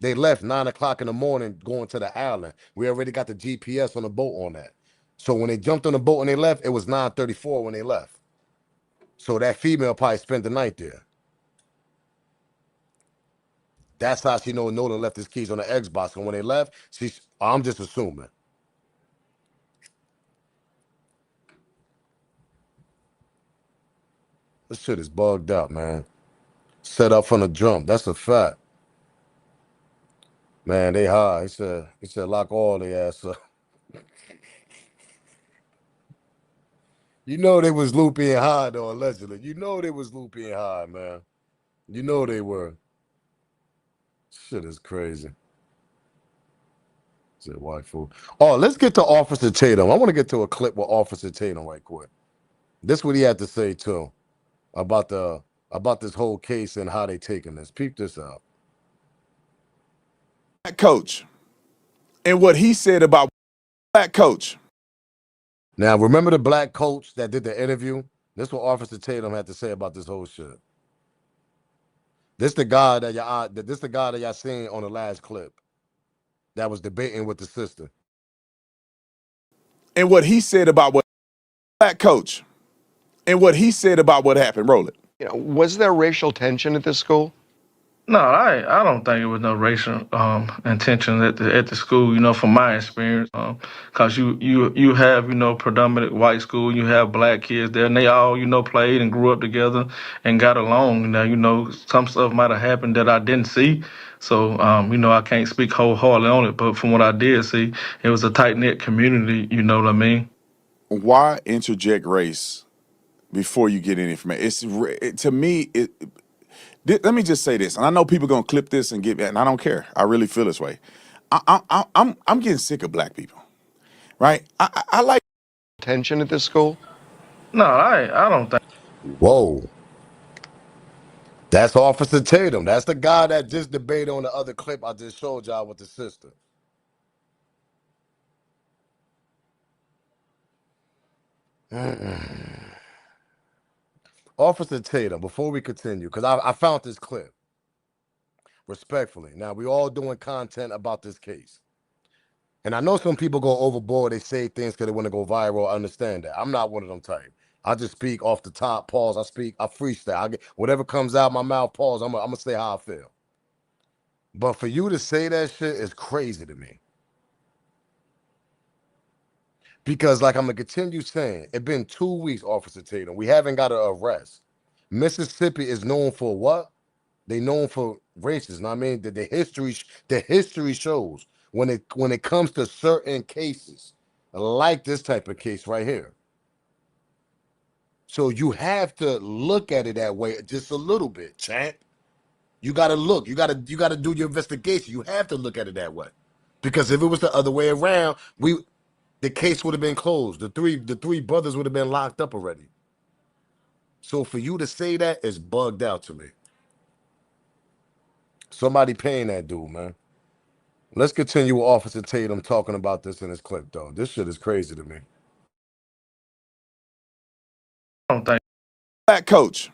They left 9 o'clock in the morning going to the island. We already got the GPS on the boat on that. So when they jumped on the boat and they left, it was 9:34 when they left. So that female probably spent the night there. That's how she know Nolan left his keys on the Xbox. And when they left, I'm just assuming. This shit is bugged out, man. Set up from the jump. That's a fact. Man, they high. He said lock all their ass up. You know they was loopy and high though, allegedly. You know they was loopy and high, man. You know they were. Shit is crazy. Said white fool. Oh, let's get to Officer Tatum. I want to get to a clip with Officer Tatum right quick. This what he had to say too about this whole case and how they taking this. Peep this out. Coach, and what he said about black coach. Now, remember the black coach that did the interview? This what Officer Tatum had to say about this whole shit. This the guy that y'all seen on the last clip that was debating with the sister. And what he said about what black coach. And what he said about what happened. Roll it. Was there racial tension at this school? No, I don't think it was no racial intention at the school. You know, from my experience, because you have predominant white school, you have black kids there, and they all played and grew up together and got along. Now some stuff might have happened that I didn't see, so I can't speak wholeheartedly on it. But from what I did see, it was a tight knit community. You know what I mean? Why interject race before you get any information? To me, let me just say this, and I know people gonna clip this and and I don't care. I really feel this way. I'm getting sick of black people, right? I like tension at this school. No, I don't think. Whoa. That's Officer Tatum. That's the guy that just debated on the other clip I just showed y'all with the sister. Officer Tatum, before we continue, because I found this clip. Respectfully. Now, we all doing content about this case. And I know some people go overboard. They say things because they want to go viral. I understand that. I'm not one of them type. I just speak off the top, pause. I freestyle. I get whatever comes out my mouth, pause. I'm going to say how I feel. But for you to say that shit is crazy to me. Because like I'm going to continue saying, it's been 2 weeks, Officer Tatum. We haven't got an arrest. Mississippi is known for what? They known for racism. I mean, the history shows when it comes to certain cases, like this type of case right here. So you have to look at it that way just a little bit, champ. You gotta look. You gotta do your investigation. You have to look at it that way, because if it was the other way around, the case would have been closed. The three brothers would have been locked up already. So for you to say that is bugged out to me. Somebody paying that dude, man. Let's continue with Officer Tatum talking about this in his clip, though. This shit is crazy to me. I don't think. Black coach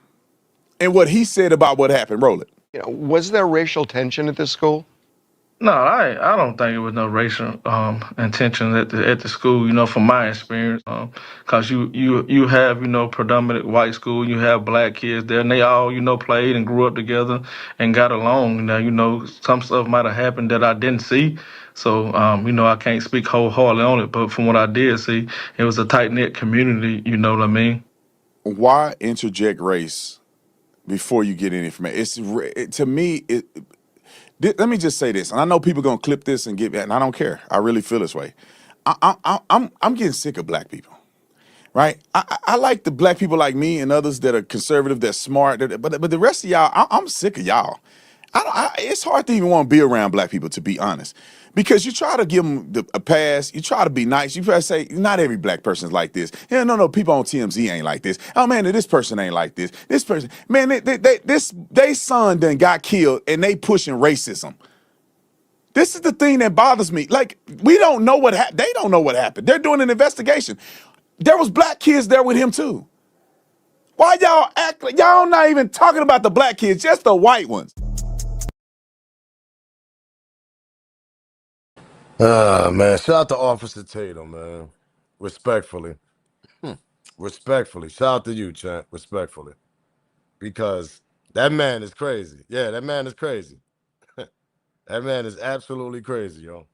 and what he said about what happened. Roll it. Was there racial tension at this school? No, I don't think it was no racial intention at the school. From my experience, because you have predominant white school, you have black kids there, and they all played and grew up together and got along. Now some stuff might have happened that I didn't see, so I can't speak wholeheartedly on it. But from what I did see, it was a tight knit community. You know what I mean? Why interject race before you get any information? To me, let me just say this, and I know people gonna clip this and and I don't care. I really feel this way. I'm getting sick of black people, right? I like the black people like me and others that are conservative, that's smart, but the rest of y'all, I'm sick of y'all. It's hard to even want to be around black people, to be honest, because you try to give them a pass. You try to be nice. You try to say, not every black person's like this. Yeah, no, people on TMZ ain't like this. Oh man, this person ain't like this. This person, man, they son done got killed and they pushing racism. This is the thing that bothers me. Like, we don't know what happened. They don't know what happened. They're doing an investigation. There was black kids there with him too. Why y'all act like y'all not even talking about the black kids, just the white ones? Man, shout out to Officer Tatum, man. Respectfully. Respectfully. Shout out to you, champ. Respectfully. Because that man is crazy. Yeah, that man is crazy. That man is absolutely crazy, yo.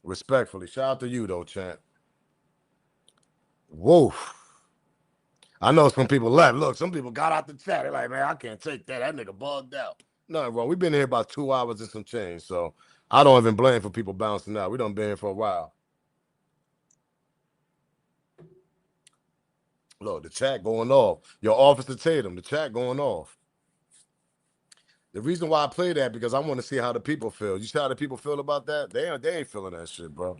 Respectfully. Shout out to you, though, champ. Whoa. I know some people left. Look, some people got out the chat. They're like, man, I can't take that. That nigga bugged out. Nothing wrong. We've been here about 2 hours and some change, so I don't even blame for people bouncing out. We done been here for a while. Look, the chat going off. Your Officer Tatum, the chat going off. The reason why I play that, because I want to see how the people feel. You see how the people feel about that? They ain't feeling that shit, bro.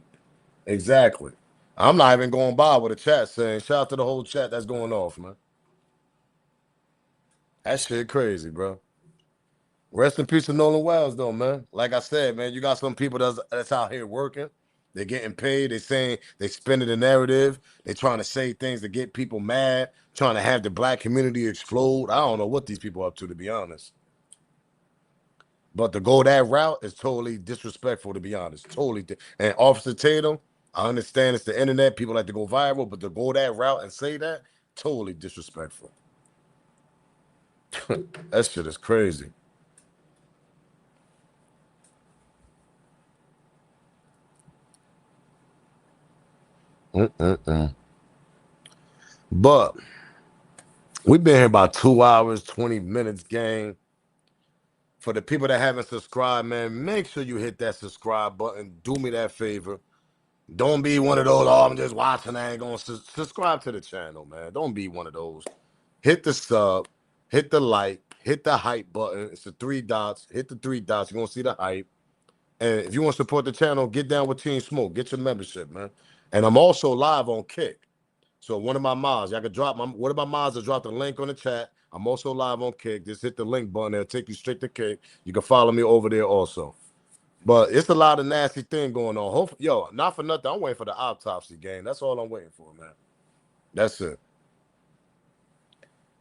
Exactly. I'm not even going by with the chat saying, shout out to the whole chat that's going off, man. That shit crazy, bro. Rest in peace to Nolan Wells, though, man. Like I said, man, you got some people that's out here working. They're getting paid. They saying they spinning the narrative. They trying to say things to get people mad, trying to have the black community explode. I don't know what these people are up to be honest. But to go that route is totally disrespectful, to be honest. Totally. And Officer Tatum, I understand it's the internet. People like to go viral, but to go that route and say that, totally disrespectful. That shit is crazy. But we've been here about 2 hours, 20 minutes, gang. For the people that haven't subscribed, man, make sure you hit that subscribe button. Do me that favor. Don't be one of those, oh, I'm just watching, I ain't gonna subscribe to the channel, man. Don't be one of those. Hit the sub, hit the like, hit the hype button. It's the 3 dots. Hit the 3 dots. You're gonna see the hype. And if you want to support the channel, get down with Team Smoke. Get your membership, man. And I'm also live on Kick. So one of my mods, y'all can drop one of my mods will drop the link on the chat. I'm also live on Kick. Just hit the link button. It'll take you straight to Kick. You can follow me over there also. But it's a lot of nasty thing going on. Hopefully, yo, not for nothing. I'm waiting for the autopsy game. That's all I'm waiting for, man. That's it.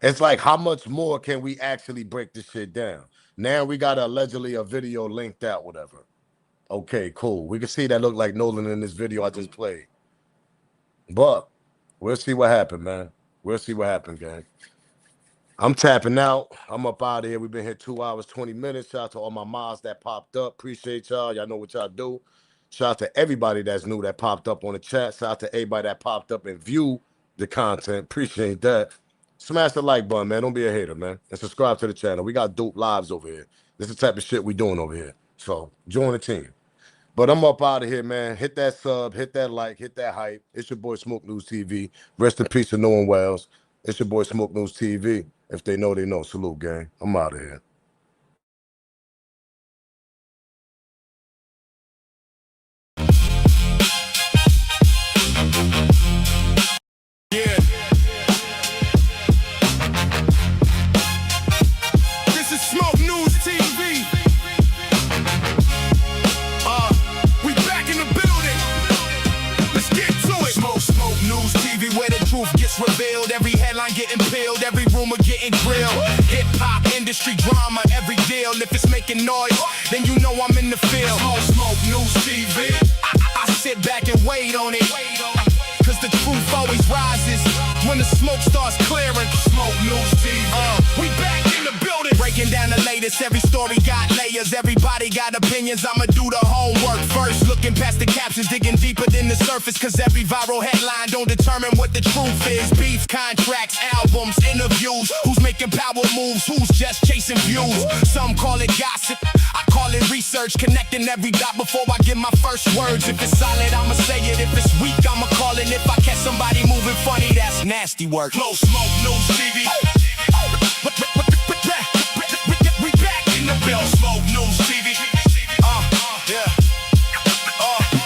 It's like, how much more can we actually break this shit down? Now we got allegedly a video linked out, whatever. Okay, cool. We can see that look like Nolan in this video I just played. But we'll see what happened, man. We'll see what happened, gang. I'm tapping out. I'm up out of here. We've been here 2 hours, 20 minutes. Shout out to all my mods that popped up. Appreciate y'all. Y'all know what y'all do. Shout out to everybody that's new that popped up on the chat. Shout out to everybody that popped up and viewed the content. Appreciate that. Smash the like button, man. Don't be a hater, man. And subscribe to the channel. We got dope lives over here. This is the type of shit we doing over here. So join the team. But I'm up out of here, man. Hit that sub, hit that like, hit that hype. It's your boy Smoke News TV. Rest in peace to Nolan Wells. It's your boy Smoke News TV. If they know, they know. Salute, gang. I'm out of here. Yeah. This is Smoke News TV. We back in the building. Let's get to it. Smoke News TV, where the truth gets revealed. Every headline getting peeled, every rumor getting grilled. Hip hop industry drama, every deal. If it's making noise, then you know I'm in the field. Smoke News TV. I sit back and wait on it. Cause the truth always rises when the smoke starts clearing. Smoke News TV. We back in the building. Breaking down the latest, every story got layers. Everybody got opinions, I'ma do the homework first. Looking past the captions, digging deeper than the surface. Cause every viral headline don't determine what the truth is. Beef, contracts, albums, interviews. Who's making power moves, who's just chasing views. Some call it gossip, I call it research. Connecting every dot before I give my first words. If it's solid, I'ma say it. If it's weak, I'ma call it. If I catch somebody moving funny, that's nasty work. Close Smoke News TV. We back in the bill. Smoke News TV.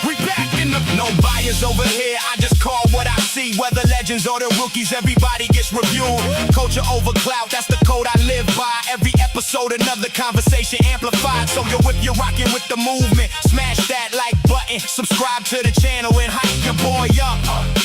We back in the. No bias over here. I just call what I see. Whether legends or the rookies, everybody gets reviewed. Culture over clout, that's the code I live by. Every episode, another conversation amplified. So yo, if you're rocking with the movement, smash that like button, subscribe to the channel and hype your boy up.